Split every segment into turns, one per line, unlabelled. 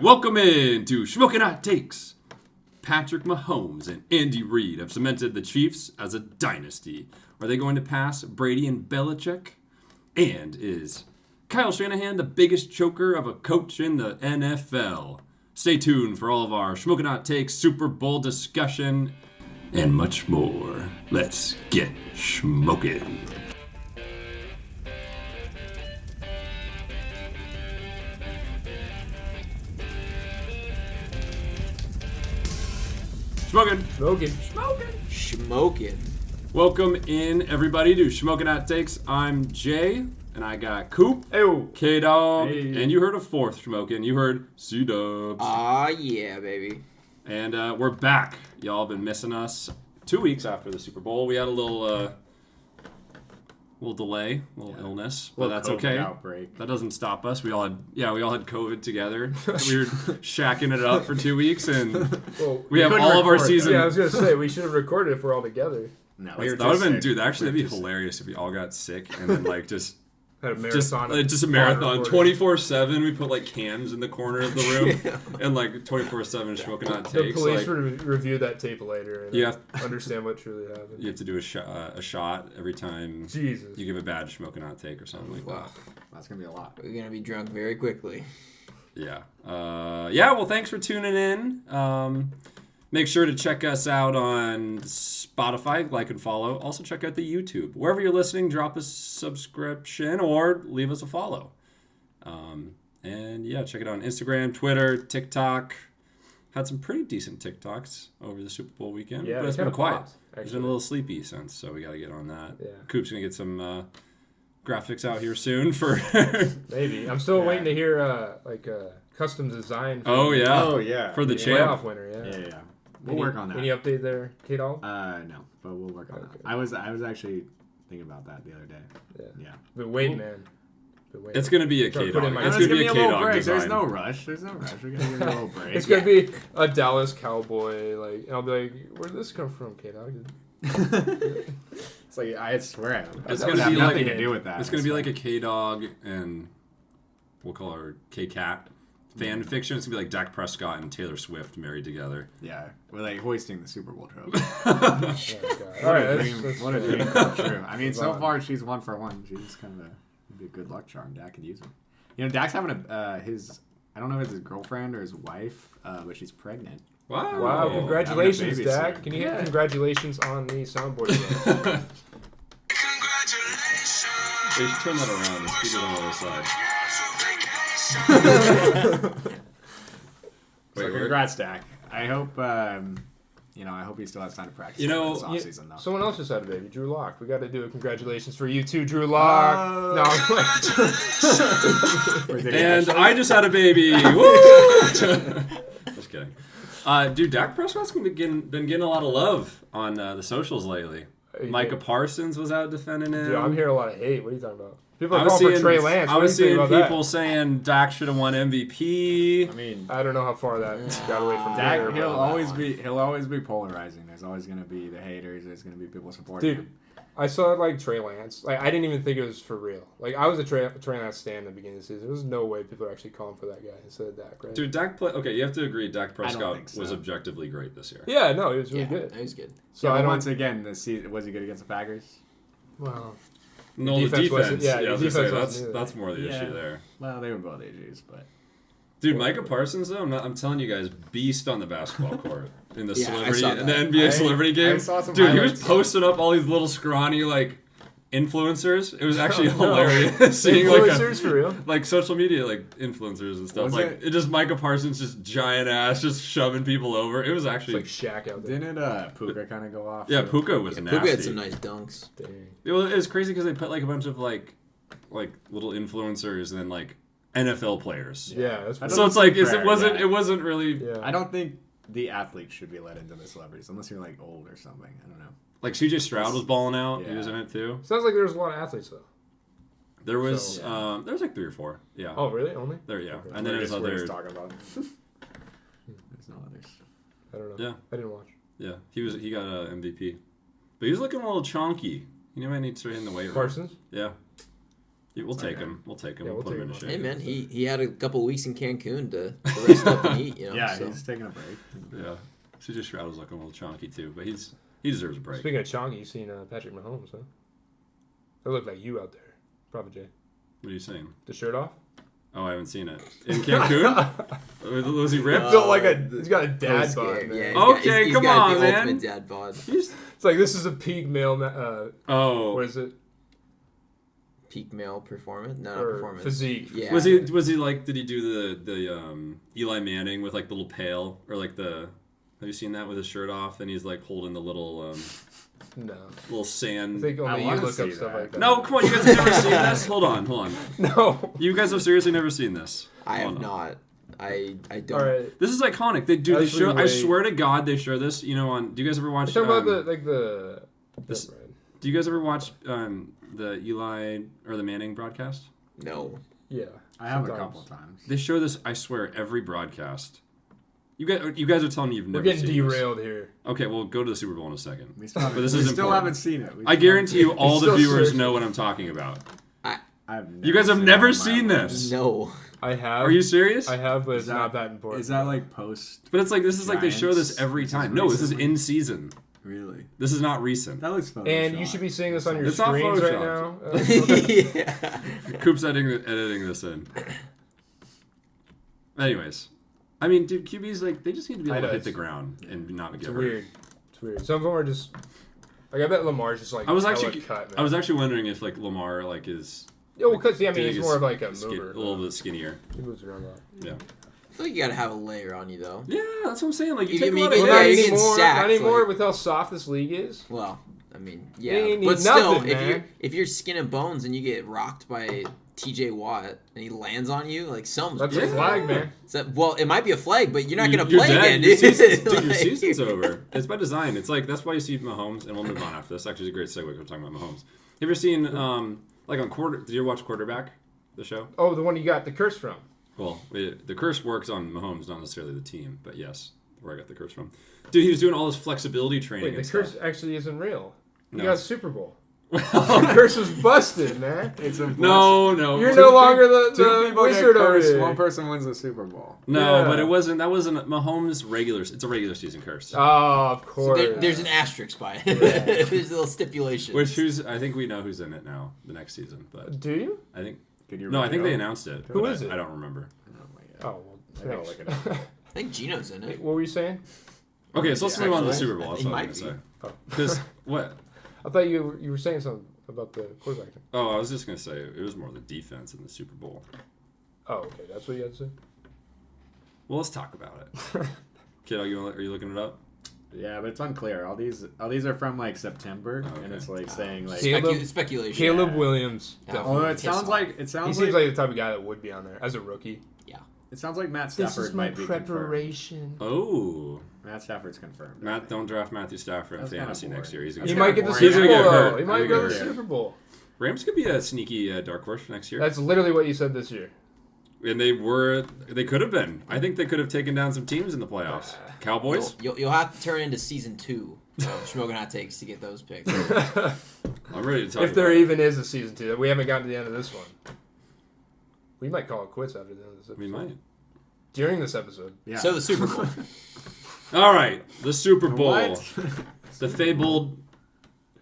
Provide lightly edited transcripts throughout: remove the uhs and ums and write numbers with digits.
Welcome in to Shmokin Hot Takes. Patrick Mahomes and Andy Reid have cemented the Chiefs as a dynasty. Are they going to pass Brady and Belichick? And is Kyle Shanahan the biggest choker of a coach in the NFL? Stay tuned for all of our Shmokin Hot Takes Super Bowl discussion and much more. Let's get Shmokin'.
Shmokin.
Welcome in, everybody, to Shmokin Hot Takes. I'm Jay, and I got Coop, K-Dog, and you heard a fourth Shmokin. You heard C-Dubs.
Yeah, baby.
And we're back. Y'all been missing us. 2 weeks after the Super Bowl, we had a little delay, a little illness, but that's
COVID
okay.
Outbreak.
That doesn't stop us. We all had COVID together. We were shacking it up for 2 weeks, and we have all of our season.
Yeah, I was gonna say we should have recorded if we're all together.
No,
That would have been, dude. Actually, that'd be hilarious if we all got sick and then just
Had a marathon.
just a marathon, 24/7. We put cams in the corner of the room and 24/7 Shmokin Hot
The
Takes.
police would review that tape later and
Yeah.
understand what truly happened.
You have to do a shot every time
Jesus.
you give a bad Shmokin Hot Take or something like
Wow.
That's gonna be a lot.
We're gonna be drunk very quickly.
that. Yeah. Well, thanks for tuning in. Make sure to check us out on Spotify, like and follow. Also check out the YouTube. Wherever you're listening, drop a subscription or leave us a follow. And yeah, check it out on Instagram, Twitter, TikTok. Had some pretty decent TikToks over the Super Bowl weekend,
Yeah,
but it's
it
been
kinda
quiet.
popped,
It's been a little sleepy since, so we got to get on that.
Yeah.
Coop's gonna get some graphics out here soon for.
Maybe. I'm still waiting to hear custom design.
Oh yeah.
Oh yeah.
For the
the
champ.
playoff winner. Yeah.
Yeah. We'll work on that.
Any update there, K-Doll?
No, but we'll work on that. I was actually thinking about that the other day. Yeah.
Been waiting, man.
It's gonna be a
Try to
K
put in
dog.
my-
It's
It's
gonna be a K
little
dog
break.
design.
There's no rush. We're gonna give you a little break.
It's gonna be a Dallas Cowboy, and I'll be like, "Where'd this come from, K-Dog?"
It's like I swear
It's
that
gonna
have
be
nothing
like
to do with that.
It's gonna be like a K dog and we'll call her K Cat fan fiction. It's gonna be like Dak Prescott and Taylor Swift married together.
Yeah, we're hoisting the Super Bowl trophy.
Oh, God. All right,
What a dream come true. I mean, so far she's 1 for 1. She's kind of a good luck charm. Dak could use it. You know, Dak's having his. I don't know if it's his girlfriend or his wife, but she's pregnant.
Wow!
Wow! Congratulations,
Having a baby
Dak.
soon.
Can you hit congratulations on the soundboard? Again?
They should turn that around. The speaker's on the other side.
So congrats, Dak. I hope. I hope he still has time to practice.
You know,
this offseason, though.
Someone else just had a baby, Drew Lock. We got to do a congratulations for you too, Drew Lock. No,
And I just had a baby. Woo! Just kidding. Dude, Dak Prescott's been getting a lot of love on the socials lately. Micah Parsons was out defending him.
dude, I'm hearing a lot of hate. What are you talking about? People
I
are
was
calling for
seeing,
Trey Lance.
I
What
was
do you think
seeing
about
people saying Dak should have won MVP.
I mean,
that? I don't know how far that got away from
Dak,
there.
he'll
but-
always be polarizing. There's always going to be the haters. There's going to be people supporting
Dude,
him.
I saw Trey Lance. I didn't even think it was for real. I was a Trey Lance stan in the beginning of the season. There was no way people are actually calling for that guy instead of Dak, right?
Dude, okay, you have to agree Dak Prescott
think so.
was objectively great this year.
Yeah, no, he was really good.
That was good.
So
Yeah,
I
but
don't.
once again, the season, was he good against the Packers?
Well,
No, the
defense wasn't-
defense.
yeah,
I
the
was gonna say,
defense wasn't either.
that's more the
Yeah.
issue there.
Well, they were both AGs, but
Dude, Micah Parsons though, I'm telling you guys, beast on the basketball court in the
Yeah, I
celebrity
saw
in the
that.
NBA celebrity game.
I saw some
Dude, he was
highlights.
posting up all these little scrawny influencers. It was actually
Oh, no.
hilarious seeing
influencers for real.
social media influencers and stuff.
Was
It just Micah Parsons just giant ass just shoving people over. It was
It's
actually
like Shaq out there.
didn't Puka kind of go off?
yeah,
too?
Puka was
Yeah,
nasty.
Puka had some nice dunks.
Dang.
It was crazy because they put a bunch of little influencers and then NFL players.
Yeah, that's
I
So
don't
it's like
think
it
fair,
wasn't
yeah.
it wasn't really
yeah.
I don't think the athletes should be let into the celebrities unless you're old or something. I don't know.
like CJ Stroud was balling out. He
Yeah.
was in it too.
Sounds like there's a lot of athletes though.
There was
So,
there was 3 or 4. Yeah.
Oh, really? Only?
There, yeah.
Okay.
And then there's
We're
other.
just talking about. There's no others.
I don't know.
Yeah.
I didn't watch.
Yeah, he got a MVP, but he was looking a little chonky. You might need to start hitting the weight room.
Parsons?
Yeah. Yeah, we'll take him. We'll take him.
Yeah,
we'll put
we'll
him in a
take
shake.
Hey man, he had a couple weeks in Cancun to rest up and eat. You know,
Yeah,
so.
he's taking a break.
Yeah. CJ Stroud was looking a little chunky too, but he deserves a break.
Speaking of chonky, you seen Patrick Mahomes, huh? That looked like you out there, Prophet J.
What are you saying?
The shirt off.
Oh, I haven't seen it. In Cancun? Was he ripped?
Built like he's got a dad
Post-
bod,
yeah,
man.
he's
Okay,
got, he's
come
got
on,
the
man.
ultimate dad bod.
He's-
It's like this is a peak male.
oh.
What is it?
Peak male performance? No, not
Or
performance.
physique.
Yeah.
Was he like? Did he do the Eli Manning with like the little pail or like the? Have you seen that with his shirt off and he's like holding the little
No.
little
I
sand?
think only you
wanna
look up
see
stuff
that.
like that.
No, come on, you guys have never seen this. Hold on.
No.
You guys have seriously never seen this.
I
Hold
have
on.
not. I don't.
All right.
This is iconic. They do. They
As we
show. I
wait-
swear to God, they show this. You know, on. Do you guys ever watch?
You're talking about the
this-
Yeah, Brian.
Do you guys ever watch the Eli or the Manning broadcast?
No.
Yeah.
I have
sometimes.
a couple times.
They show this. I swear, every broadcast. You guys are telling me you've
We're
never
getting
seen this.
derailed here.
Okay, well, go to the Super Bowl in a second.
We still haven't,
But this
we
is
still
important.
haven't seen it.
I guarantee you, all the
still
viewers
searching.
know what I'm talking about.
I've
You guys have
seen
never
it in my
seen
life.
this.
No.
I have.
Are you serious?
I have, but
Is
it's
that-
not that important.
Is that like post?
But it's like this is like they show this
Giants?
every
This is
time. No, this is
recently?
in season.
Really?
This is not recent.
That looks fun.
And you should be seeing this on your
It's not
screens right
photoshopped.
now.
Yeah.
Coop's editing this in. Anyways, I mean, dude, QBs like they just need to be
I
able to
know,
hit the
it's-
ground and not
It's
get hurt.
weird. It's weird. Some of them are just like I bet Lamar's just like
I was
hella
actually
cut, man.
I was actually wondering if like Lamar like is
Yeah, well, because I mean,
Dig
he's
is
more of like a
skin-
mover.
a little bit skinnier.
He moves around a lot.
Yeah.
I feel like you gotta have a layer on you though.
Yeah, that's what I'm saying. Like you
You
take a
mean-
lot of
Yeah,
Well, not
you're
hits.
getting
anymore.
sacked,
Not anymore
like-
with how soft this league is.
Well, I mean,
They
yeah,
ain't
but
need
still,
nothing, man.
if you're skin and bones and you get rocked by TJ Watt and he lands on you, like something's
That's
Yeah.
a flag, man.
well, it might be a flag, but you're not gonna
You're
play
dead.
again,
Your
dude.
season's, dude, your
Like-
season's over. It's by design. It's like that's why you see Mahomes, and we'll move on after this. Actually, it's a great segue. We're talking about Mahomes. Have you ever seen like on quarter? Did you ever watch Quarterback, the show?
Oh, the one you got the curse from.
Well, the curse works on Mahomes, not necessarily the team, but yes, where I got the curse from. Dude, he was doing all this flexibility training.
Wait, the
and
curse
stuff.
actually isn't real. You
No.
got a Super Bowl. The curse was busted, man.
It's a
No.
You're
Two
no longer the
Two people get
wizard over
cursed.
here.
One person wins the Super Bowl.
No,
Yeah.
but it wasn't. That wasn't Mahomes' regular. It's a regular season curse.
Oh, of
So
course.
there's an asterisk by it. There's a little stipulation.
I think we know who's in it now. The next season, but
Do you?
I think
Can you
no. I
really
think
know?
they announced it.
Who
but
is it?
I don't remember.
Oh my
Oh,
god.
well,
I gotta
thanks.
look it up.
I think Gino's in it.
What were you saying?
Okay, so let's
Yeah,
move on to the
actually,
Super Bowl. That's
he
all I'm
might
gonna say.
Oh.
Because what?
I thought you were saying something about the quarterback.
Oh, I was just gonna say it was more the defense in the Super Bowl.
Oh, okay. That's what you had to say?
Well, let's talk about it. Kid, are you looking it up?
Yeah, but it's unclear. All these are from like September,
Okay.
and it's like saying like.
Caleb-
Speculation.
Caleb Williams.
Yeah.
Definitely.
Although it
Piss
sounds
off.
like
He seems like the type of guy that would be on there as a rookie.
it sounds like Matt Stafford might be confirmed.
Oh,
Matt Stafford's confirmed.
Matt, don't draft Matthew Stafford in
That's kinda
fantasy next year.
boring.
He's
He
gonna
might get the
boring.
He's
Super
gonna
Bowl,
get hurt.
though. He might
He's
go
gonna
to the
get hurt.
Super Bowl.
Rams could be a sneaky dark horse for next year,
That's literally what you said this year.
and they could have been. I think they could have taken down some teams in the playoffs. Cowboys.
You'll have to turn into season 2 of Shmokin Hot Takes to get those picks.
I'm ready to talk.
If there
about it.
even is a season 2. We haven't gotten to the end of this one. We might call it quits after the end of this episode.
We might.
During this episode.
Yeah.
So the Super Bowl.
All right, the Super Bowl,
What?
the fabled,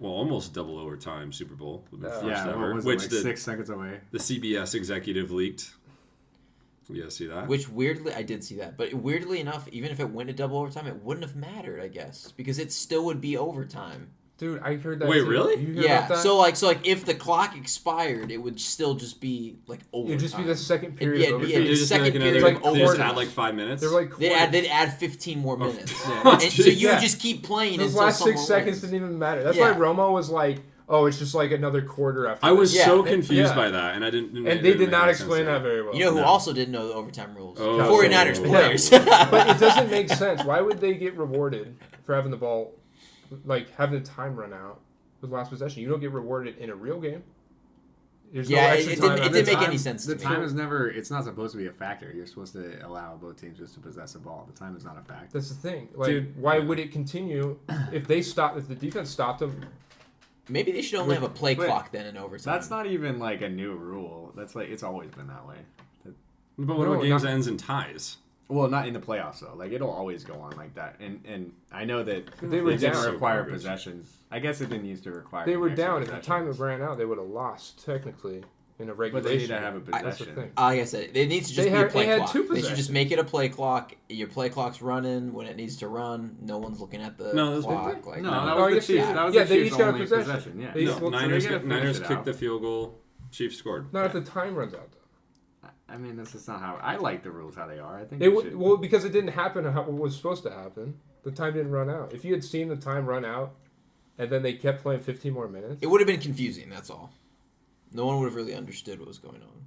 well, almost double overtime Super Bowl, the first
Yeah,
ever,
what was
which
it, like
the
6 seconds away?
the CBS executive leaked. You guys see that?
Which weirdly, I did see that, but weirdly enough, even if it went to double overtime, it wouldn't have mattered, I guess, because it still would be overtime.
Dude, I heard that.
Wait,
too.
really?
You hear
Yeah.
about that?
So like if the clock expired, it would still just be like overtime.
It'd just be the second period.
yeah,
of
yeah,
overtime.
They just
second
like another,
period
like
of
they just
overtime.
add like 5 minutes.
They're like
They'd add 15 more minutes.
Oh,
And so you
Yeah.
would just keep playing
Those
until
last 6
someone
seconds
wins.
didn't even matter. That's
Yeah.
why Romo was like, "Oh, it's just like another quarter after."
I was
this."
Yeah.
so confused
Yeah.
by that, and I didn't.
and
it
they
didn't
did not
make sense
explain
to me.
that very well.
You know who
No.
also didn't know the overtime rules?
Oh.
49ers
Yeah.
players.
But it doesn't make sense. Why would they get rewarded for having the ball, like having the time run out with last possession? You don't get rewarded in a real game. There's
Yeah,
no
it
extra
didn't-
time.
it
after
didn't
the
make
time.
any sense
The
to me.
time is never. It's not supposed to be a factor. You're supposed to allow both teams just to possess the ball. The time is not a factor.
That's the thing. Like,
Dude.
why would it continue if they stop? If the defense stopped them
Maybe they should only have a play clock then in overtime.
That's not even like a new rule. That's like it's always been that way.
But what about games that ends in ties?
Well, not in the playoffs though. Like it'll always go on like that. And I know that
they were
didn't
down.
require possessions. I guess it didn't used to require.
They were
extra
down. At the
possessions.
time it ran out, they would have lost technically in a
But they need
regulation.
to have a
That's the
possession.
thing.
Like I said, it needs to just
They
be
had-
a play
they had
clock.
two
They should just
possessions.
make it a play clock. Your play clock's running when it needs to run. No one's looking at the
No, that's
clock. Like,
No,
No.
that
Oh,
was
yes,
the Chiefs.
yeah.
That was
Yeah,
the
they
Chiefs'
each got a
only
possession.
Yeah.
They-
No,
well, so
Niners,
they gotta
Niners
finish it
kicked
out.
the field goal. Chiefs scored.
Not if the time runs out, though.
I mean, that's just not how I like the rules how they are. I think
It
we
w-
should.
well, because it didn't happen how it was supposed to happen. The time didn't run out. If you had seen the time run out, and then they kept playing 15 more minutes,
it would have been confusing. That's all. No one would have really understood what was going on.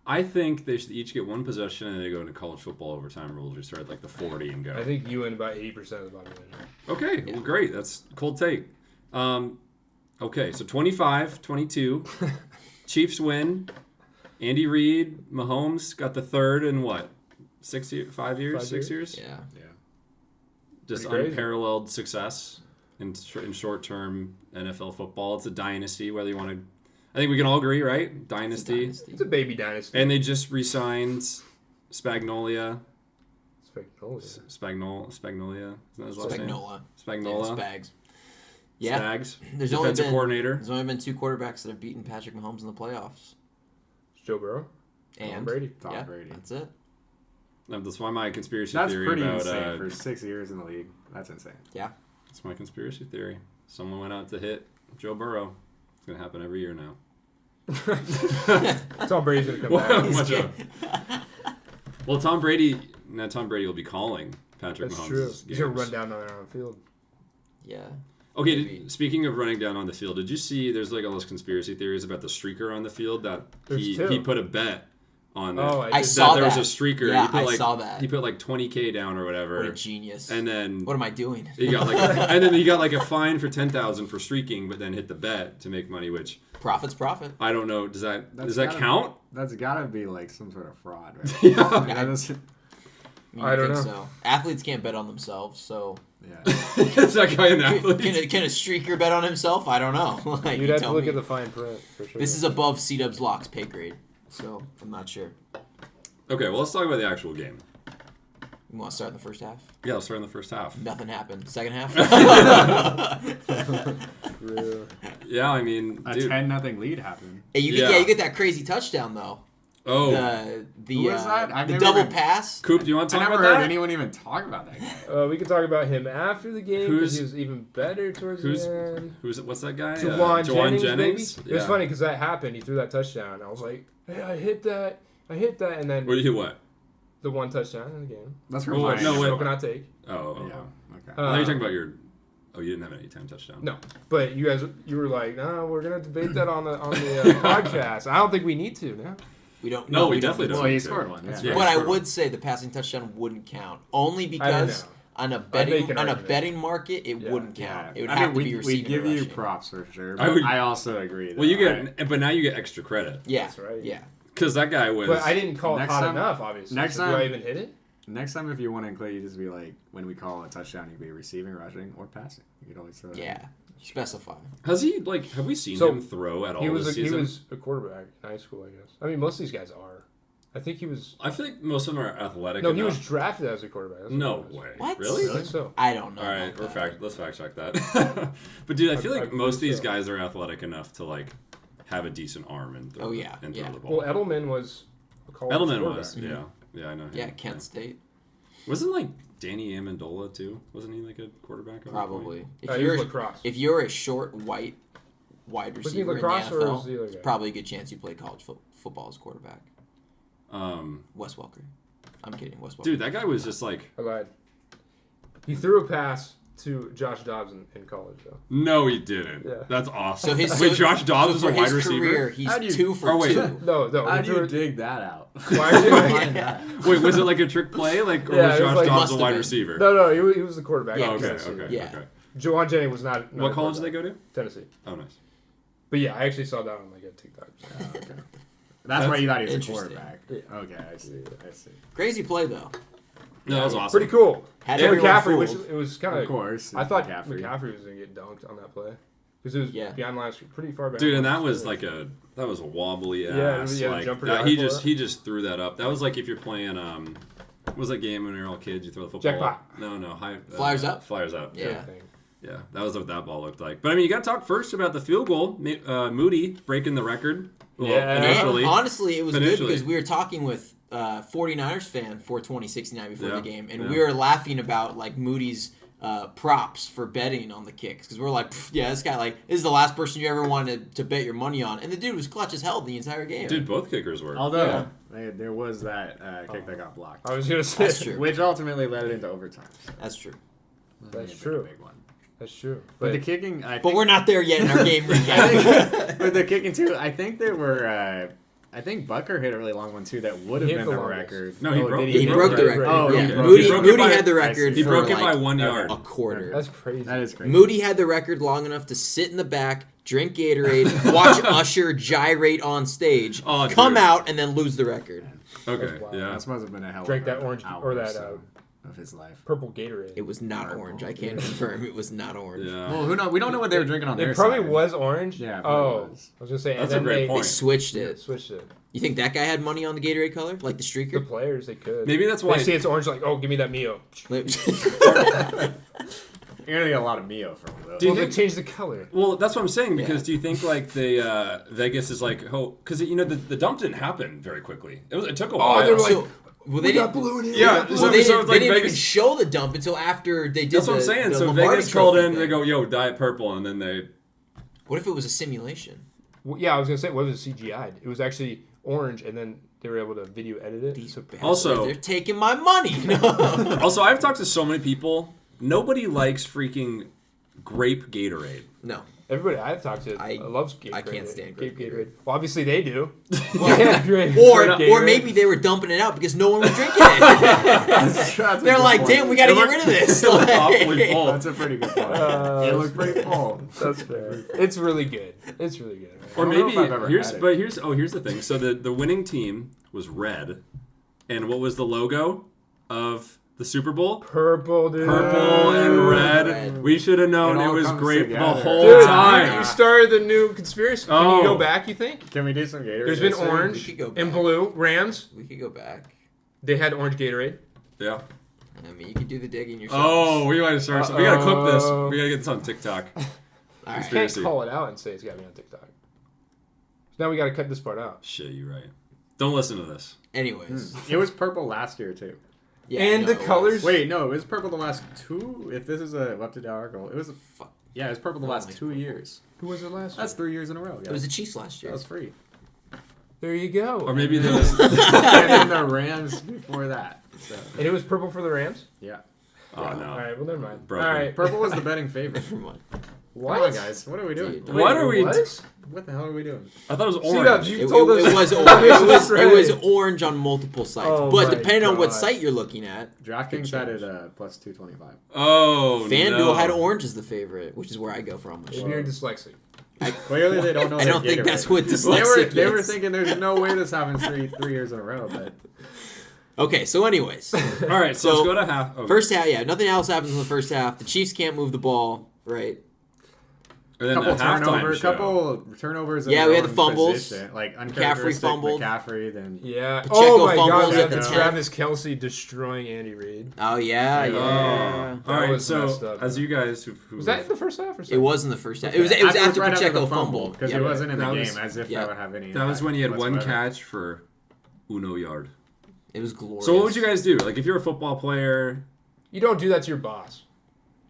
I think they should each get one possession and they go into college football overtime rules. We start at like the 40 and go.
I think you win about 80% of the population.
Okay, well, great. That's a cold take. Okay, so 25-22. Chiefs win. Andy Reid, Mahomes got the third in what? 5 years?
5
6
years?
years?
Yeah.
Just
Pretty crazy.
unparalleled success in short-term NFL football. It's a dynasty, whether you want to... I think we can all agree, right? Dynasty.
It's a baby dynasty.
And they just re-signed Spagnolia.
Spagnolia.
Spagnolia. Isn't that his last name?
Spagnola.
Spagnola.
Yeah, Spags. Yeah.
Spags.
There's only
Defensive
been
coordinator.
There's only been 2 quarterbacks that have beaten Patrick Mahomes in the playoffs.
Joe Burrow.
And
Brady.
Tom Brady.
That's it.
That's why my conspiracy
That's
theory
pretty
about...
insane for 6 years in the league. That's insane.
Yeah.
That's my conspiracy theory. Someone went out to hit Joe Burrow. It's going to happen every year now.
Tom Brady's going to come
Well,
back.
watch out. Well, Tom Brady will be calling Patrick
That's
Mahomes'
true.
games.
He's going to run down there on the field.
Yeah.
Okay,
Maybe.
speaking of running down on the field, did you see there's like all those conspiracy theories about the streaker on the field that
There's two.
he put a bet on
Oh,
it.
I
did.
saw
there was
that.
a streaker.
Yeah,
he put
I
like,
saw that.
He put like $20,000 down or whatever.
What a genius.
And then
What am I doing?
he got like and then he got like a fine for $10,000 for streaking, but then hit the bet to make money, which
Profit's profit.
I don't know. Does that
gotta-
count?
That's got to be like some sort of fraud, right?
Yeah.
That is-
I don't know.
So. Athletes can't bet on themselves, so
yeah.
Is that guy an
can,
athlete?
can a streaker bet on himself? I don't know. Like,
You'd
you
have to
tell
look
me.
at the fine print for sure.
This is above C-Dub's locks pay grade, so I'm not sure.
Okay, well let's talk about the actual game.
You want to start in the first half?
Yeah, let's start in the first half.
Nothing happened. Second half?
Real.
Yeah, I mean,
A
dude.
10-0 lead happened.
Hey, you
Yeah.
get you get that crazy touchdown though.
Oh,
The
Who was that? I've
the
never
double
even-
pass.
Coop, do you want to
I
talk
never
about
heard
that?
anyone even talk about that guy.
We can talk about him after the game because
Who's-
he was even better towards
who's-
the end.
What's that guy?
Jawan
Jawan
Jennings, baby. It was
Yeah.
funny because that happened. He threw that touchdown. I was like, hey, I hit that, and then
What do you what?
the one touchdown in the game.
That's
Oh,
from
no, wait.
Smokin' hot take.
Oh,
Yeah. Okay.
I thought you were talking about your. Oh, you didn't have an anytime touchdown.
No, but you were like, no, we're gonna debate that on the podcast. I don't think we need to now.
We don't.
No, we
don't
definitely
need
don't.
Well, he
need to.
scored one.
Yeah,
Yeah.
But I
scored
would
one.
say the passing touchdown wouldn't count only
I don't
because
know.
on a
make
betting
an
on a
argument.
betting market it
Yeah.
wouldn't count. It would
I
have
mean,
to be
we
receiving
give
or
you
rushing.
props for sure.
I
But
would-
I also agree.
Well, you
though.
get, but now you get extra credit
Yeah,
That's right.
Yeah,
because that guy was.
But I didn't call it
Next
hot
time-
enough. Obviously.
next
So do
time-
I even hit it?
Next time, if you want to include, you just be like, when we call a touchdown, you could be receiving, rushing, or passing. You could always throw that in.
yeah. Specify.
Has he like? Have we seen
So,
him throw at all
He was
this
he
season?
was a quarterback in high school, I guess. I mean, most of these guys are. I think he was.
I feel like most of them are athletic.
No, he was
enough.
drafted as a quarterback. That's
No
what it was.
way.
What?
Really?
I think so.
I don't know.
All right,
about that.
let's fact check that. But dude, I feel
I
like most of
believe
these
so.
guys are athletic enough to like have a decent arm and throw,
Oh, yeah,
and throw
yeah.
the ball.
Well, Edelman was a college
Edelman
quarterback.
was, yeah, I know. Him.
Yeah, Kent State
Wasn't like Danny Amendola too? Wasn't he like a quarterback? At one
probably.
point?
If
He was
you're
lacrosse.
if you're a short white wide
Was he
receiver in the
lacrosse or was the other
NFL,
guy?
probably a good chance you play college football as quarterback. Wes Welker. I'm kidding, Wes Welker.
Dude, that guy was just like,
I lied. He threw a pass to Josh Dobbs in college, though.
no, he didn't.
Yeah.
That's awesome.
So his
Wait, Josh Dobbs
so
is a
for
wide
his
receiver.
career, he's
How do you-
2 for
Oh, wait.
2.
No,
How
he
do you
threw it.
dig that out?
Why did you-
Find that.
Wait, was it like a trick play? Like, or
Yeah,
was
it was
Josh
like-
Dobbs
Must
a
have
wide
been.
receiver?
No, he was the quarterback.
Yeah,
Oh, okay,
Tennessee.
okay,
Yeah.
okay.
Jawan Jennings was not
What
a
college did they
quarterback.
go to?
Tennessee.
Oh, nice.
But yeah, I actually saw that on like a TikTok.
That's why you thought he was a
Interesting.
quarterback.
Yeah.
Okay, I see. I see.
Crazy play though.
No, that was awesome.
Pretty cool.
Had
And
everyone
McCaffrey, which
fooled.
it was kind
Of
of.
course.
I thought
McCaffrey.
McCaffrey was gonna get dunked on that play. Because it was
Yeah.
behind last year, pretty far back.
Dude, and that was like a wobbly ass.
Yeah,
like
jumper
that,
dive for
he just threw that up. That was like if you're playing what was that game when we were all kids? You throw the football.
Jackpot.
No, high.
Flyers up?
Flyers up.
Yeah.
thing.
Yeah, that was what that ball looked like. But I mean, you got to talk first about the field goal. Moody breaking the record. Well,
Yeah.
initially.
And honestly, it was good
Initially.
because we were talking with 49ers fan for 2069 before
Yeah,
the game, and
yeah.
we were laughing about like Moody's props for betting on the kicks because we're like, yeah, this guy this is the last person you ever wanted to bet your money on, and the dude was clutch as hell the entire game.
Dude, both kickers were.
Although there was that kick that got blocked,
I was gonna say
That's true.
which ultimately led it into overtime.
That's true.
That's
A
true.
big one.
That's true.
But the kicking, I
But
think,
we're not there yet in our game recap.
with the kicking too, I think there were. I think Bucker hit a really long one too. That would have
He hit
been
the
the
longest.
record.
No, he
Oh,
broke-
did
He broke the record.
Oh,
yeah.
he broke
Moody,
it. He broke it
Moody
by-
had the record.
He
for
broke it
like
by 1 yard.
a quarter.
That's crazy.
That is crazy.
Moody had the record long enough to sit in the back, drink Gatorade, watch Usher gyrate on stage,
Oh,
come
dude.
out, and then lose the record.
Okay,
That's wild.
yeah.
That must have been a hell.
Drank
of
that
a
orange
hour
or that,
so of his life.
Purple Gatorade.
It was not
Purple.
orange. I can't confirm it was not orange.
Yeah.
Well, who knows? We don't know what they were drinking on their
It probably
side.
was orange.
Yeah, it probably
Oh,
was.
I was gonna say.
That's
and
a great
then
point.
They switched
They
it.
switched it.
You think that guy had money on the Gatorade color, like the
The
streaker?
players, they could.
Maybe that's why.
They see it's orange, like, oh, give me that Mio.
You're gonna get a lot of Mio from those.
Do you
Well, they
think-
changed the color.
Well, that's what I'm saying because
Yeah.
do you think like they Vegas is like because the dump didn't happen very quickly. It took a while.
they were like,
So, well, they didn't.
blue in here.
Yeah,
Well,
so
they
it's
didn't,
like
they didn't even
Vegas-
show the dump until after they did.
That's what I'm
the-
saying.
the
So
Lombardi
Vegas called
Trophy
in. They
thing.
go, "Yo, Diet Purple," and then they.
What if it was a simulation?
Well, yeah, I was gonna say, what was CGI'd? It was actually orange, and then they were able to video edit it.
These
So-
bastards,
Also-
they're taking my money.
Also, I've talked to so many people. Nobody likes freaking grape Gatorade.
no.
everybody I've talked to
I-
loves Gatorade.
I can't stand grape
Gatorade. Well, obviously they do.
Well,
Yeah, great.
Or
Gatorade.
maybe they were dumping it out because no one was drinking it. They're like, damn, we got to get rid of this.
Awfully full.
That's a pretty good point. It looked pretty full.
That's fair. It's really good. It's really good.
Or
I don't know
maybe
if I've ever
here's
had it.
but here's the thing. So the winning team was red, and what was the logo of the Super Bowl?
Purple, dude.
Purple and red.
Red.
We should have known
It
it
all
was
comes
grape the
together.
whole
Dude,
time.
you started the new conspiracy. Can
Oh.
you go back, you think?
Can we do some Gatorade?
There's been
history?
We
orange
could go
and
back.
blue. Rams,
We could go back.
they had orange Gatorade.
Yeah.
I mean, you could do the digging yourself.
Oh, we might start. We gotta clip this.
Uh-oh.
We gotta get this on TikTok.
All right.
You can't
Conspiracy.
call it out and say it's got to be on TikTok. So now we got to cut this part out.
Shit, you're right. Don't listen to this.
Anyways.
It was purple last year too.
Yeah,
And
no,
the
it was.
colors-
Wait, no, it was purple the last two. If this is a up to date article, it was
Fuck.
yeah, it was purple the last
like
2 years.
Who was it last
That's 3 years in a row.
It
Yeah.
was the Chiefs last year.
That was free.
There you go.
Or maybe they just.
And then the Rams before that. So
And it was purple for the Rams?
yeah,
Oh
All
no.
right, well, never mind.
Broken.
All right.
purple was the betting favorite.
Never mind.
What?
Come on, guys, what are we doing?
Dude,
What are we?
What?
What the hell are we doing?
I thought it was
See
orange.
that? You
It,
told us.
it was orange. It was orange on multiple sites.
Oh
but
my
depending on what
God.
site you're looking at,
DraftKings
Good
had it
change.
plus 225.
Oh
FanDuel
no.
had orange as the favorite, which is where I go for almost.
Maybe you're dyslexic.
Clearly, they don't know.
I
their
don't think
Gatorade.
that's what
They were
dyslexic
they were
is.
thinking there's no way this happens three years in a row, but
Okay, so anyways,
All right, so,
So,
let's go to half. Oh,
first half, yeah, nothing else happens in the first half. The Chiefs can't move the ball, right?
and then
couple
the halftime
turnovers,
show.
couple turnovers. in
Yeah,
their
we had the
own
fumbles.
position, like
McCaffrey
uncharacteristic
fumbled.
McCaffrey, then
Yeah.
Pacheco
oh my
fumbles
God,
at
the
yeah,
10.
Travis Kelsey destroying Andy Reid.
Oh yeah,
Oh.
yeah.
All right,
was messed
so
up,
as
man.
you guys who
Was that in the first half or something?
It was in the first half. It was after
right
Pacheco
the
fumbled
because
Yeah.
it wasn't in the
That
game,
was-
as if
yeah.
that would have any.
that was when he had one
whatsoever.
catch for uno yard.
It was glorious.
So what would you guys do? Like if you're a football player,
You don't do that to your boss.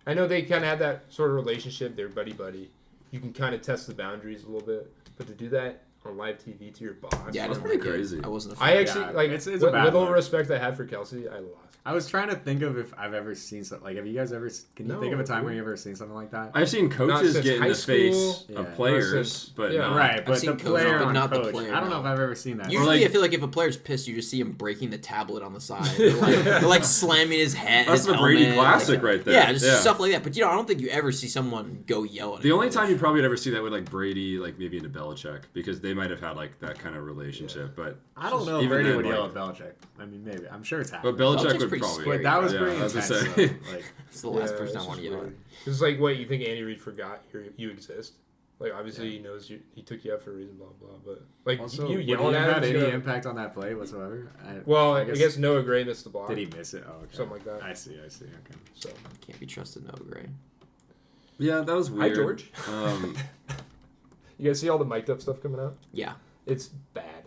I know they kind of had that sort of relationship. They're buddy-buddy. You can kind of test the boundaries a little bit. But to do that on live TV to your boss.
Yeah, I
That's
didn't
pretty
like it.
crazy.
I wasn't a
I
fan.
actually,
Yeah,
like,
it's a
with
bad
little
look.
respect I had for Kelsey, I lost.
I was trying to think of if I've ever seen something like. Have you guys ever? Can you think of a time where you ever seen something like that?
I've seen coaches
since
get in
high
the face
school.
of
Yeah.
players,
Not since-
but
yeah.
not.
Right, but
seen
the
coaches,
player
but
on
not the
coach.
player,
I don't know
no.
if I've ever seen that.
Usually,
like-
I feel like if a player's pissed, you just see him breaking the tablet on the side, they're like slamming his head.
That's
his
the Brady
helmet,
classic right there.
Yeah, just stuff like that. But I don't think you ever see someone go yell at.
The
a
only
coach.
time you probably would ever see that with like Brady, like maybe into Belichick, because they they might have had like that kind of relationship, but
I don't know if
even
Brady
then,
would yell
like-
at Belichick. I mean, maybe. I'm sure it's happening.
but Belichick
Belichick's
would
pretty
probably.
scary.
But that was
yeah,
pretty
I was
intense.
gonna say.
though. Like,
It's the last person I
it's
want to
just
yell at.
weird. It's like, what, you think Andy Reid forgot you exist? Like, obviously he knows he took you out for a reason, blah, blah, but, like,
also,
you
would
yelling
he have
at
had
him?
any
is gonna-
impact on that play whatsoever?
Well, I guess Noah Gray missed the block.
Did he miss it? Oh, okay.
Something like that.
I see. Okay.
So,
Can't be trusted, no Gray.
Yeah, that was weird.
Hi, George.
Um,
You guys see all the mic'd up stuff coming out?
Yeah.
It's bad.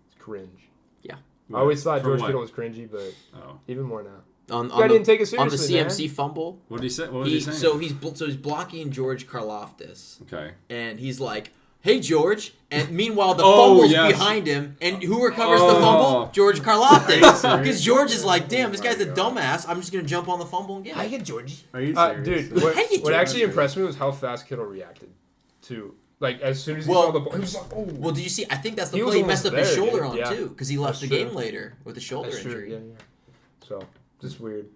It's cringe.
Yeah.
I always thought
For
George
what?
Kittle was cringy, but
Oh,
even more now.
On
Guy didn't take it
on the
seriously,
CMC
man.
fumble.
what did he say? What was he saying?
So he's blocking George Karlaftis,
okay.
and he's like, "Hey George," and meanwhile the
Oh,
fumble's
yes.
behind him, and who recovers the
Oh.
fumble? George Karlaftis, because George is like, "Damn, this
Oh
guy's a
my God.
dumbass. I'm just gonna jump on the fumble and get it."
get George.
Are you serious?
Dude, what
How do you do
actually
that?
impressed me was how fast Kittle reacted to, like, as soon as he
Well-
saw the ball, he was like, oh.
Well, did you see? I think that's the
He was
play he messed up
almost
his
there,
shoulder
dude.
on
Yeah.
too, because he left
That's
the
true.
game later with a shoulder
That's true.
injury.
Yeah. So, just weird.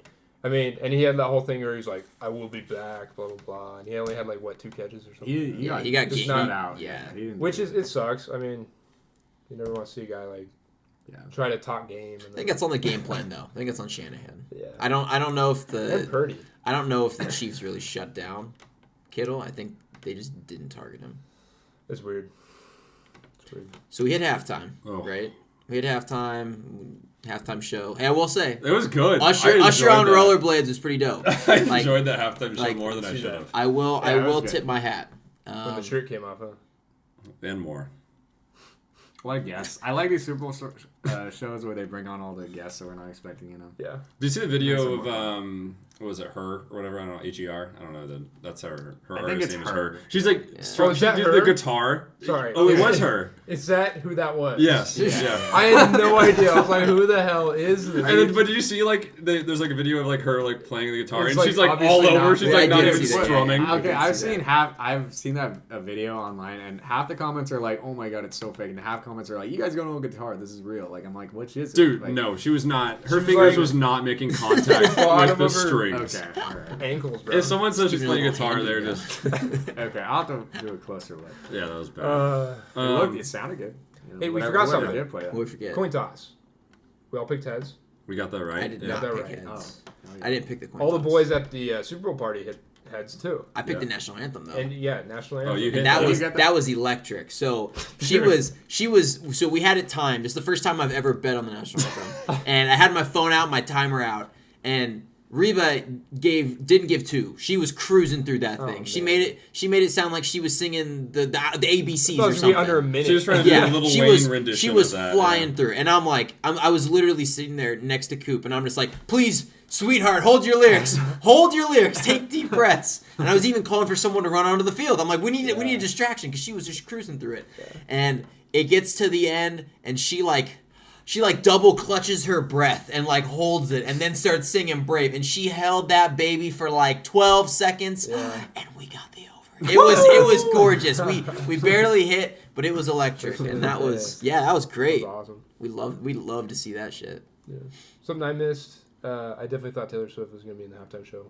I mean, and he had that whole thing where he's like, I will be back, blah, blah, blah. And he only had, like, what, 2 catches or something?
He
got
just
not-
shut out.
yeah.
He didn't
Which
do
is, it sucks. I mean, you never want to see a guy, like,
Yeah.
try to talk game. And
I think that's on the game plan though. I think it's on Shanahan.
Yeah.
I don't know if
And Purdy.
I don't know if the Chiefs really shut down Kittle. I think they just didn't target him.
It's weird. It's weird.
So we hit halftime,
Oh.
right? We hit halftime show. Hey, I will say,
It was good. I
Usher
enjoyed
on
that.
rollerblades was pretty dope.
I
Like,
enjoyed that halftime show
like,
more than I
see
should
that.
have.
I will
Yeah, it was good.
tip my hat.
When the shirt came off, huh?
And more.
I like guests. I like these Super Bowl shows where they bring on all the guests that we're not expecting.
Yeah.
Did you see the video
That's
of what was it, her or whatever? I don't know, HER. I don't know. That's her. Her
I think
artist
it's
name is
her.
her. She's like,
Yeah.
strum,
Oh, is
she
that
did
her?
the guitar.
Sorry.
Oh, it was her.
Is that who that was?
Yes.
Yeah.
Yeah.
I had no idea. I was like, who the hell is this?
And then, but did you see like there's like a video of like her like playing the guitar
It's,
and
like,
she's like all
obviously
over.
not-
She's
Yeah,
like
I
not
did
even
see that.
strumming.
Yeah.
Okay,
I
I've seen that a video online, and half the comments are like, "Oh my god, it's so fake," and half comments are like, "You guys don't know guitar. This is real." Like, I'm like, which is it?
Dude,
Like,
no, she was not. Her
She was
fingers
like-
was not making contact
Bottom
with the
of her-
strings.
Okay, all right.
Ankles, bro.
If someone says she's
Give me
playing
a little
guitar, they're
handy,
just
Okay, I'll have to do a closer look.
yeah, that was bad.
It sounded good. You know,
Hey, we
whatever-
forgot
whoever
something.
did play that.
We forget.
Coin toss. We all picked heads.
We got that right.
I did
Yeah.
not
that
pick
right.
heads.
Oh,
I didn't pick the coin
All the
toss.
boys at the Super Bowl party hit heads too.
I picked
Yeah.
the national anthem though.
And yeah, national anthem.
Oh, you hit
And that
that.
was
You got
that was electric. So she was so we had it timed. It's the first time I've ever bet on the national anthem, and I had my phone out, my timer out, and Reba didn't give 2. She was cruising through that thing. She
man.
made it sound like she was singing the ABCs
I thought it
or
was gonna be
something.
under a minute.
She was trying to do a little Wayne rendition.
she was
of that,
flying
yeah.
through, and I'm like, I was literally sitting there next to Coop, and I'm just like, please, sweetheart, hold your lyrics, take deep breaths. And I was even calling for someone to run onto the field. I'm like, we need a distraction because she was just cruising through it, and it gets to the end, and she double clutches her breath and like holds it, and then starts singing "Brave," and she held that baby for like 12 seconds, and we got the over. It was gorgeous. We barely hit, but it was electric, and that was great.
That was awesome.
We love to see that shit.
Yeah. Something I missed. I definitely thought Taylor Swift was going to be in the halftime show.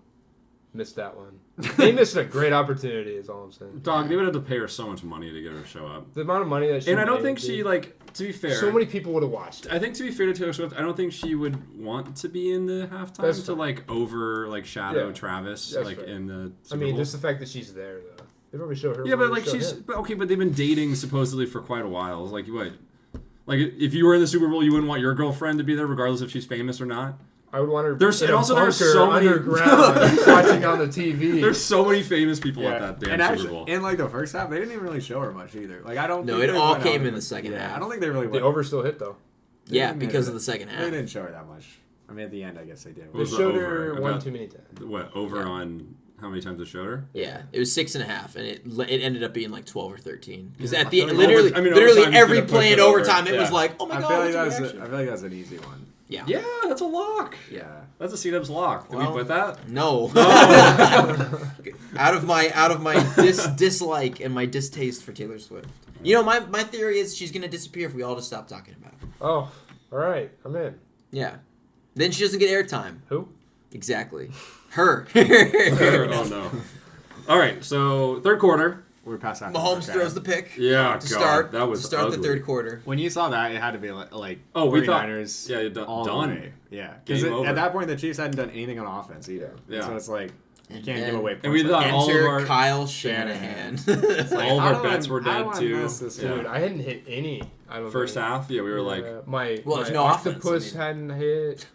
Missed that one. They missed a great opportunity. Is all I'm saying.
Dog, they would have to pay her so much money to get her to show up.
The amount of money that she
And I don't
made,
think
dude.
she like. To be fair,
So many people would have watched.
I think to be fair to Taylor Swift, I don't think she would want to be in the halftime
That's
to
fine.
like over like shadow
Yeah.
Travis
That's
like
fair.
in the.
I
Super
mean,
Bowl.
just the fact that she's there, though. They probably show her.
Yeah, but
more
like
than
she's
show him.
but okay, but they've been dating supposedly for quite a while. Like what? Like if you were in the Super Bowl, you wouldn't want your girlfriend to be there, regardless if she's famous or not.
I would want her
There's-
in
and
a
also there's
bunker
so many-
underground watching on the TV.
There's so many famous people at that damn
and
Super
actually,
Bowl.
in like the first half, they didn't even really show her much either. Like I don't.
No,
think
it
they
all
went
came
out-
in the second
yeah,
half.
I don't think they really
The
went.
over still hit, though.
Yeah,
didn't
because
hit
of the second
They
half.
didn't show her that much. I mean, at the end, I guess they did.
What
They
was the
showed
over?
her one
About-
too many times.
What over
Yeah.
on how many times they showed her?
Yeah, it was 6.5, and it ended up being like 12 or 13. Because
Yeah,
at
I
the
feel like
literally,
I mean,
literally
overtime, you
every
could've
play
pushed
in
it over.
overtime, it was
Yeah.
like, oh my
I
god,
feel like
what's the
that's.
reaction?
I feel like that's an easy one.
Yeah.
Yeah, that's a lock.
Yeah.
That's a C-Dub's lock. Did
Well,
we put that?
No. out of my dislike and my distaste for Taylor Swift. You know, my theory is she's gonna disappear if we all just stop talking about her.
Oh, all right. I'm in.
Yeah. Then she doesn't get airtime.
Who?
Exactly. Her.
Oh no. All right, so third quarter,
We're past half.
Mahomes throws the pick.
Yeah,
to start.
that was
to start
ugly.
the third quarter.
When you saw that, it had to be like
Oh, we thought
49ers
done.
the way. Yeah, because
Game over.
at that point the Chiefs hadn't done anything on offense either.
Yeah.
So it's like you
And
can't
then-
give away points.
And we
like
thought
that.
all of
Enter
our-
Kyle Shanahan.
all of
How
our
do I-
bets were
how
dead
do I
too.
miss this
Yeah.
Dude, I hadn't hit any. I don't
First
think.
half, yeah, we were like,
my
Well, there's
my
no offense,
octopus
I
hadn't hit.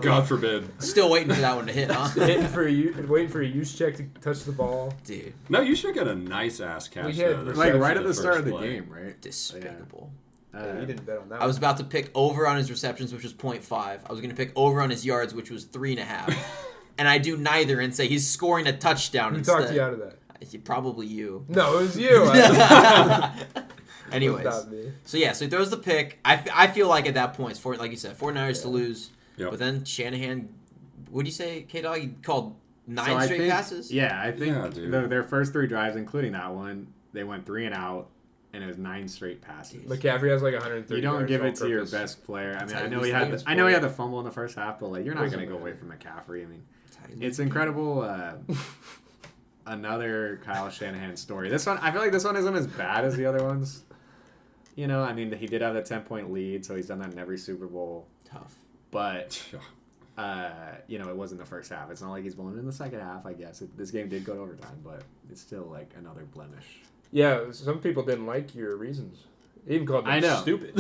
God forbid.
Still waiting for that one to hit, huh?
waiting for a use check to touch the ball.
Dude,
No, you should get a nice ass catch.
We had
though, the
like
first-
right at the start of the
first play.
game, right?
despicable.
Yeah, you didn't bet on that.
I was
one.
about to pick over on his receptions, which was 0.5. I was going to pick over on his yards, which was 3.5. And I do neither and say he's scoring a touchdown
Who
instead.
talked you out of that?
Probably you.
No, it was you.
Anyways,
Not me.
so yeah, so he throws the pick. I feel like at that point, it's like you said, 49ers to lose.
Yep.
But then Shanahan, what do you say, K-Dog? He called 9
So I
straight
think-
passes?
Yeah, I think
Yeah, dude.
their first 3 drives, including that one, they went 3 and out, and it was 9 straight passes.
McCaffrey has like 130.
You don't
yards
give
all
it to your
purpose.
best player. I mean,
That's how
I
you
know
lose
he
the
had
games,
I know he
boy.
had the fumble in the first half, but like you're not
Doesn't
going to go away
matter.
from McCaffrey. I mean,
That's how you
it's
lose
incredible. Another Kyle Shanahan story. This one, I feel like this one isn't as bad as the other ones. You know, I mean, he did have a 10-point lead, so he's done that in every Super Bowl.
Tough.
But you know, it wasn't the first half. It's not like he's blown in the second half. I guess this game did go to overtime, but it's still like another blemish.
Yeah, some people didn't like your reasons. They even called them
I know.
stupid.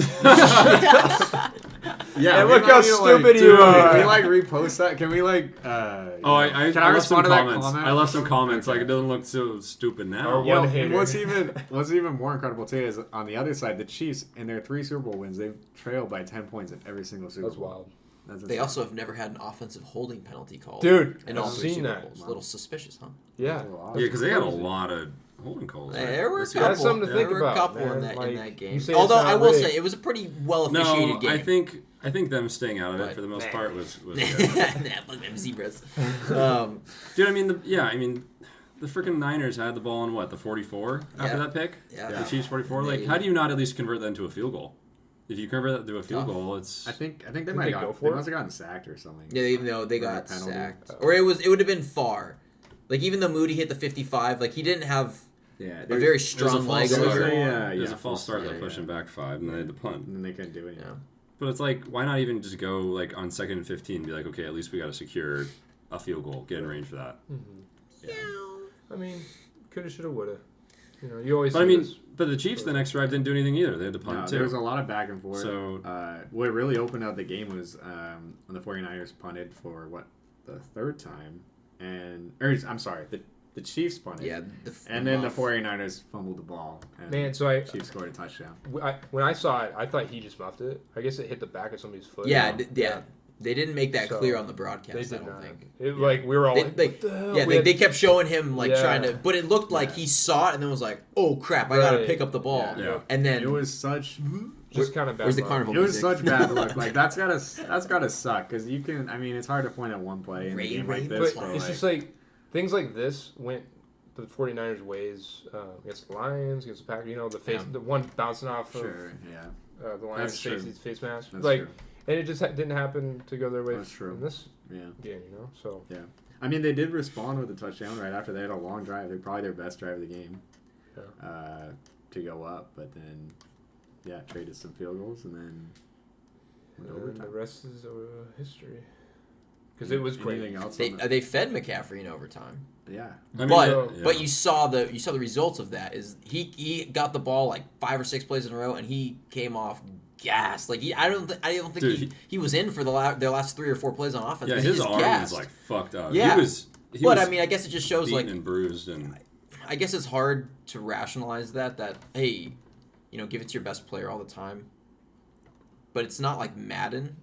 Yeah,
And look how stupid you are.
Can we like repost that? Can we like?
Oh, I
can I
left some
respond to that
comments.
comment?
I left some comments. Like
Okay.
it doesn't look so stupid now.
Or
Yeah,
one
and
hater.
what's even more incredible too is on the other side, the Chiefs in their 3 Super Bowl wins, they've trailed by 10 points in every single Super
That's
Bowl.
wild.
That's
They
insane.
also have never had an offensive holding penalty called.
Dude,
in all
I've
3
seen
Super
that.
Bowls. A little suspicious, huh?
Yeah.
That's a lot.
Yeah, because they had a
crazy.
lot of holding calls. right?
There were a
This
couple.
year.
That's something to
there
think
were
about,
a couple
man.
in that
Like,
game.
you say it's
Although
not
I will
rigged.
say it was a pretty well officiated
No,
game.
I think them staying out of it
But-
for the most
Nah.
part was good.
Nah, fuck them zebras.
Dude, I mean, the freaking Niners had the ball on what, the 44 after
Yeah.
that pick?
Yeah.
The Chiefs 44. Like,
They-
how do you not at least convert that into a field goal? If you convert that into a field
Tough.
goal, it's
I think they
Did
might
they
have
go
got,
for
they
it?
must have gotten sacked or something.
Yeah, even though they
Or a
got
penalty.
sacked, or it would have been far. Like even though Moody hit the 55, like he didn't have
Yeah,
a very
There's a
strong
false
leg
start.
over.
There's a false start that
yeah,
pushed him back 5, and then they had to punt.
And they couldn't do anything.
Yeah.
But it's like, why not even just go like on 2nd and 15 and be like, okay, at least we got to secure a field goal, get in range for that.
I mean, coulda, shoulda, woulda. You know, you always.
But I
see
mean,
this.
but the Chiefs the next drive didn't do anything either. They had to punt
No,
too.
there was a lot of back and forth.
So-
What really opened up the game was when the 49ers punted for the 3rd time, I'm sorry, the Chiefs punted.
Yeah,
And then the
muff.
49ers fumbled the ball. And
Man, so
Chiefs scored a touchdown.
when I saw it, I thought he just muffed it. I guess it hit the back of somebody's foot.
Yeah, yeah. They didn't make that
So,
clear on the broadcast.
They
I
did
don't
not.
think.
It, like we were all
They,
like,
they,
what the hell?
yeah,
We
they,
had-
they kept showing him like
Yeah.
trying to, but it looked like
Yeah.
he saw it and then was like, "Oh crap, I gotta
Right.
pick up the ball."
Yeah.
And then
It was such.
just kind of bad.
where's the
luck.
carnival?
It was
music?
such bad luck. Like that's gotta suck because you can. I mean, it's hard to point at one play in a
Ray
game
Ray
like
But
this.
it's just like things like this went the 49ers' ways against the Lions, against the Packers. You know, the one bouncing off
sure, yeah,
of the Lions'
That's true.
face mask.
that's
Like,
true.
and it just didn't happen to go their way
That's true.
in this
Yeah.
game. You know, so
Yeah. I mean, they did respond with a touchdown right after they had a long drive. They're probably their best drive of the game to go up. But then, yeah, traded some field goals and then went
and
overtime.
the rest is history. Because it was great.
Anything else?
they
on the-
they fed McCaffrey in overtime.
yeah.
I mean,
But
yeah.
but you saw the results of that is he got the ball like 5 or 6 plays in a row and he came off gassed. Like I don't think
Dude,
he was in for their last 3 or 4 plays on offense.
Yeah,
He
his
just
arm
gassed.
was like fucked up.
Yeah.
He was
But I mean, I guess it just shows
beaten
like
and bruised and
I guess it's hard to rationalize that hey, you know, give it to your best player all the time. But it's not like Madden.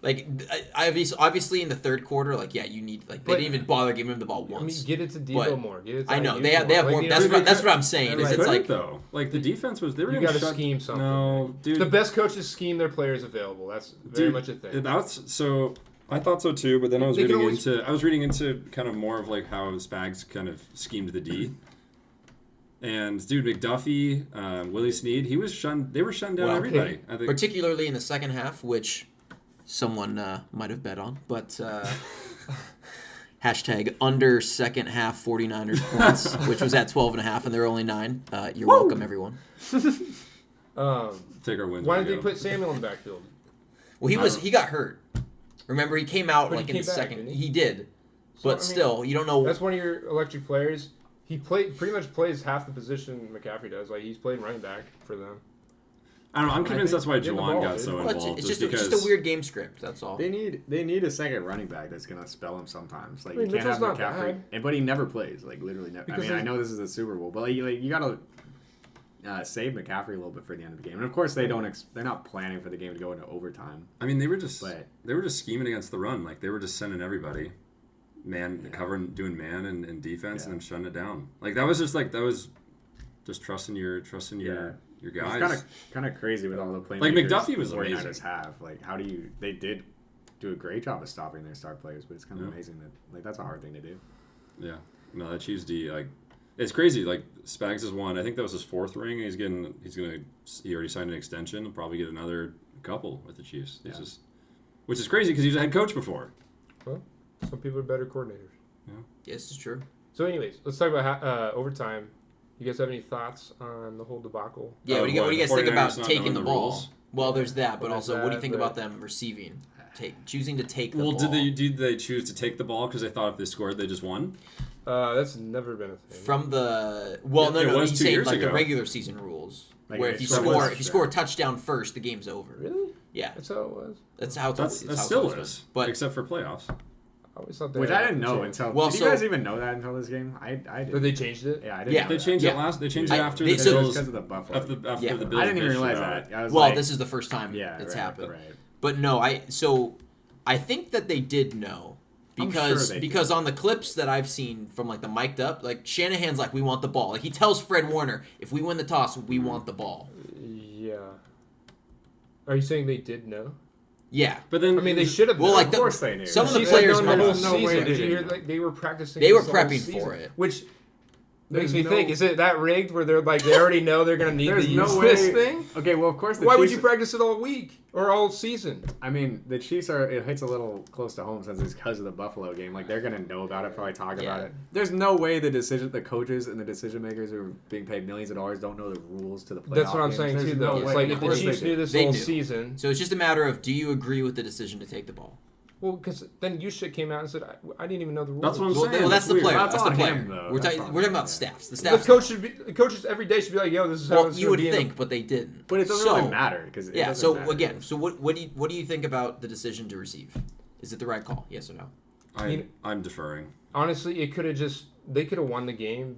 Like obviously in the third quarter, like yeah, you need like they
But-
didn't even bother giving him the ball
I
once.
mean, get it to Debo
But-
more. Get it to
I know
Ayuk
they have
more.
more.
you
That's
know,
what I'm saying.
and
Is
like-
it's
couldn't
like
though. Like the defense was they were
you
getting
got to
shut-
scheme something.
No, dude.
The best coaches scheme their players available. That's very
Dude,
much a thing.
That's so. I thought so too, but then I was
They can
reading
always- always-
I was reading into kind of more of like how Spags kind of schemed the D. And dude, McDuffie, Willie Snead, he was shunned. They were shutting down
Well,
everybody. I think.
particularly in the second half, which someone might have bet on, but Hashtag under second half 49ers points, which was at 12.5, and there were only 9. You're welcome, everyone.
Take our wins.
Why did they put Samuel in the backfield?
Well, he got hurt. Remember, he came out
But
like
he
in the
came back,
second.
didn't
He did, but
I mean,
still, you don't know.
That's one of your electric players. He pretty much plays half the position McCaffrey does. Like he's playing running back for them.
I don't know. I'm convinced that's why
get the
Juwan
ball,
got
dude.
so
Well,
involved.
it's
because
just a weird game script. That's all.
They need a second running back that's gonna spell him sometimes. Like
I mean,
you can't have
Mitchell's not
McCaffrey, but he never plays. Like literally never.
Because
I mean, I know this is a Super Bowl, but like you gotta save McCaffrey a little bit for the end of the game. And of course, they don't. They're not planning for the game to go into overtime.
I mean, they were just
But-
scheming against the run. Like they were just sending everybody covering, doing man and defense, and then shutting it down. Like that was just trusting your guys.
It's kind of crazy with all the playmakers.
Like, McDuffie was
the 49ers
amazing.
have. Like, how do you? They did do a great job of stopping their star players, but it's kind of
Yeah.
amazing that that's a hard thing to do.
Yeah, no, that Chiefs D, like, it's crazy. Like Spags has won. I think that was his 4th ring. He already signed an extension. He'll probably get another couple with the Chiefs.
Yeah.
Which is crazy because he was a head coach before.
Well, some people are better coordinators.
Yes, it's true.
So, anyways, let's talk about overtime. You guys have any thoughts on the whole debacle?
Yeah, what do you guys think
49ers
about
not
taking
knowing
the
the
ball?
rules?
Well, there's that, but
Well,
also,
there's
what do you
that,
think
but-
about them receiving, choosing to take the
Well,
ball?
did they choose to take the ball because they thought if they scored they just won?
That's never been a thing.
From the
It
no,
was
he's
2
saying
years
like the
ago.
regular season rules,
Like,
where
if
if you
you score
score
a
if you score a touchdown first, the game's over.
Really?
Yeah,
That's how it was?
that's how it's
That's
always,
that
it's how
still
it's always
is,
been. But
except for playoffs.
I always thought they
Which
had
I didn't know
changed.
until.
Well,
did
so-
you guys even know that until this game? I did.
But they changed it?
Yeah, I didn't.
Yeah.
know
They
that.
changed
Yeah.
it last. They changed
I-
it after
they-
the
so-
Bills.
because of the Buffalo.
After
Yeah.
the Bills.
I didn't even
bitched
realize
about it.
that. I was
well,
like,
this is the first time
yeah,
it's
right,
happened.
Right.
But no, I think that they did know
I'm
because
sure they
because on the clips that I've seen from like the mic'd up, like Shanahan's like, we want the ball. Like he tells Fred Warner, if we win the toss, we want the ball.
Yeah. Are you saying they did know?
Yeah.
But then
I mean, they should have.
Well,
known.
like
Of
the-
course they knew.
some of the
She
players
said
might
no,
have.
the
No
whole
way
season.
they
Did you hear
didn't
like they were practicing?
They were
this the whole
prepping
season,
for it.
which makes
There's
me
no-
think: is it that rigged where they're like they already know they're gonna need to
There's
use
no
this
way.
thing?
Okay, well, of course the
Why would
Chiefs.
you practice it all week or all season?
I mean, the Chiefs are. It hits a little close to home since it's because of the Buffalo game. Like they're gonna know about it, probably talk
Yeah.
about it. There's no way the coaches and the decision makers who are being paid millions of dollars don't know the rules to the playoff.
That's what I'm
games.
saying
There's
too.
no
Though it's
way.
like
Of
if the
course
Chiefs
they
knew
do.
this
They
whole
knew.
season,
So it's just a matter of, do you agree with the decision to take the ball?
well, because then you shit came out and said I didn't even know the rules.
That's what I'm
Well,
saying.
that's the
Weird.
player.
That's
That's the
on
player.
him, though.
We're
That's
talking
on him,
about
yeah.
staffs. The
The
staff.
coaches every day should be like, "Yo, this is how
Well,
it's
you
gonna
would
be in the-
think, but they didn't.
But it doesn't
So-
really matter because
Yeah. So again, so what do you think about the decision to receive? Is it the right call? Yes or no?
I'm deferring.
Honestly, it could have just they could have won the game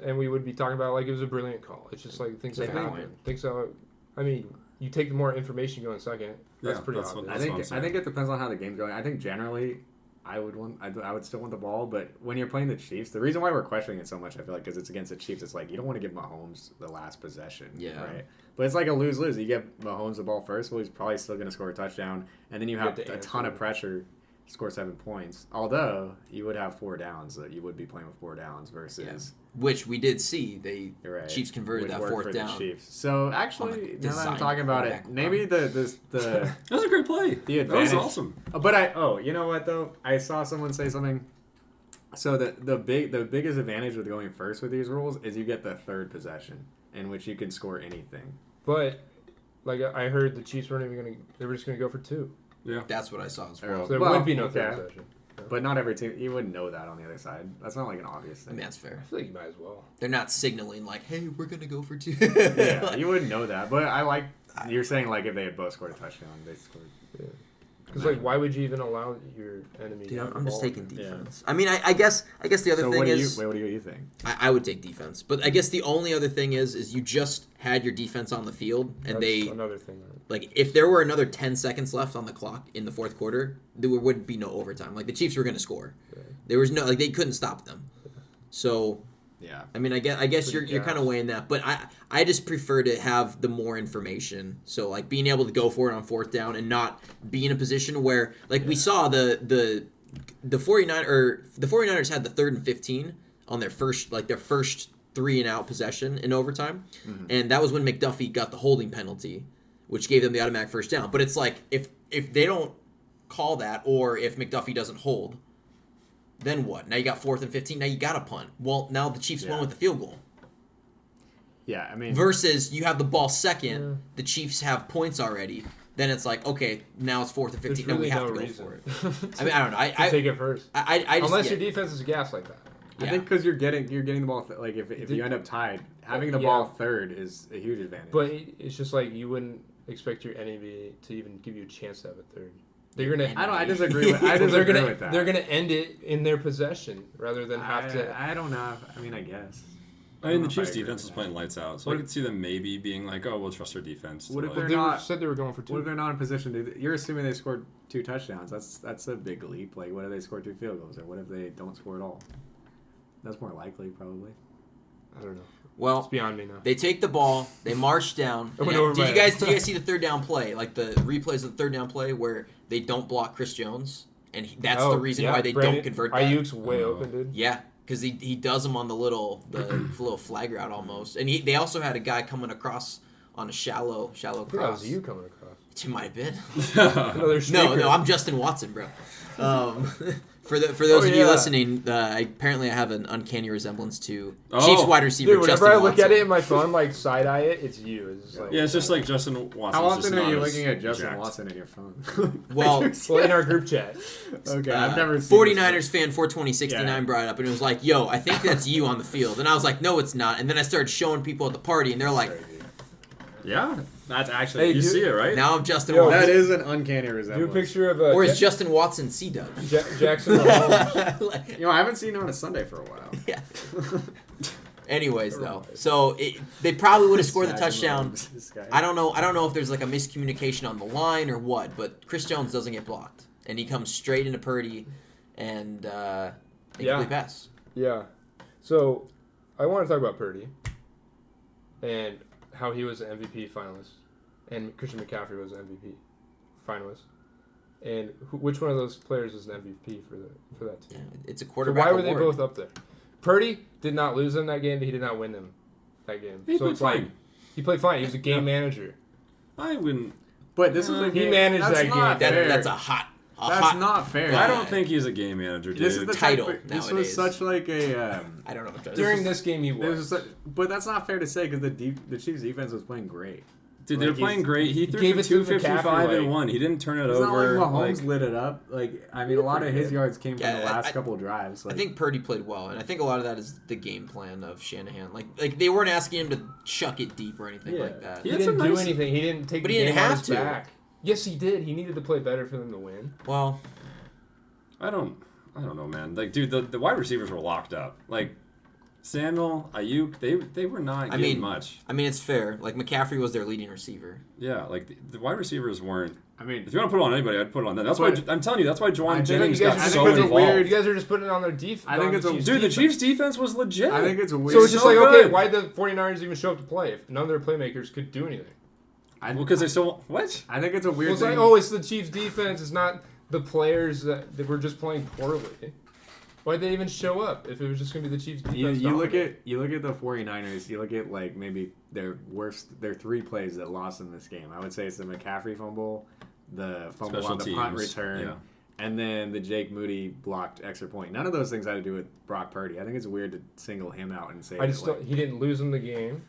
and we would be talking about like it was a brilliant call. It's just like things that
Fair
happen.
point.
Things how I mean, you take the more information going second. That's
Yeah,
pretty
that's what-
obvious.
I
That's
think
what I'm saying.
I think it depends on how the game's going. I think generally, I would still want the ball, but when you're playing the Chiefs, the reason why we're questioning it so much, I feel like, because it's against the Chiefs, it's like you don't want to give Mahomes the last possession,
Yeah.
right? But it's like a lose-lose. You give Mahomes the ball first, well, he's probably still going to score a touchdown, and then you have
get to
a ton
answer.
of pressure to score 7 points. Although you would have 4 downs, you would be playing with 4 downs versus.
Which we did see.
You're right.
Chiefs converted
Which
that
worked
4th
for the
down.
Chiefs. So
On
actually,
the
now that I'm
design
talking about it,
quarterback
maybe the
That was a great play.
The
That was
advantage-
awesome.
But you know what though? I saw someone say something. So the biggest advantage with going first with these rules is you get the 3rd possession in which you can score anything.
But like I heard the Chiefs weren't even gonna they were just gonna go for 2.
Yeah.
That's what I saw as
Or-
well.
So there
Well,
would be no
okay.
third possession.
But not every team. You wouldn't know that on the other side. That's not like an obvious
I
thing.
mean, that's fair.
I feel like you might as well.
They're not signaling like, "Hey, we're gonna go for 2."
Yeah, you wouldn't know that. But I like you're saying like if they had both scored a touchdown, they scored.
Because like, why would you even allow your enemy?
Dude,
to have
I'm
the
just
ball?
taking defense. I mean, I guess the other
So
thing
what do
is,
you think?
I would take defense, but I guess the only other thing is you just had your defense on the field, and
That's another thing. Right?
like if there were another 10 seconds left on the clock in the 4th quarter, there would be no overtime. Like the Chiefs were going to score.
Yeah.
There was no like they couldn't stop them. So
Yeah.
I mean, I guess
Pretty
you're kind of
gas.
weighing that, but I just prefer to have the more information. So like being able to go for it on 4th down and not be in a position where like we saw the 49ers had the 3rd and 15 on their first 3-and-out possession in overtime, and that was when McDuffie got the holding penalty, which gave them the automatic 1st down. But it's like if they don't call that or if McDuffie doesn't hold, Then what? Now you got 4th and 15. Now you got to punt. Well, now the Chiefs won with the field goal.
Yeah, I mean...
Versus you have the ball second, the Chiefs have points already. Then it's like, okay, now it's 4th and 15.
There's
No, we have
really
to go
no
for it.
reason
I mean, I don't know. I
take it first.
I just
Unless your defense is gas like that.
I think because you're getting the ball, like if you end up tied, having the ball third is a huge advantage.
But it's just like you wouldn't expect your enemy to even give you a chance to have a third. They're gonna.
I disagree with. I disagree with that.
They're gonna end it in their possession rather than have to.
I don't know. I mean, I guess.
I mean, the Chiefs' defense was playing lights out, so I could see them maybe being like, "Oh, we'll trust our defense."
What if
like,
they're
said they were going for 2?
What if they're not in position to? You're assuming they scored 2 touchdowns. That's a big leap. Like, what if they score 2 field goals, or what if they don't score at all? That's more likely, probably.
I don't know.
Well,
it's beyond me now.
They take the ball, they march down. Did you guys see the third down play? Like the replays of the third down play where they don't block Chris Jones, and that's the reason why they don't convert that.
Ayuk's way open, dude.
Yeah, because he does them on the little flag route almost, and they also had a guy coming across on a shallow cross.
I think that was you coming across.
It might have been.
No,
I'm Justin Watson, bro. For those of you listening, apparently I have an uncanny resemblance to Chiefs wide receiver
dude,
Justin
whenever I
Watson.
look at it in my phone, like side eye it, it's you. It's just like,
it's just like Justin Watson.
How often are you looking at Justin Watson in your phone?
well,
in our group chat.
Okay, I've never seen
49ers fan 42069 brought it up, and it was like, "Yo, I think that's you on the field," and I was like, "No, it's not." And then I started showing people at the party, and they're like,
"Yeah, that's actually you see it right
now." I'm Justin Watson.
That is an uncanny resemblance.
Do a picture of
or is Justin Watson C-Dub?
Jackson Mahomes.
I haven't seen him on a Sunday for a while.
Yeah. Anyways, though, so they probably would have scored the touchdown. I don't know if there's like a miscommunication on the line or what, but Chris Jones doesn't get blocked, and he comes straight into Purdy, and incomplete pass.
Yeah. So I want to talk about Purdy and how he was an MVP finalist, and Christian McCaffrey was an MVP finalist, and which one of those players was an MVP for that team?
Yeah, it's a
So
quarterback.
why were they
award.
both up there? Purdy did not lose them that game, but he did not win them that game.
He
so
played
it's
fine.
like he played fine. He was a game manager.
I wouldn't.
But this is a
He
game.
managed
that's
that
not
game.
fair.
That's a hot.
That's not fair.
I don't think he's a game manager, dude.
This is the
title
This was
nowadays.
such like a.
I don't know. What
During this game, he
This
was.
was but that's not fair to say because the Chiefs defense was playing great.
Dude, they were playing great. He threw
gave
for
it to
255
McCaffrey,
and 1. He didn't turn it
It's
over.
not like Mahomes lit it up. Like I mean, a lot of his yards came from
Yeah,
the last couple of drives.
I
Like,
think Purdy played well, and I think a lot of that is the game plan of Shanahan. Like they weren't asking him to chuck it deep or anything like that.
He
had
didn't
some
do
nice-
anything. He didn't take
But
the
he didn't
game on
have
his
to.
back. Yes, he did. He needed to play better for them to win.
Well,
I don't know, man. Like, dude, the wide receivers were locked up. Like, Samuel, Ayuk, they were not getting much.
I mean, it's fair. Like McCaffrey was their leading receiver.
Yeah, like the wide receivers weren't.
I mean,
If you want to put it on anybody, I'd put it on them. That's why
But-
I'm telling you. That's why Juwan
I
Jennings
think
got
you guys-
so
I think it's
involved.
weird.
You guys are just putting it on their defense.
I think it's a-
Dude, the Chiefs' defense was legit.
I think it's a weird.
So it's just
so
like,
good.
okay, why did the 49ers even show up to play if none of their playmakers could do anything?
I,
Well, because they still what?
I think it's a
Well,
weird
it's
thing.
like, oh, it's the Chiefs' defense. It's not the players that were just playing poorly. Why'd they even show up if it was just going to be the Chiefs' defense?
You look at the 49ers. You look at like maybe their 3 plays that lost in this game. I would say it's the McCaffrey fumble, the fumble
Special
on the punt
teams,
return,
yeah.
and then the Jake Moody blocked extra point. None of those things had to do with Brock Purdy. I think it's weird to single him out and say.
I just
that,
don't, he didn't lose them the game.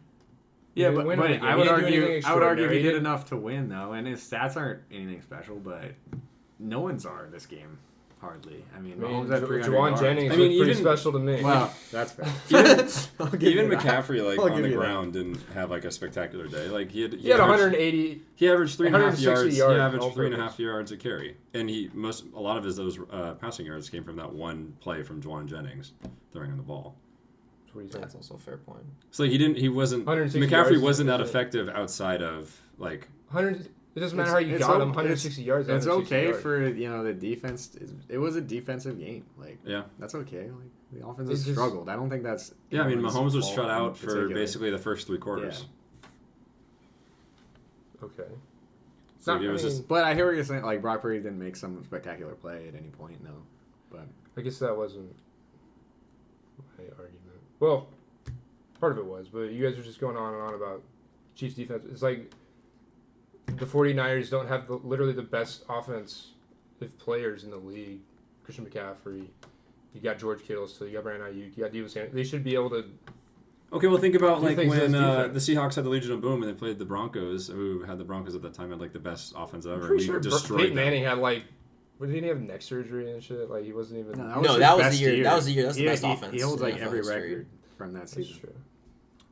He
yeah,
didn't
but
win them the game.
I
He
would
didn't do
argue
anything
he
extraordinary.
did enough to win though, and his stats aren't anything special, but no one's are this game. Hardly. I mean, Mahomes had 300
Juwan
yards.
Jennings
I mean,
was pretty
even-
special to me.
Wow, that's fair. I'll give
Even
you that.
McCaffrey, like
I'll
on
give
the
you that.
ground, didn't have like a spectacular day. Like he had
he had 180.
He averaged 3.5
160
yards. He
yards
averaged
all
3.5
purpose.
yards a carry, and a lot of those passing yards came from that one play from Juwan Jennings throwing on the ball.
That's what he said.
That's also a fair point.
So like he wasn't
160
McCaffrey
yards
wasn't
is
that
it.
effective outside of like
100. It doesn't matter
It's-
how you
it's
got
o-
him. 160 yards.
It's
160
okay
yards.
for the defense. It was a defensive game. Like
yeah.
that's okay. Like the offense
It's
has
just-
struggled. I don't think that's
Yeah, I mean
anyone's
Mahomes was
fault
shut
in
out for
particular.
basically the first 3 quarters.
Okay.
So
Not-
it was
I mean,
just
But I hear what you're saying. Like Brock Purdy didn't make some spectacular play at any point. No, but
I guess that wasn't my argument. Well, part of it was, but you guys are just going on and on about Chiefs defense. It's like the 49ers don't have literally the best offensive players in the league. Christian McCaffrey, You got George Kittle still. You got Brandon Ayuk. You got Deebo Samuel. They should be able to.
Okay, well, think about
Do
like
things
when
as
the
defense.
Seahawks had the Legion of Boom and they played the Broncos, who had the Broncos at that time had like the best offense ever.
I'm pretty
We
sure
destroyed
Peyton
them.
Manning had like. What, did he have neck surgery and shit? Like he wasn't even.
No,
No,
his
that was the
best
year. That was the year. That's the best
he,
offense.
He holds
in
like
NFL
every
history.
record from that
That's
season.
true.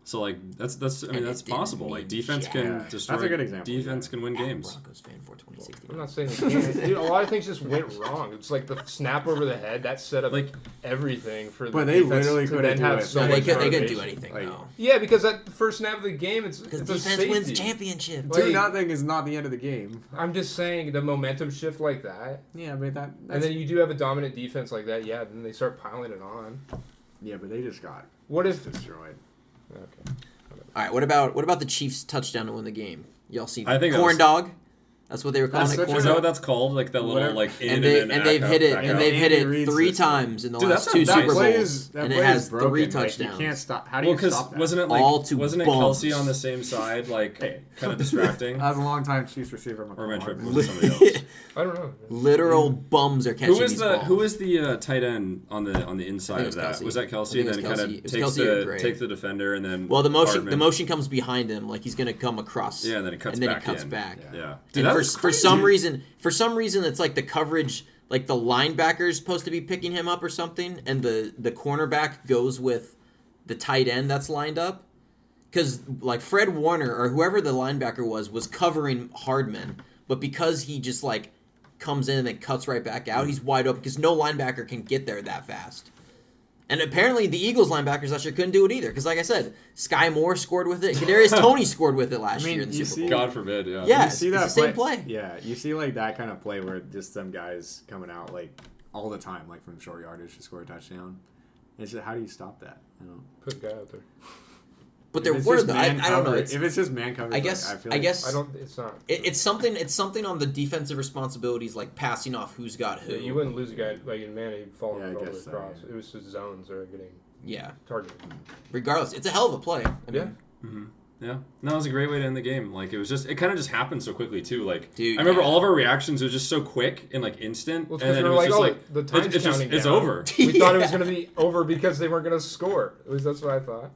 So like that's I mean
And
that's
it didn't
possible. Like
mean
defense
jack.
can
Yeah,
destroy.
that's a good example,
Defense
yeah.
can win games.
Broncos fan for 2016.
I'm not saying they can't. Dude, a lot of things just went wrong. It's like the snap over the head that set up
Like-
everything for the
But they
defense
literally
to
couldn't
then
do
have
it.
so
No,
much
they couldn't do
motivation.
anything
Like-
though.
Yeah, because that first snap of the game, it's
Because
a
defense
safety.
wins championships.
Like-
2-0 is not the end of the game.
I'm just saying the momentum shift like that,
Yeah, but that's,
and then you do have a dominant defense like that. Yeah, then they start piling it on.
yeah, but they just got
What if?
destroyed.
Okay.
All right, what about the Chiefs' touchdown to win the game? Y'all see
I think that
corn
was-
dog? That's what they were calling
That's
it.
such
Corn
Is that
dog.
what that's called? Like that little
Whatever.
like in
And
then
they've
back
hit
out,
it
back
and
out.
they've hit
Andy
it
Reid's
3
system.
times in the
Dude,
last
that's
2
not- that
Super
play
Bowls,
that
and it
play
has
is broken.
3
Like,
touchdowns.
you can't stop. How do
Well,
you
because
stop that?
wasn't it like
All to
wasn't it
bums.
Kelsey on the same side, like
Hey.
kind of distracting?
That was a long time Chiefs receiver.
Or am I
McCall.
tripping with somebody else?
I don't know.
Literal bums are catching
Who is
these
the
balls.
Who is the tight end on the inside
it
of
was
that?
Kelsey.
Was that
I
Kelsey?
think
And
it
then
was
kind
Kelsey.
of
It was
takes
Kelsey or
the
Gray.
takes the defender and then
Well, the
Hardman.
motion comes behind him, like he's gonna come across.
Yeah, and then it cuts
and then
back
it cuts
in.
back.
Yeah.
Yeah,
Dude,
that
for,
was
for
crazy.
some reason, it's like the coverage, like the linebacker's supposed to be picking him up or something, and the cornerback goes with the tight end that's lined up. Because like Fred Warner or whoever the linebacker was covering Hardman, but because he just like comes in and then cuts right back out, he's wide open because no linebacker can get there that fast. And apparently the Eagles linebackers last year couldn't do it either. Because like I said, Sky Moore scored with it. Kadarius Toney scored with it last
I mean,
year in the
you
Super Bowl.
see-
God forbid. Yeah.
Yeah.
You see
it's
that
the same play.
Yeah, you see like that kind of play where just some guys coming out like all the time, like from short yardage to score a touchdown. It's just, how do you stop that? I don't know.
Put the guy out there.
But
If
there
it's
were
just
though.
man
I don't know.
coverage-
It's,
if it's just man coverage,
I guess.
like, feel
I
like
guess.
I don't. It's not.
It's something. It's something on the defensive responsibilities, like passing off who's got who.
Yeah, you wouldn't lose a guy like in man. He'd fall
Yeah, I
all the way
guess so,
across.
yeah.
It was just zones that are getting
Yeah.
targeted.
Regardless, it's a hell of a play. I mean,
Yeah.
Yeah, no, it was a great way to end the game. Like it was just, it kind of just happened so quickly too. Like
Dude,
I remember
yeah.
all of our reactions was just so quick and like instant,
Well, it's
and
'cause
then
we
it
were
was
like,
just
oh,
like
the time's
it's just
counting
it's
down.
over.
We thought it was
Yeah.
going to be over because they weren't going to score. At least that's what I thought.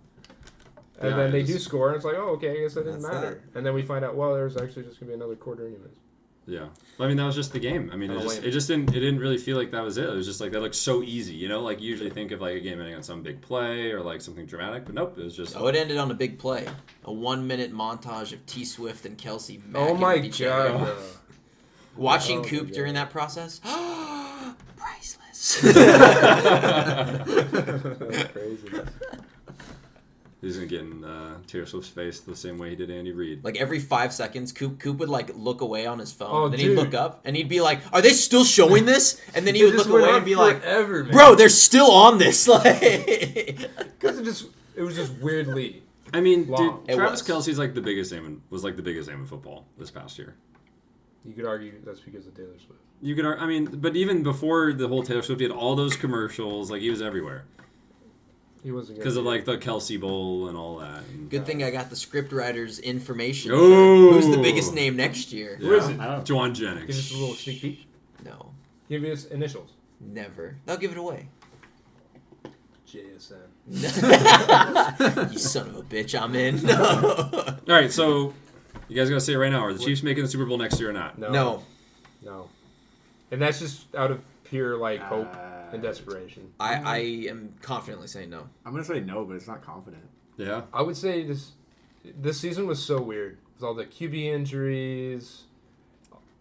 And
Yeah,
then they
it
do
was-
score, and it's like, oh, okay, I guess that didn't
That's
matter. And then we find out, well, there's actually just going to be another quarter anyways.
Yeah, I mean that was just the game. I mean
Kinda lame.
it didn't really feel like that was it. It was just like that looked so easy, you know. Like you usually think of like a game ending on some big play or like something dramatic, but nope, it was just.
Oh, it ended on a big play. A 1-minute montage of T Swift and Kelsey.
Oh
macking
my
with each
god.
other.
bro.
Watching
Oh my
Coop
God.
during that process, priceless.
That's crazy.
He's gonna get in Taylor Swift's face the same way he did Andy Reid.
Like every 5 seconds, Coop would like look away on his phone,
Oh,
and then he'd
dude.
look up, and he'd be like, "Are they still showing this?" And then he would
It just
look
went
away
on
and be like,
forever, man.
"Bro, they're still on this." Like,
Because it was just weirdly.
I mean,
Long.
dude,
It
Travis
was.
Kelsey's like the biggest name in football this past year.
You could argue that's because of Taylor Swift.
You could, I mean, but even before the whole Taylor Swift, he had all those commercials. Like he was everywhere
He wasn't
because of like the Kelsey Bowl and all that. And,
good thing I got the script writer's information.
Oh.
Who's the biggest name next year?
yeah.
Who is it?
Oh.
Juwan
Give us
Jennings.
a little sneak peek.
No,
Give us initials.
never. They'll give it away.
JSN.
You son of a bitch, I'm in. No.
All right, so you guys gotta say it right now: are the Chiefs making the Super Bowl next year or not?
No.
No. And that's just out of pure like hope and
Uh,
desperation.
I am confidently saying no.
I'm gonna say no, but it's not confident.
Yeah.
I would say this season was so weird with all the QB injuries.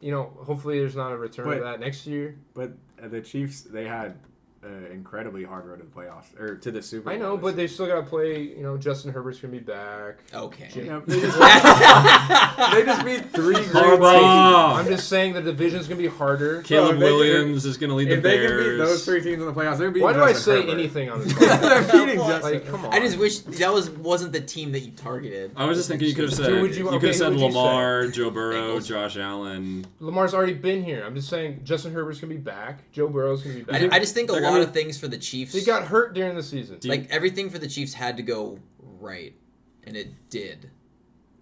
You know, hopefully there's not a return
But-
of that next year.
But the Chiefs, they had an incredibly hard road to the playoffs or to the Super Bowl.
I know,
this
but they
year.
still got to play. You know, Justin Herbert's gonna be back.
Okay.
Yeah, they just,
That's
they just beat 3 great
Harbaugh.
I'm just saying the division's gonna be harder.
Caleb
if they can-
Williams is gonna lead the
If they can
Bears.
beat those 3 teams in the playoffs, they're beating
Why do I
Justin
say
Herbert.
anything on this?
They're
podcast?
beating
Like,
Justin.
Like, come on.
I just wish that wasn't the team that you targeted.
I was just thinking you could have said
Who would you-
you
okay,
could have
who
said
would you
Lamar, Joe Burrow,
Bengals.
Josh Allen.
Lamar's already been here. I'm just saying Justin Herbert's gonna be back. Joe Burrow's gonna be back.
I just think a
They're
lot
gonna-
of things for the Chiefs.
He got hurt during the season.
Do-
like everything for the Chiefs had to go right, and it did.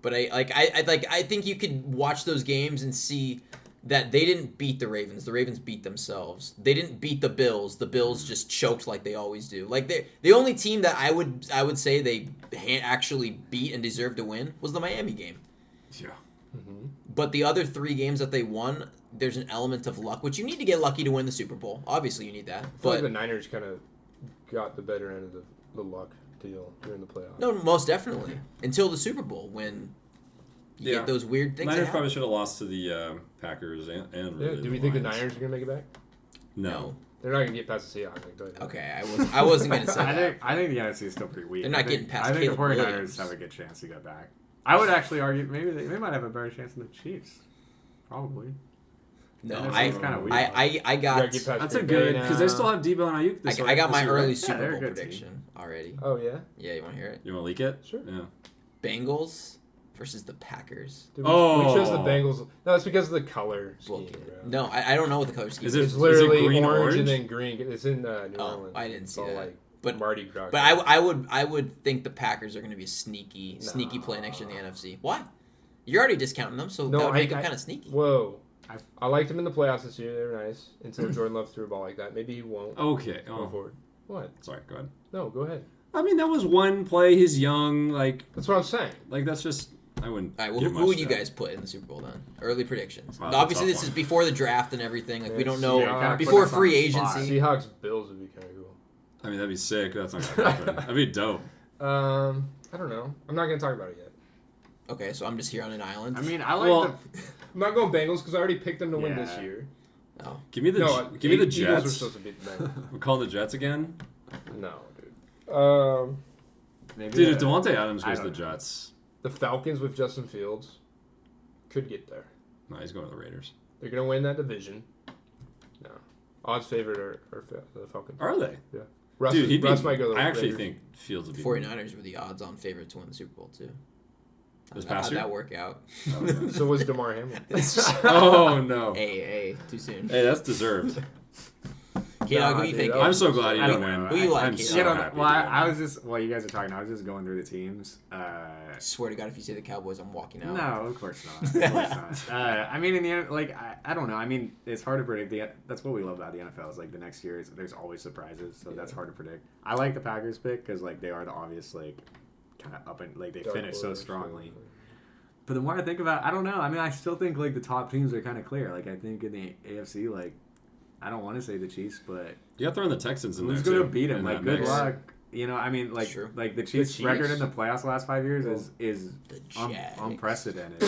But I think you could watch those games and see that they didn't beat the Ravens. The Ravens beat themselves. They didn't beat the Bills. The Bills just choked like they always do. Like the only team that I would say they actually beat and deserved to win was the Miami game.
Yeah.
Mm-hmm.
But the other 3 games that they won, there's an element of luck, which you need to get lucky to win the Super Bowl. Obviously, you need that.
I feel
But
like the Niners kind of got the better end of the luck deal during the playoffs.
no, most definitely until the Super Bowl when you get those weird things.
Niners probably should have lost to the Packers and
Yeah.
really
Do we think the
Lions.
Niners are gonna make it back?
No.
They're not gonna get past the Seahawks. I can tell you that.
Okay, I wasn't gonna say that.
I think the NFC is still pretty weak.
They're not
I think,
getting past
I think the
Caleb
49ers
Williams.
have a good chance to get back. I would actually argue maybe they might have a better chance than the Chiefs. Probably.
No,
NFC
I
is kinda weak.
I
You gotta
got
get past
That's a
Green
good
Bay
because they
now.
still have Debo and Ayuk.
I got my
this year,
early
right?
Super
they're a
Bowl
good
prediction already.
Oh yeah.
Yeah, you want to hear it?
You want to leak it?
Sure.
Yeah.
Bengals versus the Packers.
Dude, we chose the Bengals. No, it's because of the color scheme.
Book it.
Bro.
No, I don't know what the color scheme
Is
is.
it-
It's literally
green,
orange,
orange?
and then green. It's in New
Oh,
Orleans.
I didn't
It's
see
all
that.
like
But
Mardi Gras.
But I would think the Packers are going to be a sneaky
Nah.
play next year in the NFC. Why? You're already discounting them, so
No,
that would make
I-
them kind of sneaky.
Whoa. I liked him in the playoffs this year. They were nice until Jordan Love threw a ball like that. Maybe he won't
Okay.
go
Oh,
forward. What?
sorry. Go ahead.
No, go ahead.
I mean, that was one play. He's young. Like
That's what I'm saying.
that's just. I wouldn't.
All right, well,
give
who
much
would you
to that.
guys put in the Super Bowl then? Early predictions.
Wow,
Now, obviously,
that's a
this
tough
is before the draft and everything. Like we don't know
Yeah, kinda
before
put us on
free
the spot.
agency.
Seahawks Bills would be kind of cool.
I mean, that'd be sick. That's not gonna happen. That'd be dope.
I don't know. I'm not gonna talk about it yet.
Okay, so I'm just here on an island.
I mean, I like
Well,
I'm not going Bengals because I already picked them to win this
Yeah.
year.
Oh.
Give me the
No,
give me the
Eagles were
Jets.
supposed to beat the Bengals.
We're calling the Jets again,
No, dude.
maybe
dude. If Devontae Adams
I
goes to the
don't know.
Jets,
The Falcons with Justin Fields could get there.
no, he's going to the Raiders.
They're gonna win that division. No, odds favorite are the Falcons.
Are they?
Russ,
Dude, he'd be.
Russ might go to the
I actually
Raiders.
think Fields would be.
49ers were the odds-on favorite to win the Super Bowl too.
This
How'd
past year?
that work out?
Oh, yeah.
So was DeMar Hamlin.
Oh no.
Hey, too soon.
Hey, that's deserved.
K-Dog, who
Nah,
you
dude,
think?
that
I'm
was-
so glad you
I
didn't
don't
win.
know.
Who you like,
I'm
Keith?
so
You don't know.
happy.
Well,
you didn't
I
win.
was just while you guys are talking, I was just going through the teams.
I swear to God, if you say the Cowboys, I'm walking out.
No, of course not. Of course not. I mean, in the end, like I don't know. I mean, it's hard to predict. That's what we love about the NFL is like the next year is there's always surprises, so that's hard to predict. I like the Packers pick because like they are the obvious like kind of up and like they
Dark
finish so
horse,
strongly. But the more I think about it, I don't know. I mean, I still think like the top teams are kind of clear. Like I think in the AFC, like I don't want to say the Chiefs, but
You got to throw in the Texans in
who's
there
going
too.
to beat them?
in
Like
that
good
mix.
luck. You know, I mean, like
Sure.
like the Chiefs' record in the playoffs the last 5 years is
The Jags.
unprecedented.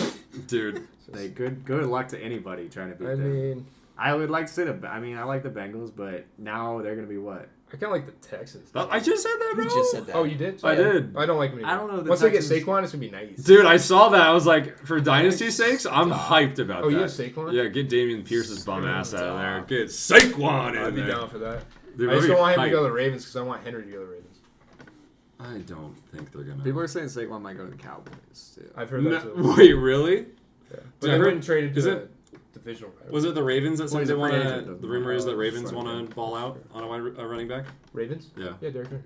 dude.
Like good luck to anybody trying to beat
I
them.
mean,
I would like to say I like the Bengals, but now they're gonna be what?
I kind of like the Texans.
I just said that, bro.
You just said that.
Oh, you did?
I did.
I don't like them.
I don't know. The
Once they get
Texans-
Saquon, it's gonna be nice.
Dude, I saw that. I was like, for Dynasty's sakes, I'm hyped about
Oh,
that.
you have Saquon?
Yeah, get Damian Pierce's bum ass out of there. Get Saquon in
I'd be
there.
down for that.
Dude,
I just
that'd
don't
be
want him to
hype.
go to the Ravens because I want Henry to go to the Ravens.
I don't think they're gonna.
People are saying Saquon might go to the Cowboys too.
I've heard that
No,
too.
wait, really?
Yeah. But
Dude, I
they
heard-
wouldn't trade it
is
to
it-
a divisional rival.
Was it the Ravens that
Well,
said
he's
they
a free
want
agent,
to?
doesn't
The rumor is that
matter.
Ravens
Sorry.
want to ball out on a running back.
Ravens?
Yeah.
Yeah, Derrick Henry.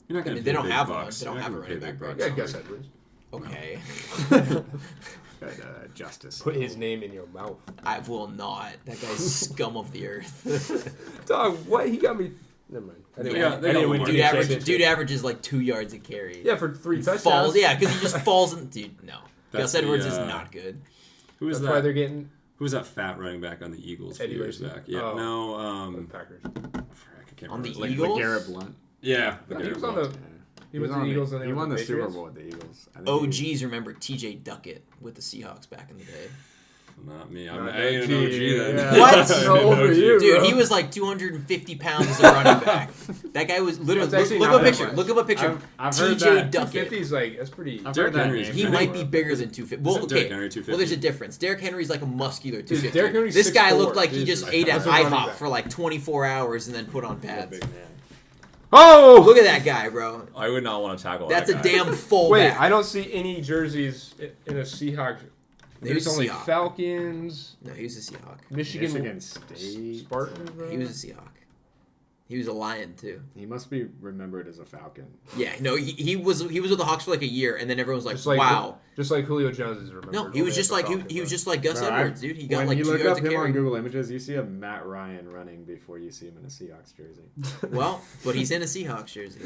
You're not
I
gonna.
mean,
pay
they don't
big
have one.
bucks.
They don't
You're not
have a
gonna pay
running
big
back,
bucks.
Yeah, Gus Edwards.
Okay.
Justice.
Put his name in your mouth.
I will not. That guy's scum of the earth.
Dog, what? He got me. Never mind. I didn't,
Yeah,
win.
they
I
got
didn't
one
win
more.
any championship.
Dude averages like 2 yards a carry.
Yeah, for 3 touchdowns.
Falls. Yeah, because he just falls in. Dude, no.
That's
Gus Edwards
the,
is not good.
Who was
That's why
that?
they're getting
Who was that fat running back on the Eagles a
Eddie
few years
Lacy?
back? Yeah,
Oh.
no.
the Packers.
Frick, I can't
On
remember
the
his name.
Eagles?
Garrett Blunt.
Yeah,
No, he
Garrett
was on
Blount.
the. He was the Eagles and they
he
were
won the Super
Patriots?
Bowl with the Eagles. I think he-
OGs remember TJ Duckett with the Seahawks back in the day.
Not me. I'm
Not
I ain't an
OG,
OG then.
yeah.
What?
How old are you,
Dude,
bro?
he was like 250 pounds as a running back. That guy was literally.
That's actually
Look
not
up a
that
picture.
much.
Look up a picture.
I've heard
TJ
that.
Duckett.
250 is like, that's pretty.
I've
Derrick
heard that
Henry's
name.
He
big.
might be bigger than 250. Well,
Isn't Derrick
okay.
Henry 250?
Well, there's a difference. Derrick Henry's like a muscular 250.
Derrick Henry's
This guy
6'4".
looked like he
Jesus.
just ate at
That's a running
IHOP
back.
for like 24 hours and then put on pads.
Big man.
Oh!
Look at that guy, bro.
I would not want to tackle
That's
that
a
guy.
damn full
Wait,
back.
I don't see any jerseys in a Seahawks.
Maybe
There's only
Seahawk.
Falcons,
No, he was a Seahawk.
Michigan
Michigan State.
Spartans, bro.
He was a Seahawk. He was a Lion too.
He must be remembered as a Falcon.
Yeah, no, he was with the Hawks for like a year, and then everyone was like,
Just like
"Wow."
Just like Julio Jones is remembered.
No, he was just like he was just like Gus
Bro,
Edwards, dude. He got
when
like
you
2
look
yards
up
a
him on
carry.
Google Images, you see a Matt Ryan running before you see him in a Seahawks jersey.
Well, but he's in a Seahawks jersey.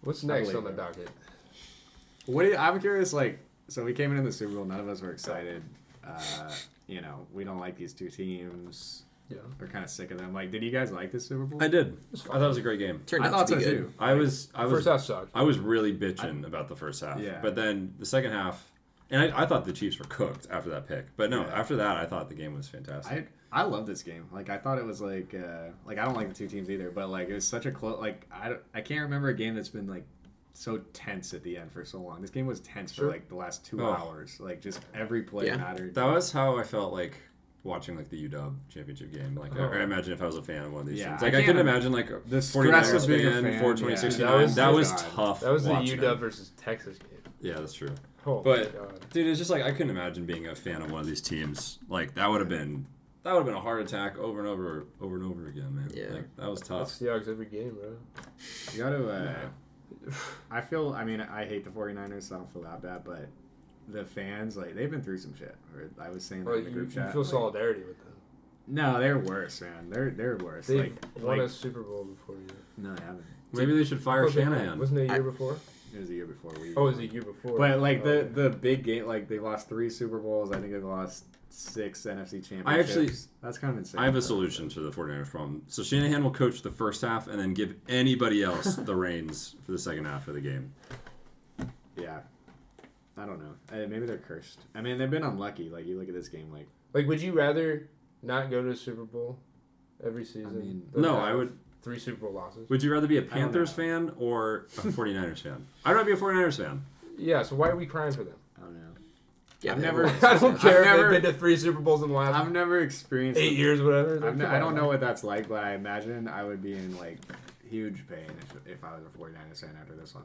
What's next
believe
on the
it.
docket?
I'm curious. Like, so we came into the Super Bowl. None of us were excited. We don't like these two teams.
Yeah.
We're kind of sick of them. Like, did you guys like this Super Bowl?
I did. I thought it was a great game.
Turned
I
out
thought
to
so
be good.
too.
I was
First half sucked.
I was really bitching about the first half.
Yeah.
But then the second half, and I thought the Chiefs were cooked after that pick. But no,
Yeah.
after that, I thought the game was fantastic.
I love this game. Like, I thought it was like I don't like the two teams either, but like it was such a close. Like, I can't remember a game that's been like so tense at the end for so long. This game was tense for like the last 2 hours. Like, just every play mattered.
That was how I felt like watching like the UW championship game. Like, I imagine if I was a fan of one of these teams. Like, I couldn't imagine like
the
49ers
stress of being a
fan,
fan,
42069.
yeah.
That was
God.
tough.
That was the
watching
UW
them.
versus Texas game.
Yeah, that's true.
Oh
But
my God.
dude, it's just like I couldn't imagine being a fan of one of these teams. Like that would have been a heart attack over and over again, man.
Yeah.
Like, that was
That's
tough.
Seahawks every game, bro.
You gotta. I hate the 49ers, so I don't feel that bad, but the fans, like, they've been through some shit. I was saying that
Well,
in the
you
group chat.
feel
like,
solidarity with them.
no, they're worse, man. They're worse.
They've won a
like
Super Bowl before you.
no, they haven't.
Maybe they should fire Shanahan.
Wasn't it a year before?
It was a year before we.
Oh, it was a year before.
But like
Oh.
the big game, like they lost 3 Super Bowls. I think they lost 6 NFC championships. That's kind of insane.
I have a solution to the 49ers problem. So Shanahan will coach the first half and then give anybody else the reins for the second half of the game.
Yeah, I don't know. Maybe they're cursed. I mean, they've been unlucky. Like, you look at this game, like
would you rather not go to a Super Bowl every season?
mean,
than
No,
have
I would.
3 Super Bowl losses.
Would you rather be a
don't
Panthers
know.
fan or a 49ers fan? I'd rather be a 49ers fan.
Yeah, so why are we crying for them?
I don't know.
Yeah,
I've never.
everyone-
I don't care
I've
if
never-
they've been to 3 Super Bowls in the last
I've never experienced
8 years, whatever.
I don't know what that's like, but I imagine I would be in like huge pain if I was a 49ers fan after this one.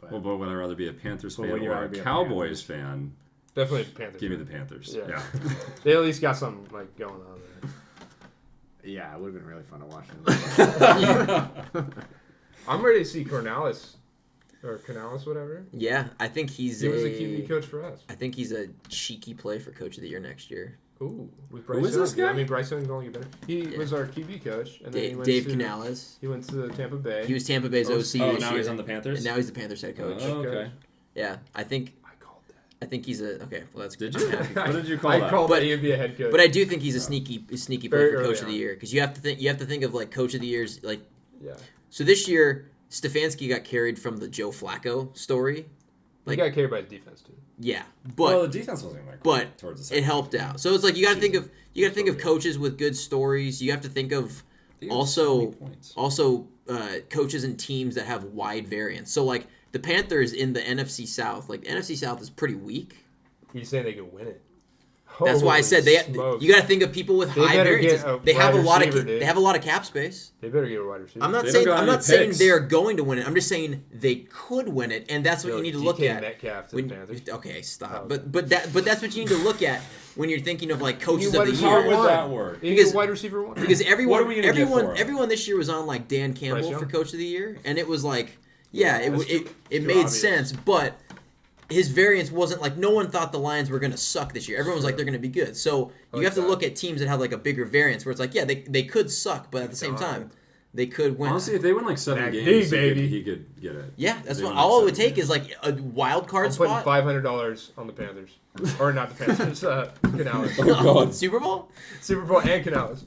But
Well, but would I rather be a Panthers
Well,
fan
would you
or
rather
a
be a
Cowboys fan?
Definitely Panthers.
Give me the Panthers.
Yeah.
Yeah.
They at least got something like going on there.
yeah, it would have been really fun to watch them.
I'm ready to see Cornelius, whatever.
Yeah, I think he's
He was a QB coach for us.
I think he's a cheeky play for Coach of the Year next year.
Ooh, with
Who
Bryce
is this
Young.
guy?
I mean, Bryce Young's only get better. He
Yeah.
was our QB coach, and then he went
Dave
to
Canales.
He went to Tampa Bay.
He was Tampa Bay's OC
Oh,
this
now
year.
he's on the Panthers?
And now he's the Panthers head coach.
Oh, okay.
Yeah, I think
I called that.
he's a okay. Well, that's
Did
good.
you? What did you call
I
that?
called
But-
that he would be a head coach.
But I do think he's a sneaky play
Very
for
early
Coach of the
on.
Year because you have to think of like Coach of the Year's like.
yeah,
So this year, Stefanski got carried from the Joe Flacco story.
he got carried by his defense too.
Yeah,
Well,
but
the defense wasn't like
but
towards the
it
second
helped
half.
out. So it's like you got to think of coaches with good stories. You have to think of
They got so many
also
points.
coaches and teams that have wide variance. So like the Panthers in the NFC South, like the NFC South is pretty weak.
He's saying they could win it.
That's why I
Holy
said
smokes.
you got to think of people with
They
high
better
variances.
get a
They have a
wide
lot
receiver,
of
dude.
they have a lot of cap space.
They better get a wide receiver.
I'm not
They
saying
don't got
I'm
any
not saying
picks.
they're going to win it. I'm just saying they could win it, and that's what
Yo,
you need to
DK
look at.
Metcalf to
When,
the Panthers.
okay, stop.
Oh.
But that's what you need to look at when you're thinking of like coaches
You
of the
wide
How
year.
would
one.
that work?
He
Because-
was wide receiver one.
Because
What are
everyone,
we gonna get for him?
everyone this year was on like Dan Campbell
Bryce
for
Young?
Coach of the Year, and it was like, yeah,
That's
it
too
made
obvious.
sense, but his variance wasn't like no one thought the Lions were going to suck this year. Everyone was like they're going to be good. So you
like
have to
that.
look at teams that have like a bigger variance where it's like, yeah, they could suck, but at the same time, they could win.
Honestly, if they win like 7
That
games,
D, baby.
he could get it.
Yeah, that's
They
what
win, like,
all it would
7
take is like a wild card
I'm putting
spot.
$500 on the Panthers, or not the Panthers. Canales,
Oh, God.
Super Bowl?
Super Bowl and Canales.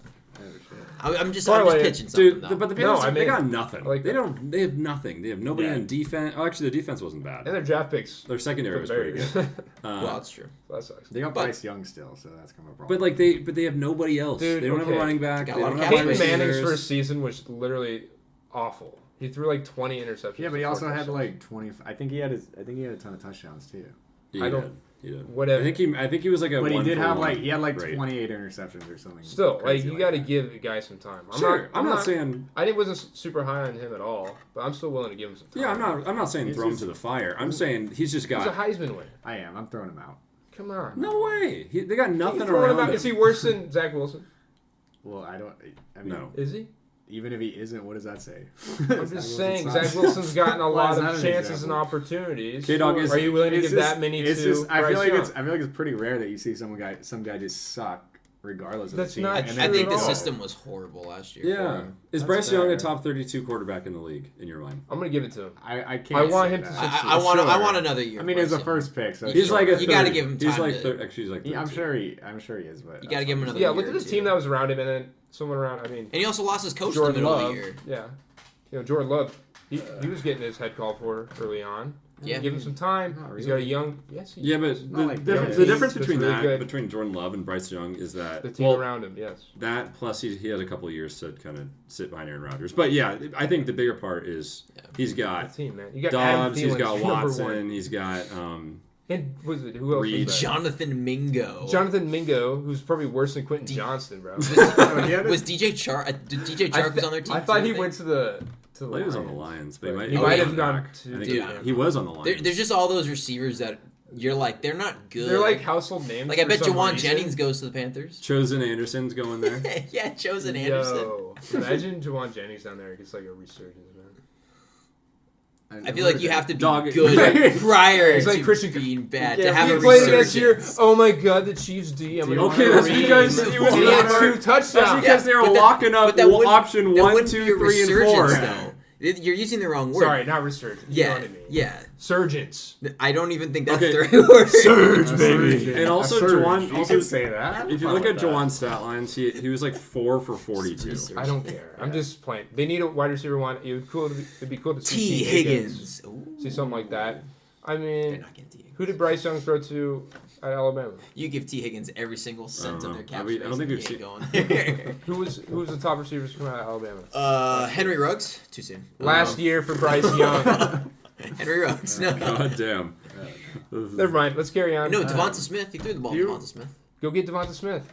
I'm just
By the way,
pitching something.
Dude,
though.
but the
No,
Panthers,
I
they
mean-
got nothing.
I like
they
that.
don't. They have nothing. They have nobody
Yeah.
on defense. Oh, actually, the defense wasn't bad.
And their draft picks.
Their secondary was
for
pretty
Bears.
good.
well, that's true.
That sucks.
They got
But-
Bryce Young still, so that's kind of a problem.
But like they have nobody else.
Dude,
they don't have
okay.
a running back.
Got
They
a lot
don't
of
have
cap
wide
Peyton
space.
Manning's
receivers.
first season was literally awful. He threw like 20 interceptions.
yeah, but he
for
also
4
had
touchdowns.
like 20. I think he had a ton of touchdowns too.
He
I don't-
did. He did.
Whatever.
I think he was like a.
But he
1
did
for
have
1
like 28
rate.
interceptions or something.
Still, like
crazy
you got to
that.
give the guy some time.
Sure, I'm not saying.
I wasn't super high on him at all, but I'm still willing to give him some time.
Yeah, I'm not saying
He's
throw him
just-
to the fire. I'm saying he's just
He's a
got.
Heisman winner.
I am. I'm throwing him out.
Come on.
No way. They got nothing
He's throwing
around
him out.
him.
Is he worse than Zach Wilson?
Well, I mean,
No.
Is he?
even if he isn't, what does that say?
I'm just saying, Zach Wilson's gotten a lot of chances and opportunities.
K-Dog,
Are you willing to give that many to
I feel
Bryce
like
Young?
it's pretty rare that you see some guy just suck regardless of
That's
the team.
not
And
true
then
I think
they
the
go.
system was horrible last year.
Yeah.
For him.
Is
That's
Bryce Young
fair.
a top 32 quarterback in the league, in your mind?
I'm going to give it to him.
I can't.
I want
say
him to
that.
succeed.
I want another year.
I mean, he's
Bryce
a
Young.
first pick, so
He's
He's
sure.
like a
You gotta
30.
give him
He's
time
like
to-
actually he's like 32.
I'm sure he is, but
You gotta give him another
Yeah,
year
look at
or
the
two.
team that was around him, and then someone around. I mean,
And he also lost his coach in the
Jordan
middle
Love.
of the year.
Yeah, Jordan Love. He was getting his head called for early on.
Yeah.
Give him some time.
Not
He's got a
really.
young. Yes, he
Yeah, but
is.
not like
the
that.
difference
That's
between
really
that,
good.
between Jordan Love and Bryce Young is that
The team around him. Yes.
that plus he had a couple of years to kind of sit behind Aaron Rodgers. But yeah, I think the bigger part is he's
The
got
team, man. You got Adam
Dobbs, he's
Thielen's
got
number
Watson,
one.
he's got
And was it who else?
Reed.
Was that?
Jonathan Mingo.
Jonathan Mingo, who's probably worse than Quentin Johnston, bro.
Was DJ Chark? DJ Chark was on their team.
I thought
too,
he
think?
went to the.
well, he was on the Lions, but
But
he
Oh,
might
yeah.
have gone back.
to-
I think
Dude.
he was on the Lions.
There's just all those receivers that you're like, they're not good.
They're like household names.
Like I
for
bet
some
Jawan
reason.
Jennings goes to the Panthers.
Chosen Anderson's going there.
Yeah, Chosen Anderson.
Yo, imagine Jawan Jennings down there. It gets like a resurgence, man.
I feel like you have to be
Dog-
good prior
It's like
to
Christian-
being bad
Yeah,
to have
he
a
played against
resurgence.
your. Oh my God, the Chiefs D. I'm
Okay, that's because he was
he had
going
2 touchdowns.
That's because they were
But that-
locking up
but that wouldn't-
option
that
1,
wouldn't
2,
be a
3, and 4.
resurgence, though. You're using the wrong word.
Sorry, not resurgence. You know
Yeah,
what I mean.
yeah.
Surgeons.
I don't even think that's
Okay.
the right word.
Surge,
baby. And also Jawan-
you
also-
can say that.
If you
I'm
look
fine
at
with that.
Jawan's stat lines, he was like 4 for 42.
I don't care. I'm just playing. They need a wide receiver one. It'd be cool to see
T. Higgins. Ooh.
See something like that. I
They're
mean,
not getting T. Higgins.
who did Bryce Young throw to at Alabama?
You give T. Higgins every single cent of
know.
their cap
I mean,
space.
I don't think
and
we've
he
seen-
ain't going there.
Who was the top receivers coming out of Alabama?
Henry Ruggs. Too soon.
Last year for Bryce Young.
Henry Ruggs. No.
God damn.
Never mind. Let's carry on.
No, Devonta Smith. He threw the ball to
you-
Devonta Smith.
Go get Devonta Smith.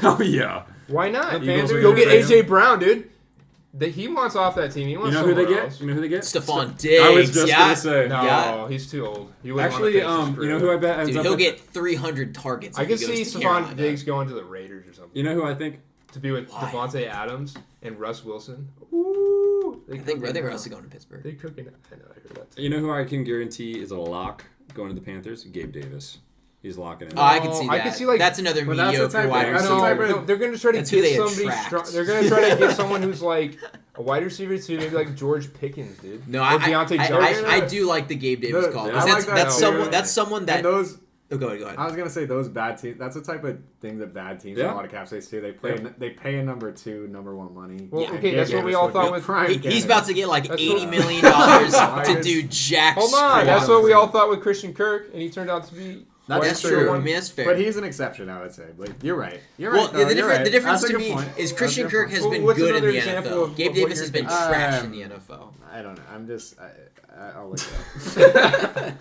Oh yeah.
Why not?
The Panthers
Go
are
get
gonna
AJ Brown, dude. He wants off that team. He
You
wants
know who they
somewhere
get?
else.
You know who they get?
Stephon Diggs.
I was just
yeah.
gonna say.
No,
Yeah.
he's too old. He wouldn't
Actually,
wanna finish his
you know
career.
who I bet ends
Dude,
up.
he'll
at-
get 300 targets.
I
if
can
he
see
goes to
Stephon
Carolina.
Diggs going to the Raiders or something
You know who I think?
to be with
Why?
Devontae Adams and Russ Wilson. Ooh,
I think Russ is going to Pittsburgh.
They cooking. I know. I heard that. Too.
You know who I can guarantee is a lock going to the Panthers? Gabe Davis. He's locking in.
Oh, I can see that.
I can see, like-
that's another
But that's the
mediocre
type
wide
of-
I
that's
know.
the type
receiver.
of-
They're going to try to
That's who
get
they
somebody
attract.
strong. They're going to try to get someone who's like a wide receiver too, maybe like George Pickens, dude.
No,
Or Deontay Johnson.
I do like the Gabe Davis
The-
call.
I
'cause
like
That's,
that
that's
too.
someone. That's someone that.
And those,
Oh, go ahead.
I was gonna say those bad teams. That's the type of thing that bad teams
Yeah.
in a lot of cap space do. They play. They pay a number 2, number 1 money.
Well,
Yeah.
okay, that's what we all thought with.
prime.
He's about to get like
That's
$80
what-
million to
Hold
do jack.
Hold on,
squat.
that's what we all thought with Christian Kirk, and he turned out to be.
That's
That's
wide receiver
true. I
one.
mean, that's fair.
But he's an exception, I would say. Like you're right. You're
well,
right. though.
the,
You're right.
the difference
That's a
to
good
me
point.
is
That's
Christian
a good
Kirk
point.
has
Well,
been
what's
good in
another
the
example
NFL.
of
Gabe
what
Davis
you're
has been
thinking?
trash in the NFL.
I don't know. I'm just. I'll look it up.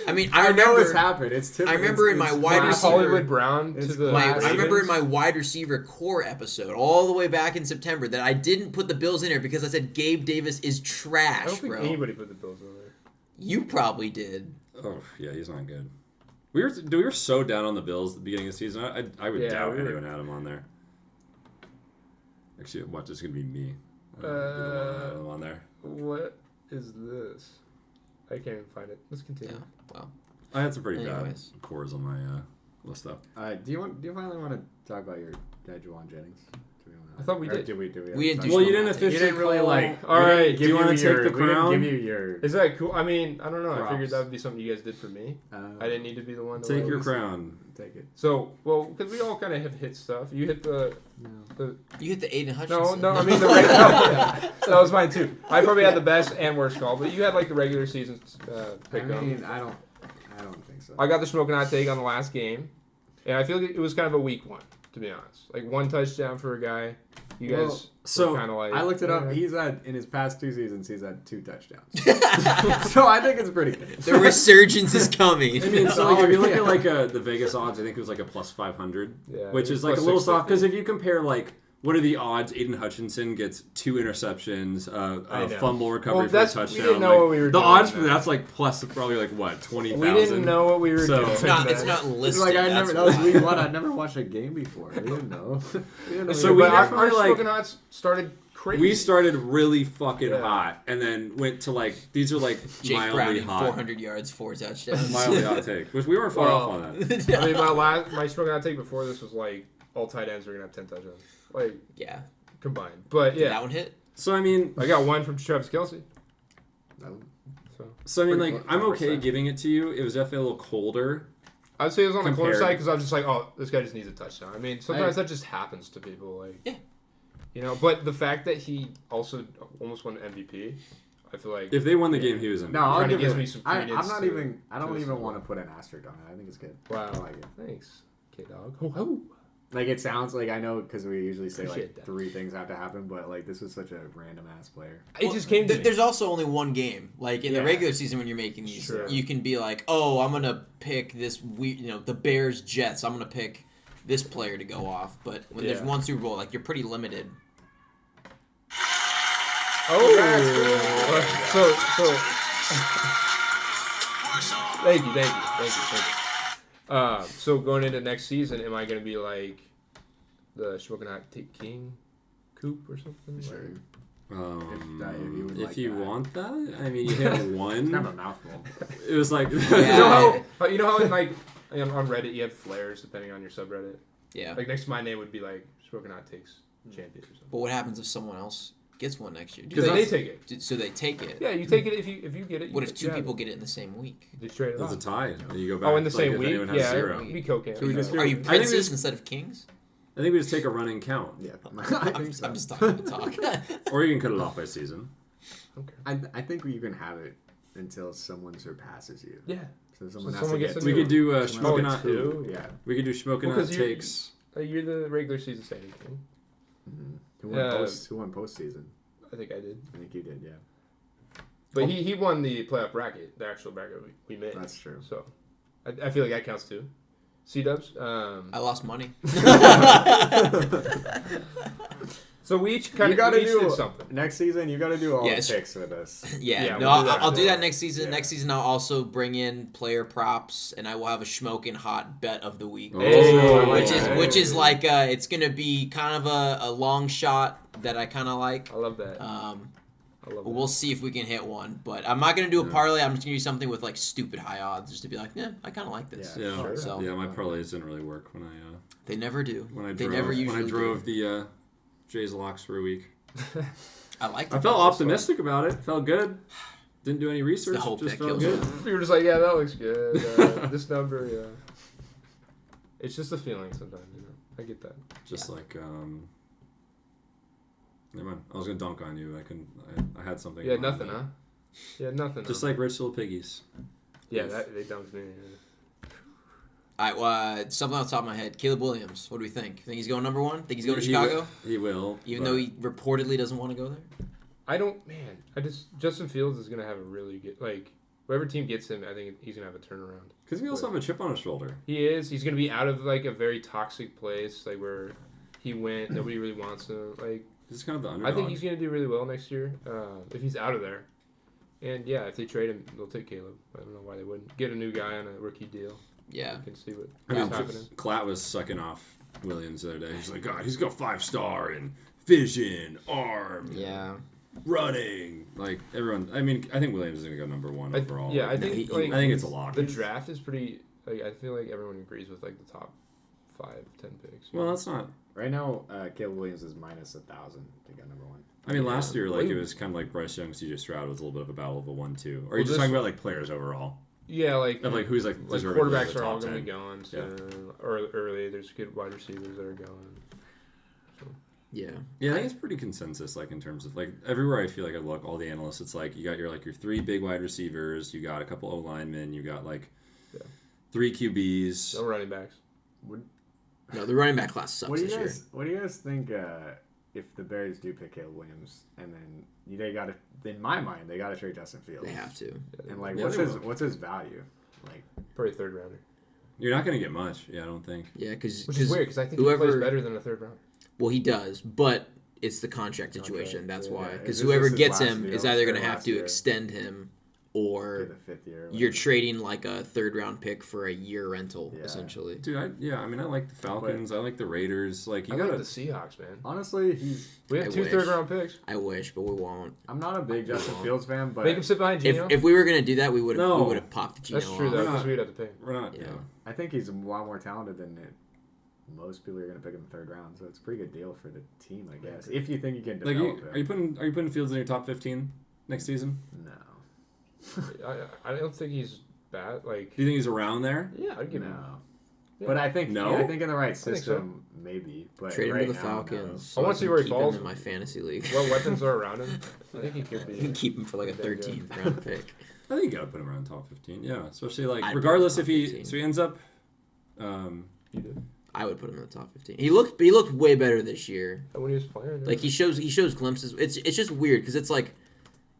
I mean,
I
I
know it's
remember.
happened. It's typical.
I remember in my wide
classic.
receiver-
Hollywood Brown to
It's
the.
I
classic.
remember in
Ravens.
my wide receiver core episode, all the way back in September, that I didn't put the Bills in there because I said Gabe Davis is
I
trash,
don't think
bro.
anybody put the Bills over there.
You probably did.
Oh yeah, he's not good. We were so down on the Bills at the beginning of the season. I would
Yeah,
doubt
we were-
anyone had him on there. Actually, watch, it's gonna be me. I'm the one that had him on there.
What is this? I can't even find it. Let's continue.
Yeah. Well,
I had some pretty
Anyways.
bad cores on my list up.
Do you finally want to talk about your guy Juwan Jennings? Do we wanna-
I thought we
or
did.
We didn't
have
do
Well, you
Shmokin
didn't
hot
officially
takes.
You didn't really
call-
like.
All
we didn't
right,
give
do you wanna
your-
take the
we didn't
crown?
give you your.
Is that cool? I mean, I don't know. I
Props.
figured that would be something you guys did for me. I didn't need to be the one to
Take
like-
your crown.
Take it.
So, well, because we all kind of have hit stuff. You hit the.
You hit the Aiden
No,
Hutchinson.
no, I mean the regular. That was mine too. I probably had the best and worst call, but you had like the regular season pick.
I mean, I don't think so.
I got the Shmokin hot take on the last game, and I feel like it was kind of a weak one, to be honest. Like 1 touchdown for a guy. You
Well,
guys
so
kind of like.
I looked it up.
Yeah.
He's had in his past 2 seasons, he's had 2 touchdowns. So I think it's pretty good.
The resurgence is coming.
I mean, so like if you look at like the Vegas odds, I think it was like a plus 500,
Yeah,
which
it was
is like a
plus
little soft
650.
because if you compare like what are the odds Aiden Hutchinson gets 2 interceptions,
I
a
know.
fumble recovery for a
that's-
touchdown?
we didn't know what we were
the
doing,
odds for
man.
that's like plus probably like what 20,000.
We didn't know what we were
So-
doing.
It's not
It's
listed.
like
that's
that was
why.
week 1. I'd never watched a game before. We didn't know. We didn't know
So
we
we
were-
our
definitely, like-
Smokin' Hots started crazy.
We started really fucking
Yeah.
hot, and then went to like these are like
Jake
mildly
Browning,
hot,
400 yards, 4 touchdowns.
mildly hot take, which we weren't far
Well,
off on that.
I mean, my Smokin' Hot take before this was like all tight ends were gonna have 10 touchdowns, like
Yeah.
combined. But
Did that
yeah,
one hit?
So I mean,
I got one from Travis Kelce.
No.
So
I mean,
Pretty
like
close,
I'm okay
100%.
giving it to you. It was definitely a little colder.
I'd say it was on the colder
Compared-
side because I was just like, oh, this guy just needs a touchdown. I mean, sometimes
I-
that just happens to people, like
Yeah.
you know. But the fact that he also almost won MVP, I feel like
If they won the game, he was in.
No, I'll
Kinda
give
gives
it.
me some
I'm
credence
not
to-
even. I
to
don't
this
even
as
want to
well.
put an asterisk on it. I think it's good.
Wow.
I like it.
Thanks, K-Dog. Oh.
Like it sounds like I know because we usually say
Appreciate
like
that.
3 things have to happen, but like this was such a random ass player.
It just came to me.
There's also only one game. Like in the
Yeah.
regular season, when you're making these,
Sure.
you can be like, "Oh, I'm gonna pick this. The Bears Jets. I'm gonna pick this player to go off." But when there's
Yeah.
one Super Bowl, like you're pretty limited.
Oh, so. Thank you. So going into next season, am I going to be like the Shmokin' Hot Take King, Coop or something?
Sure.
If
you would
if
like
you
that.
want that, I mean, you hit
Kind of
one.
a mouthful.
It was like,
You
Yeah.
know how in like on Reddit you have flares depending on your subreddit.
Yeah.
Like next to my name would be like Shmokin' Hot Takes Champion or something.
But what happens if someone else gets one next year?
Because they take it.
So they take it.
Yeah, you take it if you get it.
What
you
if 2
have
people
it.
get it in the same week?
You trade it
it's a
off.
tie. And you go back.
Oh, in the
like,
same
if
week?
anyone has
Yeah,
0.
it'd be cocaine.
Should we just
Are you
think
princes
we-
instead of kings?
I think we just take a running count,
Yeah,
I'm just talking to talk.
or you can cut it off by season.
Okay.
I think you can have it until someone surpasses you.
Yeah.
So someone has
someone
to
gets
get
to
We
two.
could do
Oh,
Shmokin' Hot.
two?
Yeah.
We could do Shmokin'
Well,
Hot
'cause you're-
takes.
You're the regular season standing king.
Mm-hmm. Who won postseason?
I think I did.
I think you did. Yeah.
But he won the playoff bracket, the actual bracket we made.
That's true.
So I feel like that counts too. C-dubs.
I lost money.
So we each kind
You
of
gotta
did
do
something.
next season. You got to do all
Yes.
the picks with us.
Yeah,
Yeah,
no,
we'll do that.
I'll do that next season.
Yeah.
Next season, I'll also bring in player props, and I will have a Shmokin' Hot bet of the week,
Oh,
which is like it's gonna be kind of a long shot that I kind of like.
I love that.
Um,
I love that.
we'll see if we can hit one, but I'm not gonna do a parlay. I'm just gonna do something with like stupid high odds, just to be like, yeah, I kind of like this.
Yeah.
Yeah,
Sure.
So-
yeah. My parlays didn't really work when
They never do.
I
They
drove
never usually
drove the Jays locks for a week.
I like.
I felt optimistic about it. Felt good. Didn't do any research.
the hope
just
that
felt
kills
good.
you.
You were just like, yeah, that looks good. This number, yeah. It's just a feeling sometimes, you know. I get that.
Just like never mind. I was gonna dunk on you. I couldn't. I had something.
Yeah,
in mind,
nothing,
but-
huh? Yeah, nothing.
Just
huh?
like rich little piggies.
yeah, they dumped me. Yeah.
All right, something off the top of my head. Caleb Williams. What do we think? Think he's going number 1? Think he's going to
He
Chicago?
will- He will.
Even
but
though he reportedly doesn't want to go there?
Justin Fields is gonna have a really good, like, whatever team gets him, I think he's gonna have a turnaround.
Because he also have a chip on his shoulder.
He is. He's gonna be out of like a very toxic place, like where he went. Nobody really wants him. Like,
He's kind of the underdog.
I think he's gonna do really well next year if he's out of there. And yeah, if they trade him, they'll take Caleb. I don't know why they wouldn't get a new guy on a rookie deal.
Yeah.
You can see what's
I mean,
happening.
Klatt was sucking off Williams the other day. He's like, God, he's got 5-star and vision, arm,
Yeah.
running. Like everyone. I mean, I think Williams is gonna go number 1 overall.
Yeah, I
No,
think
he-
like
I think it's a lock.
the draft is pretty. Like, I feel like everyone agrees with like the top 5-10 picks.
Well, that's not.
Right now, Caleb Williams is minus 1,000 to go number 1.
I mean, last year, like,
Wait.
it was kind of like Bryce Young, CJ Stroud was a little bit of a battle of a 1-2. Or are
Well,
you just
this-
talking about, like, players overall?
Yeah, like
Of, like, who's, like,
like
deserving of
quarterbacks
the
are all
top
going to be
10?
going soon, or early. There's good wide receivers that are going.
Yeah.
Yeah, I think it's pretty consensus, like, in terms of, like, everywhere I feel like I look, all the analysts, it's like, you got your 3 big wide receivers, you got a couple O-linemen, you got, like, 3 QBs.
No running backs.
No, the running back class sucks
What do
this
you
year.
guys? What do you guys think? If the Bears do pick Caleb Williams, and then they got to, in my mind, they got to trade Justin Fields.
They have to.
And like,
Yeah,
what's
they
his
will.
what's his value? Like,
Probably third rounder.
You're not going to get much, I don't think.
Yeah, because
Which is weird because I think he
whoever-
plays better than a third rounder.
Well, he does, but it's the contract situation. That's
yeah,
why.
yeah.
Because
This
whoever
is his
gets
last
him
deal,
is either going to
or
have
last
to
year.
extend him
For
or
the 5th year. or
you're
whatever.
trading like a third-round pick for a year rental,
Yeah.
essentially.
Dude, I mean, I like the Falcons. I like the Raiders. Like, you
I
gotta.
like the Seahawks, man.
Honestly,
We have
I
two
wish.
third-round picks.
I wish, but we won't.
I'm not a big Justin Fields fan, but
Make him sit behind Geno.
If we were going to do that, we would have
No.
popped the Geno
That's true,
off.
though,
We're
because
not-
we'd have to pay.
We're not.
Yeah.
Yeah.
I think he's a lot more talented than most people are going to pick in the 3rd round. So it's a pretty good deal for the team, I guess. If you think you can
Like,
develop
are you
him.
putting Fields in your top 15 next season?
No.
I don't think he's bad. Like,
Do you think he's around there?
yeah, I'd give him.
No.
Yeah.
But I think
No?
yeah, I think in the right
think so.
system, maybe. But
Trade him
right
to the
now, no.
Falcons.
I wanna
so
see
can
where he
keep him
falls.
in my fantasy league.
What weapons are around him? I think he could
You can
be.
keep him for like a
There you go.
13th round pick.
I think you gotta put him around top 15. Yeah, especially like
I'd put him
regardless
top
if he
15.
so he ends up.
You did.
I would put him in the top 15. He looked way better this year.
When he was playing.
Like he shows glimpses. It's just weird because it's like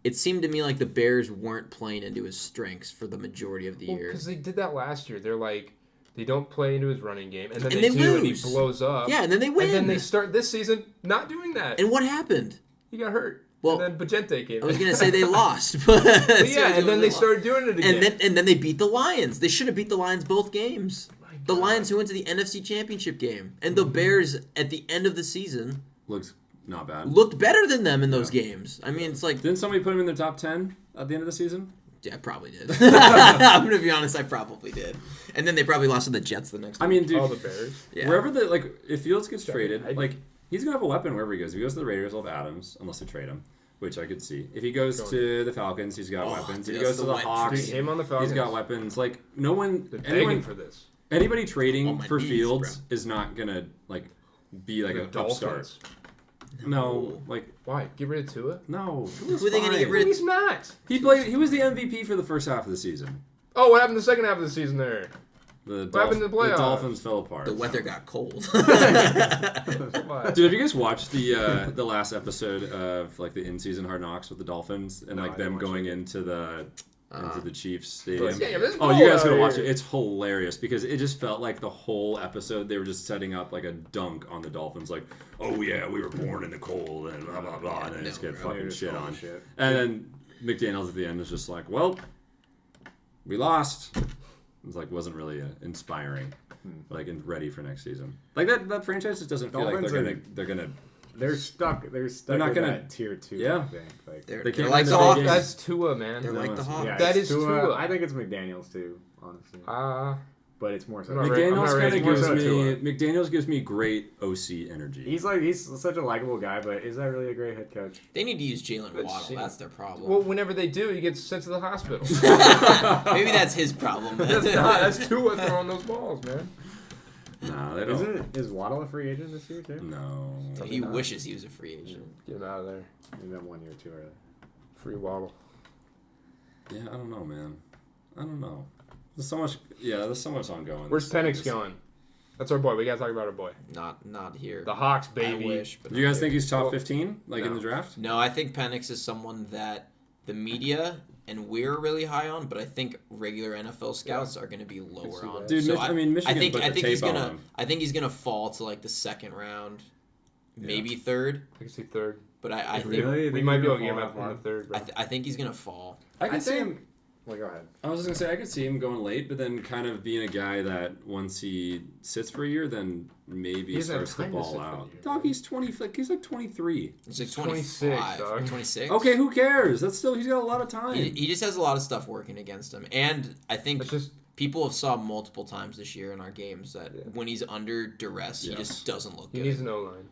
it seemed to me like the Bears weren't playing into his strengths for the majority of the year.
Because they did that last year. They're like, they don't play into his running game, and then
And
they
they
do, and he
lose.
blows up.
Yeah, and then they win.
And then they start this season not doing that.
And what happened?
He got hurt.
Well,
and then Bajente came.
I was
in.
gonna say they lost, but
But yeah, and then they started doing it again.
and then they beat the Lions. They should have beat the Lions both games.
My
The
God.
Lions who went to the NFC Championship game, and the Bears at the end of the season
Looks not bad.
looked better than them in those games. I mean, it's like
Didn't somebody put him in their top 10 at the end of the season?
yeah, I probably did. I'm gonna be honest, I probably did. And then they probably lost to the Jets the next.
I mean, dude,
all the Bears.
yeah.
wherever the like, if Fields gets traded,
I'd-
like he's gonna have a weapon wherever he goes. If he goes to the Raiders, he'll have Adams, unless they trade him, which I could see. If he goes to the Falcons, he's got weapons.
dude,
If he goes
that's
to
the
the
wet
Hawks,
Dude, him on the Falcons.
he's got weapons. Like no one,
They're begging
anyone,
for this.
anybody trading
On my
for
knees,
Fields
bro.
is not gonna like be like
The
a upstart.
Dolphins.
No, like
Why? Get rid of Tua?
no.
Who are they gonna get rid of?
He's not.
He played. He was the MVP for the first half of the season.
Oh, what happened the second half of the season there?
The,
happened in the playoffs?
Dolphins fell apart.
The weather got cold.
What?
Dude, have you guys watched the last episode of like the in-season Hard Knocks with the Dolphins and
No,
like
I
them
didn't watch
going
it.
into the Chiefs stadium?
Yeah, this is
Oh, you guys
cold
gotta
out
watch
here.
it. It's hilarious because it just felt like the whole episode they were just setting up like a dunk on the Dolphins. Like, oh yeah, we were born in the cold and blah blah blah, and then just get
They're
fucking
just
shit
calling
on.
shit.
And then McDaniels at the end is just like, well, we lost. It's like wasn't really inspiring, like and ready for next season. Like that franchise just doesn't feel like
Dolphins
they're gonna.
They're stuck. They're stuck
not
in
gonna-
that tier 2.
Yeah.
I think. Like,
They're,
They
they're
can't
like
win
the
the
Hawks.
big
That's Tua, man.
They're
No,
like the
it's not.
Hawks.
yeah,
That
it's
is Tua.
I think it's McDaniels too, honestly.
Ah,
But it's more so.
I'm not ready- I'm
McDaniels
not
kind
ready
of
for
gives
Tua.
me McDaniels gives me great OC energy.
He's such a likable guy, but is that really a great head coach?
They need to use Jalen
Let's
Waddle.
see.
That's their problem.
well, whenever they do, he gets sent to the hospital.
Maybe that's his problem.
That's not. That's Tua throwing those balls, man.
Nah, they don't.
Is Waddle a free agent this year too?
No.
He wishes he was a free agent.
Get him out of there.
Maybe that 1 year too early.
Free Waddle.
Yeah, I don't know, man. I don't know. There's so much. Yeah, there's so much ongoing.
Where's Penix going? That's our boy. We gotta talk about our boy.
Not here.
The Hawks,
I
baby.
wish, but
Do you guys
not
think he's top
Well,
15, like in
no.
the draft?
here. No, I think Penix is someone that the media and we're really high on, but I think regular NFL scouts are going to be lower
see
on.
that.
Dude,
So
I mean, Michigan put the
I think he's
tape on
gonna.
him.
I think he's gonna fall to like the second round, maybe third.
I can see third.
But I think
Really? You
We
think
might
he's
be able
gonna
to get him
fall
up
that
in the
far?
third. Bro.
I think he's gonna fall.
I could
I
see him.
think. Well, go ahead.
I was just gonna say I could see him going late, but then kind of being a guy that once he sits for a year, then maybe
He doesn't have
starts to
time to
ball
sit for a
out.
year.
Dog, he's 20. Like he's like 23.
He's like
He's 26,
25,
dog.
26.
Okay, who cares? That's still he's got a lot of time.
He just has a lot of stuff working against him, and I think
That's just
people have saw multiple times this year in our games that
Yeah.
when he's under duress, he
Yes.
just doesn't look
he
good.
needs an O line.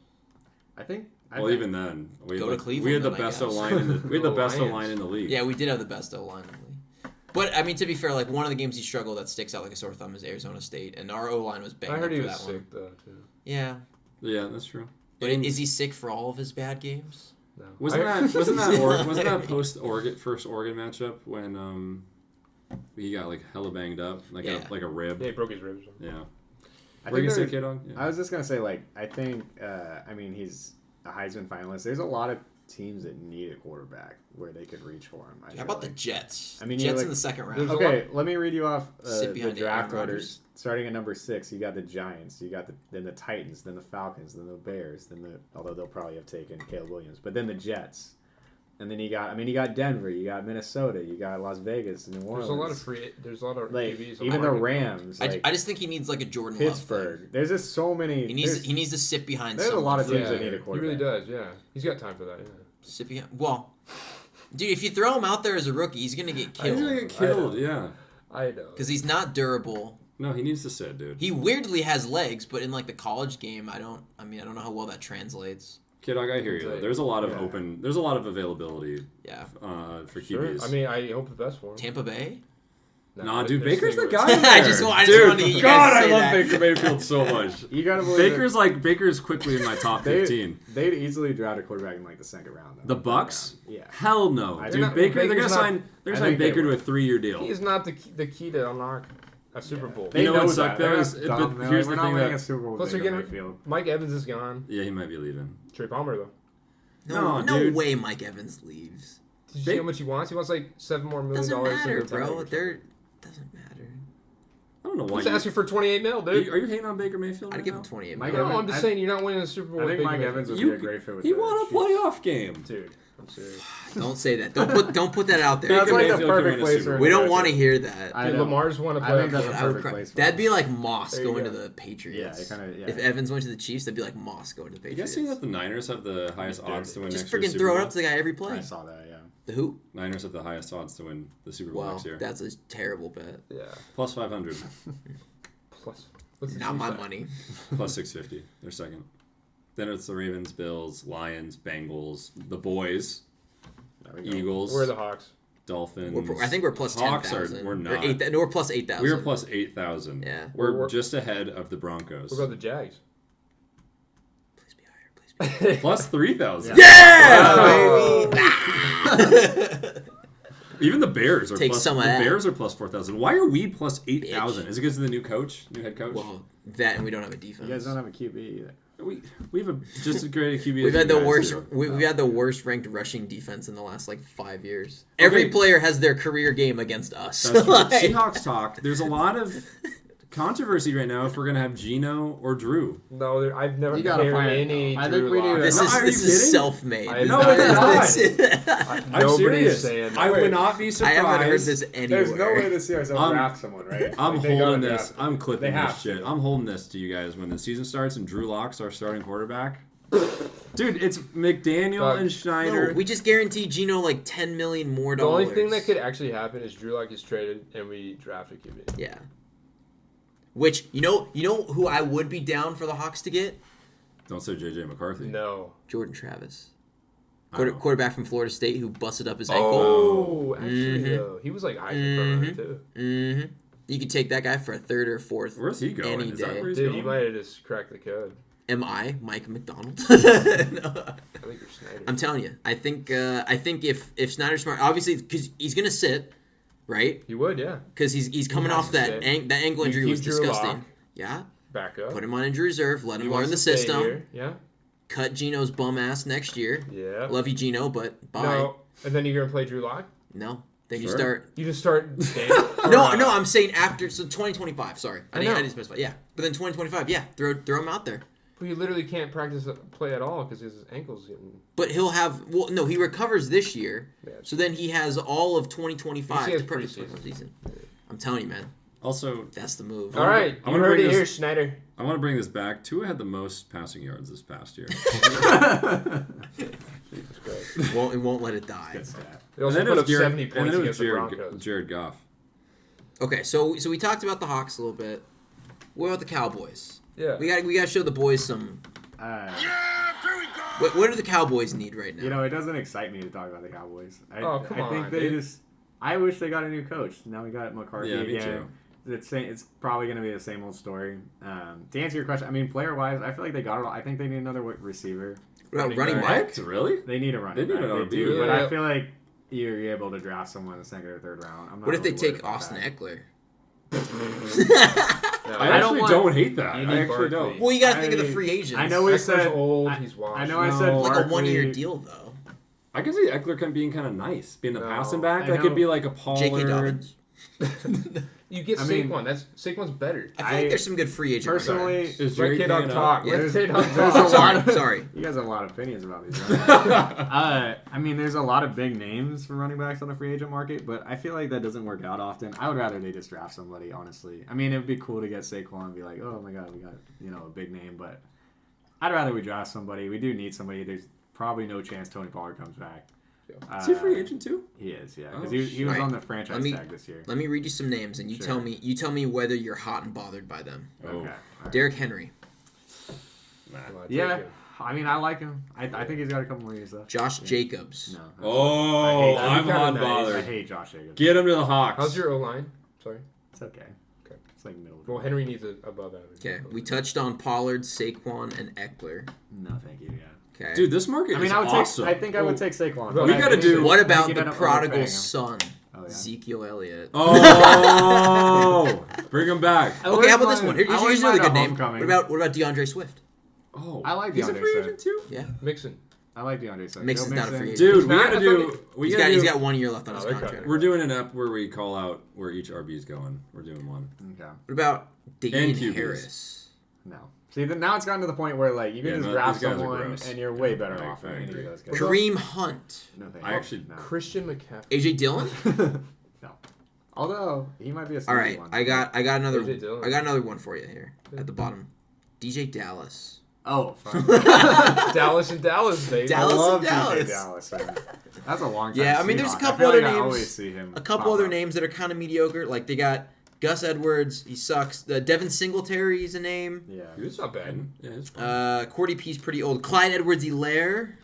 I think.
Well, even then, we
Go
had,
to
we had
Cleveland
the
then, I
best O
guess.
line in the we had the
The
best O
Lions.
line in the league.
Yeah, we did have the best O line in the league. But I mean, to be fair, like one of the games he struggled that sticks out like a sore thumb is Arizona State, and our O line was banged
I heard
up
he
for
was
that
sick
one.
though too.
Yeah,
Yeah, that's true.
but is he sick for all of his bad games?
No.
Wasn't
I-
that wasn't that post Oregon first Oregon matchup when he got like hella banged up like
Yeah.
a rib?
Yeah, he broke his ribs.
Yeah.
I
Were you
think
gonna say
there's-
kid on?
I was just gonna say, like, I think, I mean, he's a Heisman finalist. There's a lot of teams that need a quarterback where they could reach for him.
How about the Jets?
I mean,
Jets
like,
in the second round.
Okay, let me read you off
Sit
the
behind
draft
Aaron
order.
Rodgers.
Starting at number 6, you got the Giants, you got then the Titans, then the Falcons, then the Bears, although they'll probably have taken Caleb Williams, but then the Jets. And then you got Denver, you got Minnesota, you got Las Vegas, and New Orleans.
There's a lot of
like
QBs
even the Rams.
I just think he needs like a Jordan Love
Pittsburgh.
thing.
There's just so many.
He needs to sit behind.
There's a lot of teams that need a
He
quarterback.
really does. Yeah, he's got time for that. Yeah.
Sit behind. Well, dude, if you throw him out there as a rookie, he's gonna get
He's
killed
gonna get killed. Yeah.
I know.
because he's not durable.
No, he needs to sit, dude.
He weirdly has legs, but in like the college game, I don't know how well that translates.
Kid Dog, I hear you. Though. There's a lot of there's a lot of availability.
Yeah.
For
Sure.
QBs.
I mean, I hope the best for him.
Tampa Bay.
Nah, dude,
they're
Baker's the
staying
guy.
with-
There.
I just wanted to hear you
God,
guys
I
say
love
that.
Baker Mayfield so much.
You gotta believe
Baker's quickly in my top 15.
They'd easily draft a quarterback in like the second round. Though.
The Bucks?
Yeah.
Hell no,
I
dude.
think-
Baker, they're
Baker's
gonna
not-
sign
think they
Baker to a
will.
3-year deal.
He is not the key to unlock a Super Bowl.
They
You know what
know
sucked
that.
though
They're
is-
not
but
dumb. They're
here's
like,
the
we're
thing
not winning
that-
a Super Bowl
Plus,
with
they're
Baker
getting
Mayfield.
Mike Evans is gone.
Yeah, he might be leaving.
Trey Palmer though.
No
dude.
way Mike Evans leaves.
Did you see how much he wants? He wants like $7 more million.
Doesn't matter,
in the
bro.
bag.
Doesn't matter.
I don't know why.
He's asking for $28 million,
Are
dude.
you hating on Baker Mayfield?
I'd
right
give
now?
him 28
Mike
million.
No, I'm just saying you're not winning the Super Bowl.
I
with
think
Baker
Mike
Mayfield.
Evans would
You-
be a great fit with
He
the
won a
Chiefs.
playoff game.
Dude, I'm serious.
Don't say that. Don't put that out there.
That's
Baker
like the
Mayfield can
perfect
win a
place
Super
for
Bowl.
him
We don't
go
want to
to.
hear that.
I
Dude,
know.
Lamar's won a
I think
playoff
that's
game.
a
I would
perfect
cry.
place for
That'd
him.
be like Moss
There you
going to
go.
the Patriots.
Yeah, it kinda- yeah.
If Evans went to the Chiefs, that'd be like Moss going to the
You
Patriots.
guys see that the Niners have the highest odds to win
Just
next year's
freaking
Super
throw it
Bowl?
up to the guy every play.
I saw that. Yeah.
The who?
Niners have the highest odds to win the Super Bowl
Well,
next year.
that's a terrible bet.
Yeah.
Plus 500,
Plus, what's the
Not
Chiefs
my
at?
money.
plus 650. They're second. Then it's the Ravens, Bills, Lions, Bengals, the boys,
There we go.
Eagles,
Where are the Hawks?
Dolphins.
I think we're plus
Hawks
10,000.
We're
Or
not.
no, we're plus 8,000.
We were plus 8,000.
Yeah.
We're just ahead of the Broncos.
What about the Jags?
Please be higher. Please be
Plus 3,000.
higher. Yeah, baby.
Even the Bears are
Take
plus.
some
The
of that.
Bears are plus 4,000. Why are we plus 8,000? Is it because of the new coach, new head coach?
Well, that and we don't have a defense.
You guys don't have a QB either.
We have just as great a QB.
We've
as
had
you
the
guys
worst.
do.
We've had the worst ranked rushing defense in the last like 5 years. Every player has their career game against us.
That's true.
Like-
Seahawks talk. There's a lot of controversy right now if we're gonna have Geno or Drew.
No, I've never
You gotta
heard
find
any.
I think
Drew
we need
Lock.
to-
This
No,
is
are
this
you
is
kidding?
self-made.
I-
No, it's not.
This-
I'm
Nobody's
serious.
saying
I
that.
would not be
I
surprised.
haven't heard this anywhere.
There's no way to see ourselves draft someone, right?
I'm
Like, they gotta
holding this.
draft
I'm
They
clipping
have
this shit.
to.
I'm holding this to you guys when the season starts and Drew Lock's our starting quarterback. Dude, it's McDaniel
Dog.
and Schneider.
No, we just guaranteed Gino like $10 million more.
The only thing that could actually happen is Drew Lock gets traded and we draft a QB.
Yeah. Which you know who I would be down for the Hawks to get?
Don't say JJ McCarthy.
No.
Jordan Travis,
Oh.
quarterback from Florida State who busted up his ankle.
Oh, actually,
Mhm.
though. He was like Heisman front too.
Mm-hmm. You could take that guy for a third or fourth.
Where's he going?
Any
Is that
day.
where he's
Dude,
going?
you might have just cracked the code.
Am I Mike McDonald? No.
I think you're Snyder.
I'm telling you. I think if Snyder's smart, obviously because he's gonna sit, right?
You would, yeah.
Because he's coming
has
off
to
that
sit.
that ankle
You
injury
keep
was
Drew
disgusting.
Lock.
Yeah.
Back up.
Put him on injury reserve. Let
He
him
wants
learn the
to stay
system.
here. Yeah.
Cut Gino's bum ass next year.
Yeah.
Love you, Gino, but bye.
No. And then you're gonna play Drew Lock?
No. Then you
Sure.
start.
You just start staying?
No, I'm saying after. So 2025. Sorry, I
know.
didn't specify. Yeah, but then 2025. Yeah, throw him out there.
But you literally can't practice play at all because his ankle's getting.
But he'll have. Well, no, he recovers this year.
Yeah.
So then he has all of 2025
He
to
has
practice
preseason.
the season. I'm telling you, man,
Also,
that's the move.
All right,
I
you
wanna
heard
bring
it
this-
here, Schneider.
I want to bring this back. Tua had the most passing yards this past year.
Jesus Christ.
It won't let it die.
Good stat.
They also
And then
put
it
up
was Jared-
70
and
points
then it was
against the Broncos.
Jared Goff.
Okay, so we talked about the Hawks a little bit. What about the Cowboys?
Yeah.
We got to show the boys some. What do the Cowboys need right now?
You know, it doesn't excite me to talk about the Cowboys.
Oh, come
I think
on,
they
dude.
just. I wish they got a new coach. Now we got McCarthy
Yeah, me
again.
too.
It's probably going to be the same old story. To answer your question, I mean, player-wise, I feel like they got it all. I think they need another receiver.
What about running back?
What? Really?
They need a running
They need
back.
an
They
RB.
do, but
Yeah.
I feel like you're able to draft someone in the second or third round. I'm not
What if they
really worried
take
about
Austin
that.
Eckler?
I actually
want-
don't hate that.
You
I
need
actually
Barkley.
don't.
Well, you got to think of the free agents.
I know we
Eckler's
said
old.
I-
He's washed.
I know I
No.
said
like
Barkley,
a 1-year deal though.
I can see Eckler being kind of nice, being the
No,
passing back.
I
That could
know.
be like a Pollard.
J.K. Dobbins.
You get
I mean-
Saquon. Saquon's better.
I feel like there's some good free agent.
Personally,
Is
Let
Jerry
K-Dog
paying
talk.
up?
Let
There's-
K-Dog
there's
talk.
a lot of-
Sorry.
you guys have a lot of opinions about these. Right? I mean, there's a lot of big names for running backs on the free agent market, but I feel like that doesn't work out often. I would rather they just draft somebody, honestly. I mean, it would be cool to get Saquon and be like, oh my god, we got a big name, but I'd rather we draft somebody. We do need somebody. There's probably no chance Tony Pollard comes back.
Is he a free agent too?
He is, yeah, because
Oh,
he was
shit.
on the franchise
Let me-
tag this year.
Let me read you some names, and you
Sure.
tell me whether you're hot and bothered by them.
Oh.
Okay. All right.
Derrick Henry,
Nah.
Come on,
Yeah,
take it.
I mean, I like him. I think he's got a couple more years left.
Josh Jacobs,
No.
Oh,
I hate-
I'm
kinda
hot
nice.
I
bothered.
hate Josh Jacobs.
Get him to the Hawks.
How's your O-line? Sorry.
It's okay.
Okay.
It's like middle.
Well, Henry needs it above average.
Okay, we touched on Pollard, Saquon, and Eckler.
No, thank you. Yeah.
Okay,
Dude, this market
I mean,
is
I would
awesome.
take. I think I would take Saquon.
We
but I
gotta
think
do-
what
they
about
could
the
end up overpaying
prodigal
him.
son,
Oh, yeah.
Ezekiel Elliott?
Oh, bring him back.
I
Okay,
wouldn't
how about this
mind-
one? Here's
I wouldn't
another
mind
good
a
name.
homecoming.
What about DeAndre Swift?
Oh,
I like
he's a
DeAndre
free
Swift.
agent too.
Yeah,
Mixon.
I like DeAndre Swift.
Mixon's
Joe
not a
Mixon.
free agent.
Dude, we
Nah,
gotta
I
do.
thought
We
he's
gotta
got
do.
1 year left on his
Oh, they're
contract.
We're doing an up where we call out where each RB is going. We're doing one.
Okay.
What about Damian
QBs.
Harris?
No. See, now it's gotten to the point where like you can
Yeah,
just
no,
draft
these guys are
someone
gross.
and you're way better
I-
off
I
than any
agree.
of those guys.
Kareem Hunt,
No, thank
I
you.
actually-
no.
Christian McCaffrey.
AJ Dillon.
No. Although he might be a
All
sneaky
right,
one.
I got another
AJ Dillon.
I got another one for you here at the bottom. DJ Dallas.
Oh, fuck.
Dallas and Dallas, baby.
Dallas.
I love
and
DJ
Dallas.
Dallas. Man. That's a long time.
Yeah, I mean, there's a
Seahawk.
couple
I feel
other
like I
names-
always see him
A couple
pop
other
up.
names that are kind of mediocre. Like they got Gus Edwards. He sucks. Devin Singletary is a name.
Yeah.
It's
not bad.
Yeah, it's fine.
Cordy P's pretty old. Clyde Edwards-Helaire.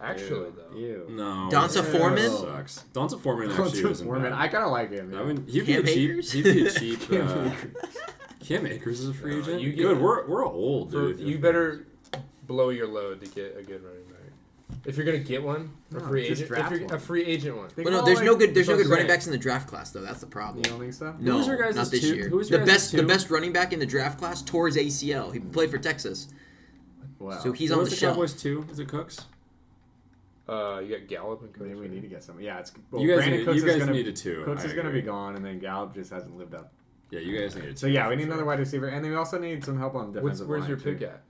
Actually, though.
Ew.
No.
Donta
that
Foreman?
sucks. Donta Foreman actually
Donta
wasn't
Foreman.
bad.
I kind of like him. Yeah.
I mean, he'd be
Cam
a cheap.
Akers?
He'd be a cheap.
Cam Akers.
Cam Akers is a free
No,
agent.
you
Good.
get-
We're old,
For,
dude.
you better blow your load to get a good running back. If you're gonna get one, a
No,
free
just
agent,
draft
if you're,
one.
a free agent one.
Think
Well, no,
about,
there's
like,
no good
that's what I'm
running
saying.
backs in the draft class though. That's the problem.
You don't think so?
No,
Who's your guys'
not this
two?
year.
Who's
The
your guys'
best,
two?
the best running back in the draft class tore his ACL. He played for Texas,
Wow.
so he's
Who
on
was
the
the
shelf.
Cowboys too? Is it Cooks?
You got Gallup and Coach.
Maybe we need to get some. Yeah, it's.
You guys,
Brandon
need,
Cooks
you
is
guys
gonna,
needed two.
Cooks
I
is going to
agree.
be gone, and then Gallup just hasn't lived up.
Yeah, you guys needed two.
So yeah, we need
for
another
sure.
wide receiver, and then we also need some help on defensive
Where's
line.
your pick
too.
at?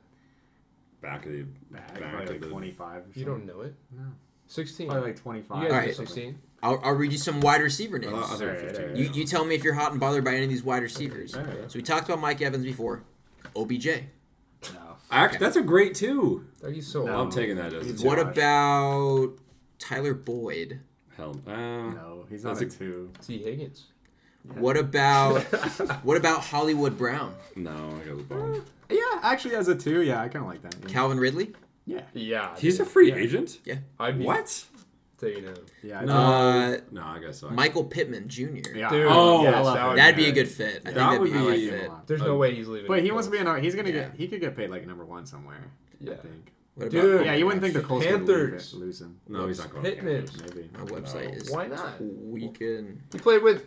Back of the
Back,
back
probably
of
like
the
25. Or
You don't know it.
No.
16.
Probably like 25.
You guys
All
are
right.
16.
I'll read you some wide receiver names.
I'll take
Alright,
15.
alright.
You tell me if you're hot and bothered by any of these wide receivers.
Alright.
So we talked about Mike Evans before. OBJ.
No.
Actually, that's a great two.
Oh, he's so
No.
I'm taking that as a
He's
two.
What
Josh.
about Tyler Boyd?
Hell,
No, he's not
That's
a 2.
T. Higgins.
What about Hollywood Brown?
no, I got the ball.
Yeah, actually, as a 2, yeah, I kind of like that. Yeah.
Calvin Ridley?
Yeah.
Yeah.
He's a free
Yeah.
agent.
I'd be
What?
taking him.
Yeah.
Uh,
No, I guess so.
Michael Pittman Jr.
Yeah.
Dude,
Oh,
yes,
I love
that
him.
would
That'd be
Yeah.
a good fit. I think
That
that'd
would
be a
I
good
like
be-
him a
fit.
lot.
There's no way he's leaving.
But he
the
wants to be
Colts.
an. He's gonna
Yeah.
get. He could get paid like number 1 somewhere.
Yeah.
I think.
What about
Dude.
Yeah, you wouldn't think the Colts
Panthers.
would lose him.
No, he's not going.
Pittman.
Maybe.
my website is
Why not?
weekend.
He played with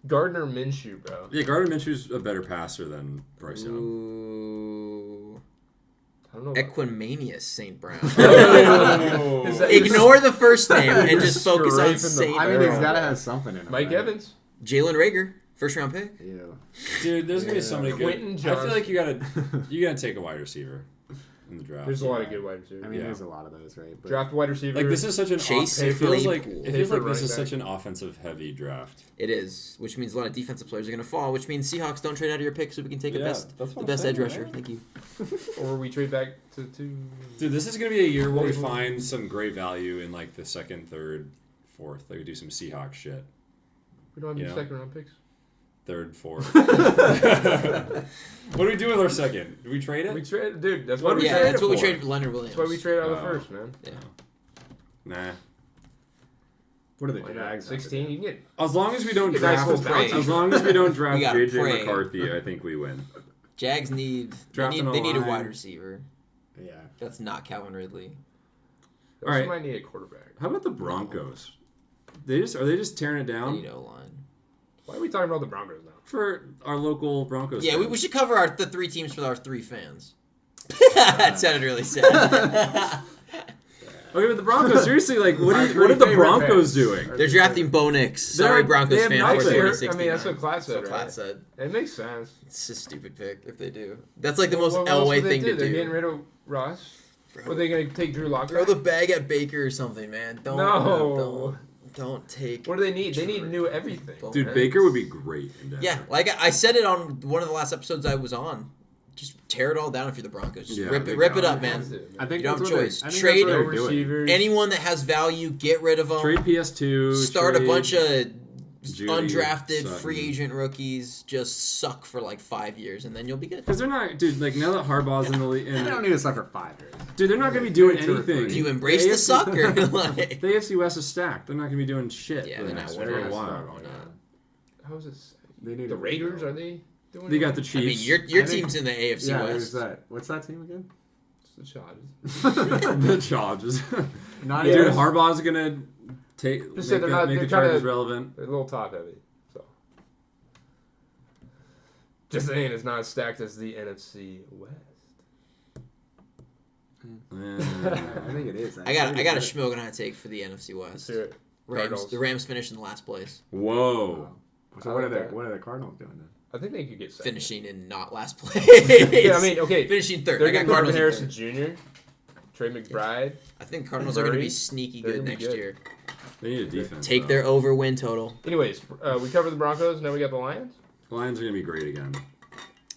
Gardner Minshew, bro.
Yeah, Gardner Minshew's a better passer than Bryce Young.
Ooh.
I don't know.
Equimanius St. Brown.
Oh. Is that-
Ignore the first name and just focus on
Scraping the-
St.
I mean,
Brown.
he's got to have something in him.
Mike
right?
Evans.
Jalen Rager, first round pick.
Ew.
Dude, there's gonna be so many good.
Quentin
I
Johnson.
feel like you gotta take a wide receiver in the draft.
There's a lot of good wide receivers.
I mean,
Yeah.
there's a lot of those, right? But
Draft wide receiver.
Like this is such an
Chase
it feels like
Claypool.
it feels like
Paper
this is
running
such an offensive heavy draft.
It is, which means a lot of defensive players are going to fall, which means Seahawks don't trade out of your pick so we can take
Yeah,
the best
that's what
the
I'm
best
saying,
edge rusher.
man.
Thank you.
Or we trade back to
Dude, this is gonna be a year where we find some great value in like the second, third, fourth. Like we do some Seahawks shit.
We don't have any
Yeah.
second round picks.
Third, fourth. What do we do with our second? Do we trade
We
it?
trade, dude. That's what
What
we
we
Yeah,
traded
that's what we
for?
traded for Leonard Williams.
That's why we traded out of the
Oh.
first, man.
Yeah.
Nah.
what are the
Why not?
Jags?
16. You can get.
As long as we don't
Get a nice
draft,
little bounty.
as long as we don't draft
We gotta
JJ
pray.
McCarthy, I think we win.
Jags need
Drafting
they need a
line.
wide receiver.
Yeah.
That's not Calvin Ridley.
They
All right.
might need a quarterback.
How about the Broncos? Are they just tearing it
They
down
need O line.
Why are we talking about the Broncos now?
for our local Broncos?
Yeah, we
fans?
should cover the 3 teams for our 3 fans. That sounded really sad.
Okay, but the Broncos, seriously, like, what are the
favorite
Broncos
picks.
doing?
They're drafting Bo Nix. Sorry,
They
Broncos
have
fan,
nothing.
for
Actually,
2016.
I mean, that's what Klatt
That's
said,
what
right?
Klatt said.
It makes sense.
It's a stupid pick if they do. That's like the
Well,
most
what else
Elway
would they
thing to
They're getting
do.
rid of Ross. Are they going to take Drew Lock?
Throw the bag at Baker or something, man. Don't take.
What do they need? They need new everything.
Dude,
man.
Baker would be great in Denver.
Yeah, like I said it on one of the last episodes I was on. Just tear it all down if you're the Broncos. Just
Yeah,
rip
they
it
got
up,
it.
man.
I think
You don't
that's
have
what
choice.
I think
Trade
that's what
No
they're doing.
receivers.
Anyone that has value, get rid of them.
Trade PS2.
Start a
trade
bunch of
Judy,
undrafted
Sutton.
free agent rookies. Just suck for like 5 years, and then you'll be good.
Because they're not, dude. Like now that Harbaugh's in the league,
They don't need to suck for 5 years.
dude, they're not gonna be doing
Maybe 2 or
anything.
3.
Do you embrace the
AFC
suck or like?
The AFC West is stacked. They're not gonna be doing shit.
Yeah,
for the
they're not
next
winning.
for a
They're
while.
not.
How's this?
They need
The
to
Raiders,
rebuild.
are they doing
They got the
I
Chiefs.
mean, your
I think-
team's in the AFC
Yeah,
West.
there's that. What's that team again?
It's the Chargers.
the Chargers.
Not
Dude,
even.
Harbaugh's gonna make
Just say they're not-
the
they're
Chargers
kinda-
relevant.
They're a little top heavy, so. Just saying, it's not as stacked as the NFC West.
I think it is.
I got a Shmokin hot take for the NFC West.
Sure.
Rams,
Cardinals.
the Rams finished in last place,
Whoa.
So
I
what
like
are
that.
the Cardinals doing then?
I think they could get second.
finishing in not last place.
Yeah, I mean, okay.
finishing third.
They're
I got
getting Marvin
Cardinals
Harrison
in third.
Jr., Trey McBride.
I think Cardinals are going to be
Murray.
sneaky
They're
good
gonna be
next
good.
year.
They need a defense.
Take
though.
their over win total.
Anyways, we covered the Broncos. Now we got the Lions.
Lions are gonna be great again.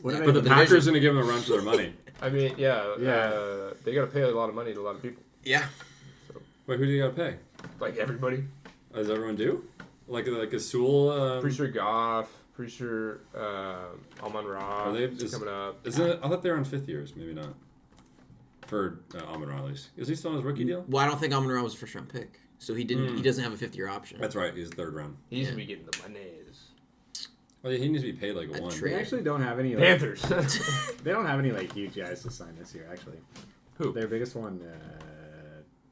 What
Yeah,
are
But
they?
the
the
Packers
division.
are gonna give them a run for their money.
I mean, yeah.
Yeah.
They got to pay a lot of money to a lot of people.
Yeah.
Wait, who do you gotta pay?
Like everybody.
Does everyone do? Like a Sewell?
Pretty sure Goff. Pretty sure Almon Ra
Are they-
is
is-
coming up.
Isn't it? I thought they were on 5th years. Maybe not. For Amon-Ra at least. Is he still on his rookie deal?
Well, I don't think Amon Ra was a first round pick, so he didn't.
Hmm.
He doesn't have a 5th-year option.
That's right. He's 3rd round.
He's
Yeah.
going to be getting the monies.
Well, he needs to be paid like a
I'd
one.
trade.
They actually don't have any. Like,
Panthers.
They don't have any like huge guys to sign this year. Actually,
Who?
their biggest one,
What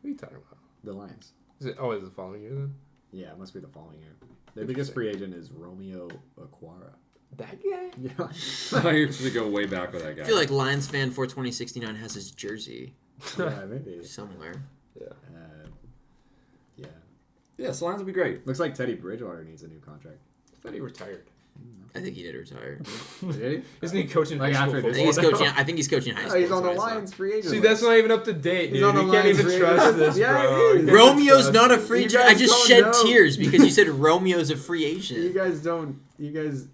are you talking about?
the Lions.
Is it? Oh, is it the following year then?
Yeah, it must be the following year. Their biggest free agent is Romeo Aquara.
That guy?
Yeah,
I used to go way back with that guy.
I feel like Lions fan for 2069 has his jersey
yeah, maybe.
somewhere.
Yeah.
Yeah,
Yeah, so Lions will be great.
looks like Teddy Bridgewater needs a new contract.
I thought he retired.
I think he did retire.
Did he?
Isn't he coaching
Like
high
after
school
this
I think he's
football
coaching.
now?
I think he's coaching high
Oh,
school.
he's on the
that's what I saw.
Lions free agent.
See,
list.
that's not even up to date,
He's
dude.
on the
You can't
Lions
even
free
trust
agent.
this,
Yeah,
bro.
it is.
Romeo's not a free
You
agent. I
guys
just
don't
shed
know.
tears because you said Romeo's a free
You
agent.
guys don't. You guys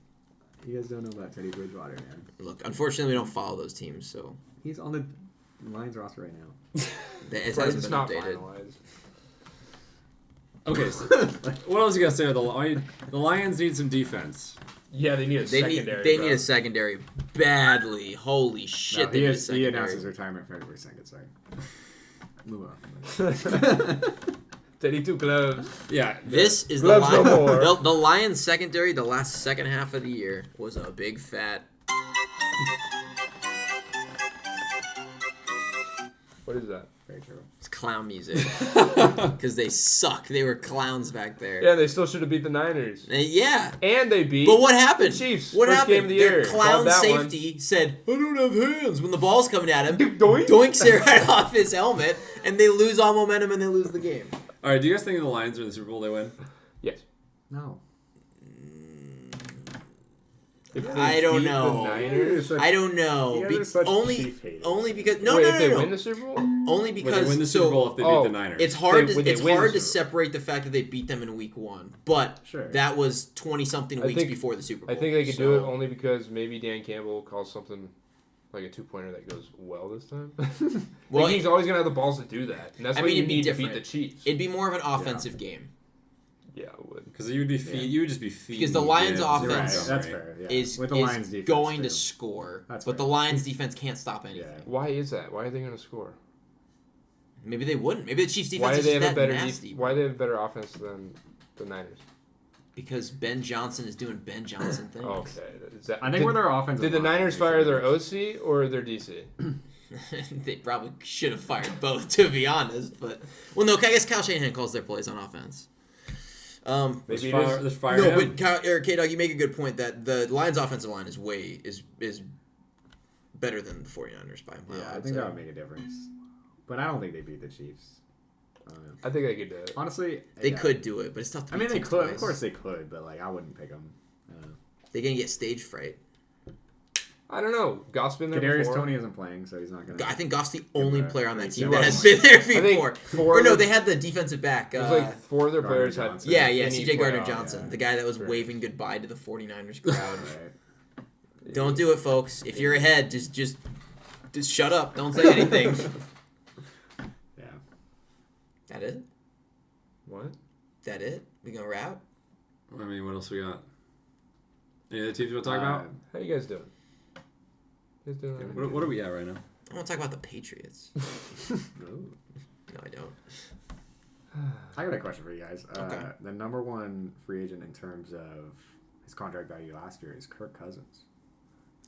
don't know about Teddy Bridgewater, man.
Look, unfortunately, we don't follow those teams, so
He's on the Lions roster right now.
it
But
hasn't
it's
been
not
updated.
finalized.
Okay, so what else you gotta say about the Lions need some defense.
Yeah, they need a
They need
secondary.
a secondary badly. Holy shit!
No,
they
he,
need a
is, he announced his
secondary.
retirement February 2nd. Sorry. Move on.
Teddy too close.
Yeah,
This is the
Gloves no
Lions.
more.
The Lions secondary. The last second half of the year was a big fat.
What is that?
Very true.
It's clown music because they suck. They were clowns back there.
Yeah, they still should have beat the Niners.
Yeah.
And they beat.
But what happened?
The Chiefs.
What
First
happened?
game of the
Their
year.
clown
Called that one.
safety said, "I don't have hands." When the ball's coming at him,
Doink.
doinks it right off his helmet, and they lose all momentum and they lose the game.
All right, do you guys think the Lions are in the Super Bowl? They win.
Yes.
No.
If they
I don't
beat
know.
The Niners.
I don't know.
You guys are such
only,
Chief haters.
only because no,
Wait,
no,
if they
no,
win
no.
the Super Bowl?
Only
When
because
they win the
so
Super Bowl if they beat the Niners.
it's hard.
When they
It's
win the
hard to
Super Bowl.
separate the fact that they beat them in Week 1, but
Sure.
that was 20-something
I
weeks
think-
before the Super Bowl.
I think they could do it
so-
only because maybe Dan Campbell calls something like a 2-pointer that goes well this time.
Well,
Like, he's always gonna have the balls to do that, and that's
I
why
mean,
you
it'd be
need to
different.
beat the Chiefs.
It'd be more of an offensive game.
Yeah, it would.
Because you would be you would just be feeding
Because the Lions'
Gibbs
You're right.
offense
That's
Montgomery.
fair. Yeah.
Is
With the Lions defense
going to
too.
score,
That's
but the
fair.
Lions defense can't stop anything.
Yeah.
Why is that? Why are they gonna score?
Maybe they wouldn't. Maybe the Chiefs
Why
defense
do
is
they
just
have a
that
better?
nasty.
Why do they have a better offense than the Niners?
Because Ben Johnson is doing Ben Johnson things.
Okay, is that,
I think
did,
we're their offensive.
did the
line
Niners
makes
fire
a
their
difference.
OC or their DC?
They probably should have fired both, to be honest. But well, no, I guess Kyle Shanahan calls their plays on offense.
Maybe
Let's
it
fire,
is.
let's fire
No,
him.
but K-Dog, you make a good point that the Lions' offensive line is better than the 49ers by a mile.
Yeah, I
I'd
think
say.
that would make a difference. But I don't think they beat the Chiefs.
I think they could do it.
Honestly,
They could do it, but it's tough to
I
beat
mean, they
teams
could.
twice.
Of course, they could, but like, I wouldn't pick them.
They're gonna get stage fright.
I don't know. Goff's been there
Kadarius
before.
Toney isn't playing, so he's not gonna.
I think Goff's the only
a
player on that
great
team
game.
that has been there
think
before.
four
Or no,
of the-
they had the defensive back.
It was like 4 of their
Gardner
players had.
Johnson.
Yeah,
any
CJ Gardner
playoff.
Johnson,
yeah.
the guy that was
Correct.
waving goodbye to the 49ers crowd.
Right.
Don't do it, folks. If you're ahead, just shut up. Don't say anything.
Yeah.
That it?
What?
That it? We gonna wrap?
I mean, what else we got? Any other teams you want to talk about?
How you guys doing? You guys doing all right?
What are we at right now?
I want to talk about the Patriots.
Ooh.
No, I don't.
I got a question for you guys.
Okay.
The number one free agent in terms of his contract value last year is Kirk Cousins.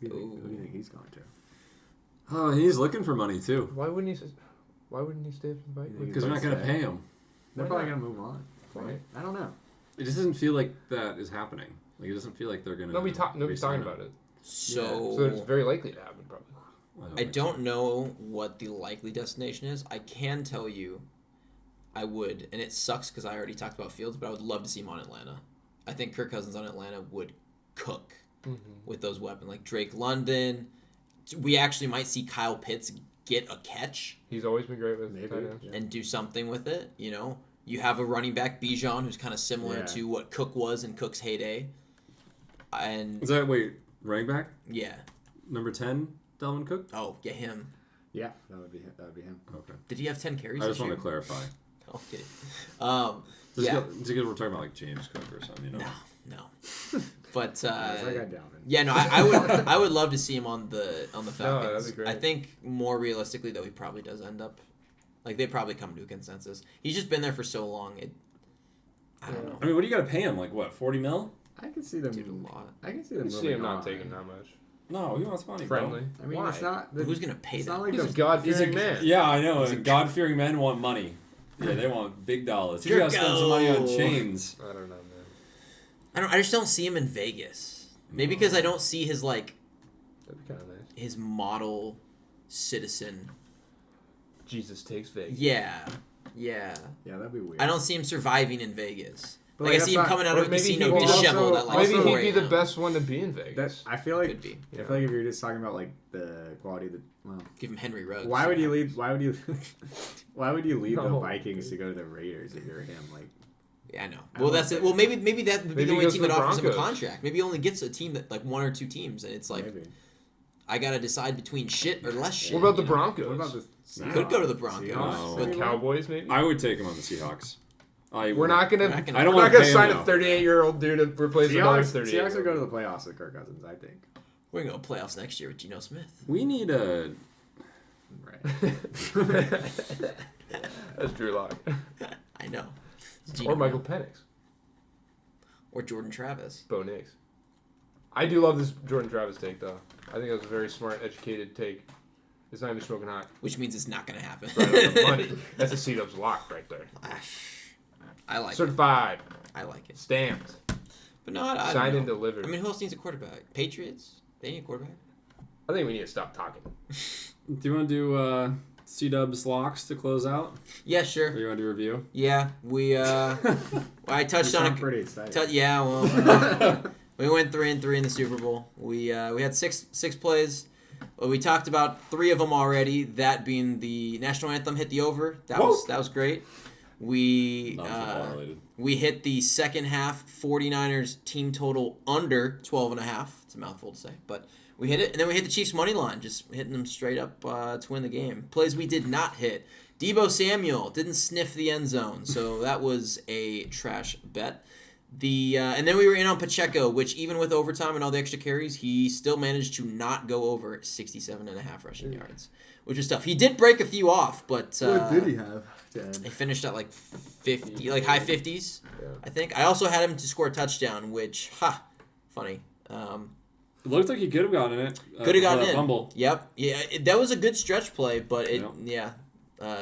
Who do you think he's going to?
Oh, he's looking for money too.
Why wouldn't he stay for the Vikings?
Because they're not going to pay him.
They're
Why
probably
not?
going to move on.
Why?
I don't know.
It just doesn't feel like that is happening. Like it doesn't feel like they're going to.
Nobody's talking about it.
So,
So it's very likely to happen, probably.
I don't know what the likely destination is. I can tell you, I would, and it sucks because I already talked about Fields, but I would love to see him on Atlanta. I think Kirk Cousins on Atlanta would cook with those weapons, like Drake London. We actually might see Kyle Pitts get a catch
He's always been great with
Maybe.
tight ends.
Yeah.
and do something with it. You know, you have a running back Bijan who's kind of similar
Yeah.
to what Cook was in Cook's heyday, and
Is that running back
yeah,
number 10, Dalvin Cook?
oh yeah, him.
Yeah, that would be him.
Okay.
Did he have 10 carries?
I just
this
want
year?
to clarify.
Okay.
Just
Yeah.
because we're talking about like James Cook or something, you know.
No. But
I got Dalvin.
yeah, no, I would love to see him on the Falcons.
that'd be great.
I think more realistically though, he probably does end up like they probably come to a consensus. He's just been there for so long. I don't know.
I mean, what do you got to pay him? Like what, 40 mil?
I can see them.
Dude, a lot.
I can see
I
them.
can see him
moving
not
on.
taking that much.
No, he wants money,
Friendly.
I mean,
Why?
it's not.
But who's gonna pay
It's
that?
not like
He's a
the-
God-fearing man.
Yeah, I know.
He's a
And God-fearing men want money. Yeah, they want big dollars. He's got to spend some money on
Jerko.
chains.
I don't know, man.
I just don't see him in Vegas. Maybe because I don't see his
That'd be kind of nice.
his model citizen.
Jesus takes Vegas.
Yeah.
Yeah, that'd be weird.
I don't see him surviving in Vegas.
But,
Like
like,
I see him
that's not-
coming out
Or
of a
maybe
casino
he'd
disheveled
also-
at like
maybe
4
he'd be the
a.m.
best one to be in Vegas.
That, I feel like.
Could be.
I feel like if you're just talking about like the quality of the. Well,
Give him Henry Ruggs.
why would you leave? Why would you? Why would you leave the
No.
Vikings to go to the Raiders if you're him? Like,
Yeah, I know.
I
Well,
don't
that's it.
think-
Well, maybe that would be
Maybe
the
he
only
goes
team
to
that
the
offers him a
Broncos.
contract. Maybe he only gets a team that like 1 or 2 teams, and it's like
maybe.
I gotta decide between shit or less shit.
What about the
you know?
Broncos?
What about the?
Nah.
Could go to the Broncos.
Seahawks?
No.
The Cowboys, maybe?
I would take him on the Seahawks.
We're not gonna.
We're not gonna-
I don't
We're
want
not
to
gonna
pay him,
sign a
though.
38-year-old dude to replace another
Seahawks,
38.
Seahawks would go to the playoffs with Kirk Cousins, I think.
We're gonna go playoffs next year with Geno Smith.
We need a.
Right.
That's Drew Lock.
I know. It's Geno
Or Michael
Brown.
Penix.
Or Jordan Travis.
Bo Nix. I do love this Jordan Travis take, though. I think that was a very smart, educated take. It's not even smoking hot.
Which means it's not gonna happen.
Right on the money. That's a C-Dubs lock right there.
I like it.
Certified.
I like it.
Stamped.
But no, I
Signed
don't
and
know.
delivered.
I mean, who else needs a quarterback? Patriots? They need a quarterback.
I think we need to stop talking.
Do you want to do C-Dubs locks to close out?
Yeah,
Or
sure.
you want to do a review?
Yeah, we I touched
You
on
sound
it.
pretty excited.
Yeah, well, we went 3-3 in the Super Bowl. We had six plays. Well, we talked about 3 of them already. That being the national anthem hit the over. That was great. We
Non-football related.
we hit the second half 49ers team total under 12.5. It's a mouthful to say, but we hit it, and then we hit the Chiefs money line, just hitting them straight up to win the game. Plays we did not hit. Debo Samuel didn't sniff the end zone, so that was a trash bet. And then we were in on Pacheco, which even with overtime and all the extra carries, he still managed to not go over 67.5 rushing yards, which was tough. He did break a few off, but
What did he have?
he finished at like 50, like high 50s,
Yeah.
I think. I also had him to score a touchdown, which, funny.
It looked like he could have gotten it.
Could have gotten
a
in.
fumble.
Yep. Yeah, that was a good stretch play, but
Yep.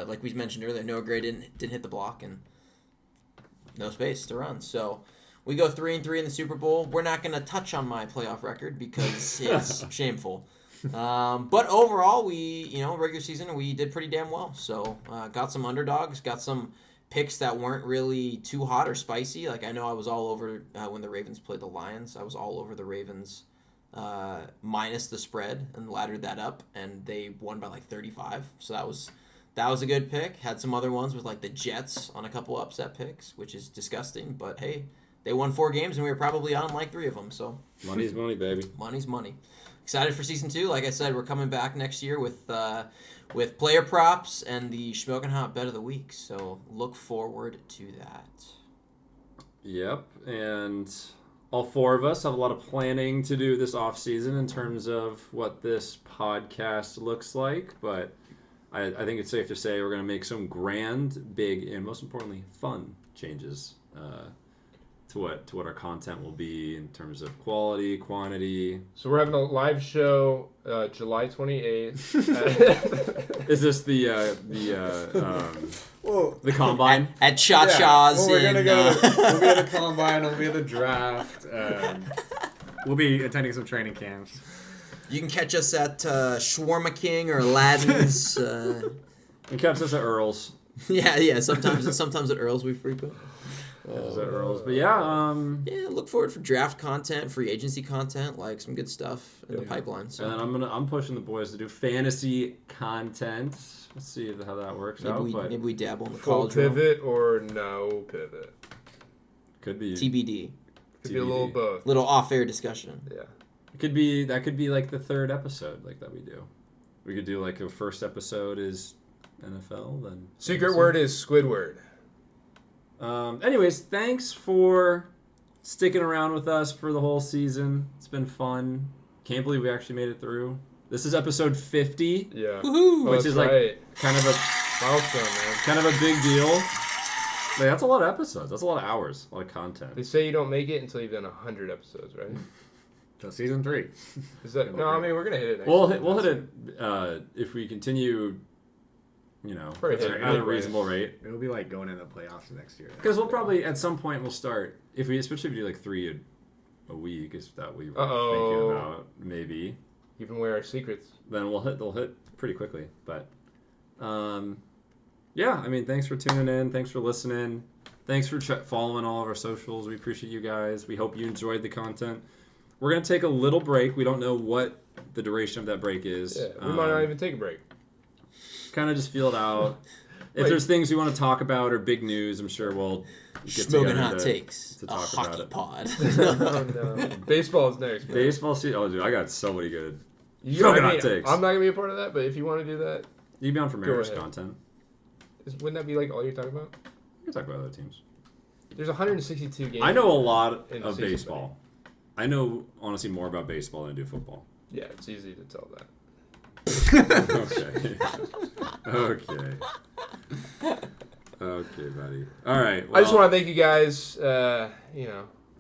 like we mentioned earlier, Noah Gray didn't hit the block and no space to run. So we go 3-3 in the Super Bowl. We're not going to touch on my playoff record because it's shameful. But overall, regular season, we did pretty damn well. So got some underdogs, got some picks that weren't really too hot or spicy. Like I know I was all over when the Ravens played the Lions. I was all over the Ravens minus the spread and laddered that up, and they won by like 35. So that was a good pick. Had some other ones with like the Jets on a couple upset picks, which is disgusting. But hey, they won 4 games, and we were probably on like 3 of them. So
Money's money, baby.
Money's money. Excited for season 2. Like I said, we're coming back next year with player props and the Shmokin Hot Bet of the Week. So look forward to that.
Yep, and all 4 of us have a lot of planning to do this off season in terms of what this podcast looks like, but I think it's safe to say we're going to make some grand, big, and most importantly, fun changes to what our content will be in terms of quality, quantity.
So we're having a live show July 28th.
Is this the combine?
At Cha Cha's.
Well, we're gonna go. We'll be at the combine. We'll be at the draft. We'll be attending some training camps.
You can catch us at Shawarma King or Aladdin's.
And catch us at Earl's.
Yeah. Sometimes at Earl's we frequent.
Earl's. But yeah,
look forward for draft content, free agency content, like some good stuff in the pipeline. So.
And then I'm pushing the boys to do fantasy content. Let's see how that works out.
Maybe we dabble in the
Full
college
pivot or no pivot.
Could be
TBD.
Could be a little both.
Little off-air discussion.
Yeah.
Could be like the 3rd episode like that we do. We could do like a first episode is NFL, then
Secret word is Squidward.
Anyways, thanks for sticking around with us for the whole season. It's been fun. Can't believe we actually made it through. This is episode 50.
Yeah.
Woohoo!
Which is like kind of a
milestone, man.
Kind of a big deal. Like, that's a lot of episodes. That's a lot of hours. A lot of content.
They say you don't make it until you've done 100 episodes, right?
So season 3.
Is that no? I mean, we're gonna hit it.
We'll hit it if we continue. At a reasonable rate.
It'll be like going into the playoffs next year.
Because we'll probably at some point we'll start especially if we do like 3 a week is that we were thinking about maybe.
Even wear our secrets.
Then they'll hit pretty quickly. But yeah, I mean, thanks for tuning in. Thanks for listening. Thanks for following all of our socials. We appreciate you guys. We hope you enjoyed the content. We're gonna take a little break. We don't know what the duration of that break is.
Yeah, we might not even take a break.
Kind of just feel it out. If there's things we want to talk about or big news, I'm sure we'll get
Smoking Hot Takes.
To talk
a
about
hockey
it.
Pod.
No. Baseball is next. Man.
Baseball season. Oh, dude, I got so many good.
Smoking
Hot Takes.
I'm not gonna be a part of that, but if you want to do that,
you can be on for Mariners content.
Wouldn't that be like all you're talking about?
You can talk about other teams.
There's 162 games.
I know a lot of baseball. I know honestly more about baseball than I do football.
Yeah, it's easy to tell that.
Okay, buddy. All right. Well,
I just want to thank you guys.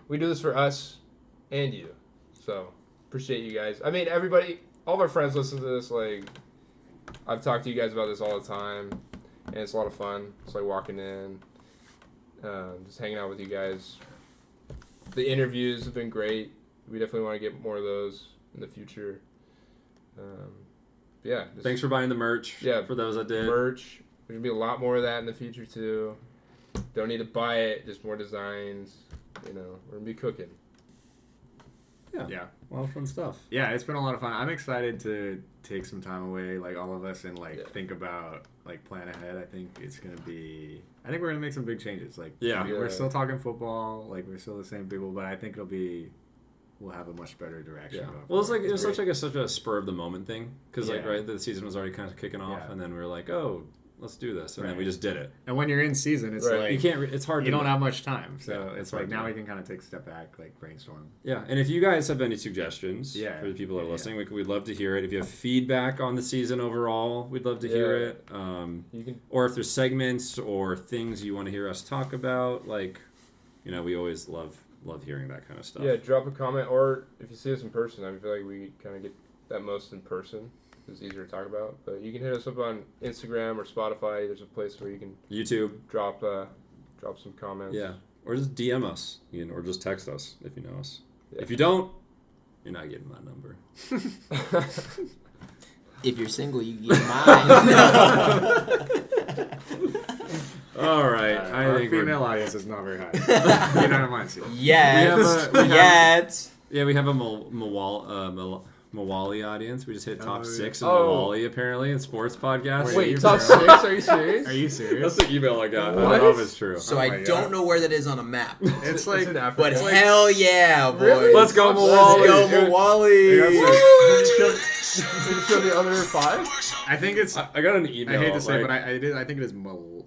We do this for us and you, so appreciate you guys. I mean, everybody, all of our friends listen to this. Like, I've talked to you guys about this all the time, and it's a lot of fun. It's like walking in, just hanging out with you guys. The interviews have been great. We definitely want to get more of those in the future. Yeah.
Thanks for buying the merch.
Yeah.
For those that did.
Merch. There's going to be a lot more of that in the future, too. Don't need to buy it. Just more designs. We're going to be cooking.
Yeah.
A lot of fun stuff.
Yeah, it's been a lot of fun. I'm excited to take some time away, like all of us, and think about, plan ahead. I think we're going to make some big changes. We're still talking football. We're still the same people, but I think we'll have a much better direction.
Yeah. Well, it was such a spur of the moment thing because the season was already kind of kicking off, and then we were like, oh, let's do this, and then we just did it.
And when you're in season, it's like
you can't. It's hard.
You don't have much time, so it's
hard
now we can kind of take a step back, brainstorm.
Yeah, and if you guys have any suggestions for the people that are listening, we'd love to hear it. If you have feedback on the season overall, we'd love to hear it. Or if there's segments or things you want to hear us talk about, we always love hearing that kind of stuff.
Yeah, drop a comment, or if you see us in person, I feel like we kind of get that most in person. It's easier to talk about. But you can hit us up on Instagram or Spotify. There's a place where you can
YouTube
drop some comments.
Yeah, or just DM us, or just text us if you know us. Yeah. If you don't, You're not getting my number.
If you're single, you can get mine.
All right. I
Our
think
female audience is not very high. You don't mind.
Yet.
we have-
Yet.
we have a Mawali audience. We just hit top
Oh, yeah.
6 in
Oh.
Mawali, apparently, in sports podcasts.
Wait,
Wait, top 6? Are you serious?
Are you serious?
That's the email I got. I
What?
don't know if it's true.
So
Oh
I
my
don't
God.
know where that is on a map.
It's like,
in Africa.
But
It's like-
hell yeah, boys.
Really?
Let's go,
Let's
Mawali.
Let's go, Mawali.
Can you show the other 5?
I think it's.
I got an email.
I hate to say,
like,
but I think it is Malawi.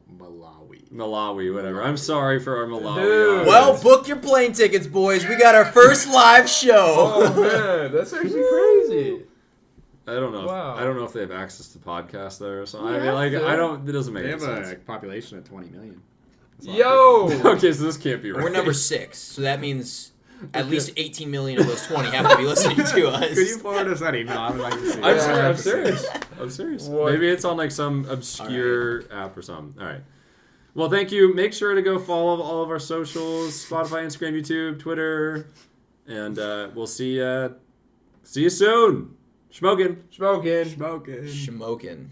Malawi, whatever. I'm sorry for our Malawi.
Dude.
audience.
Well, book your plane tickets, boys. We got our first live show.
Oh man, that's actually crazy.
I don't know.
Wow.
I don't know if they have access to podcasts there or something.
We
I mean, like,
have to.
I don't. It doesn't make
They
any
have
sense.
a population of 20 million.
Yo.
Okay, so this can't be right.
We're number 6, so that means at least 18 million of those 20 have to be listening to us.
Could you forward us that email? I would like to see.
I'm,
it.
serious.
I'd
I'm
like to see it.
serious. I'm serious.
What?
Maybe it's on like some obscure app or something. All right. Well, thank you. Make sure to go follow all of our socials: Spotify, Instagram, YouTube, Twitter, and we'll see you soon. Shmokin.
Shmokin.
Shmokin.
Shmokin.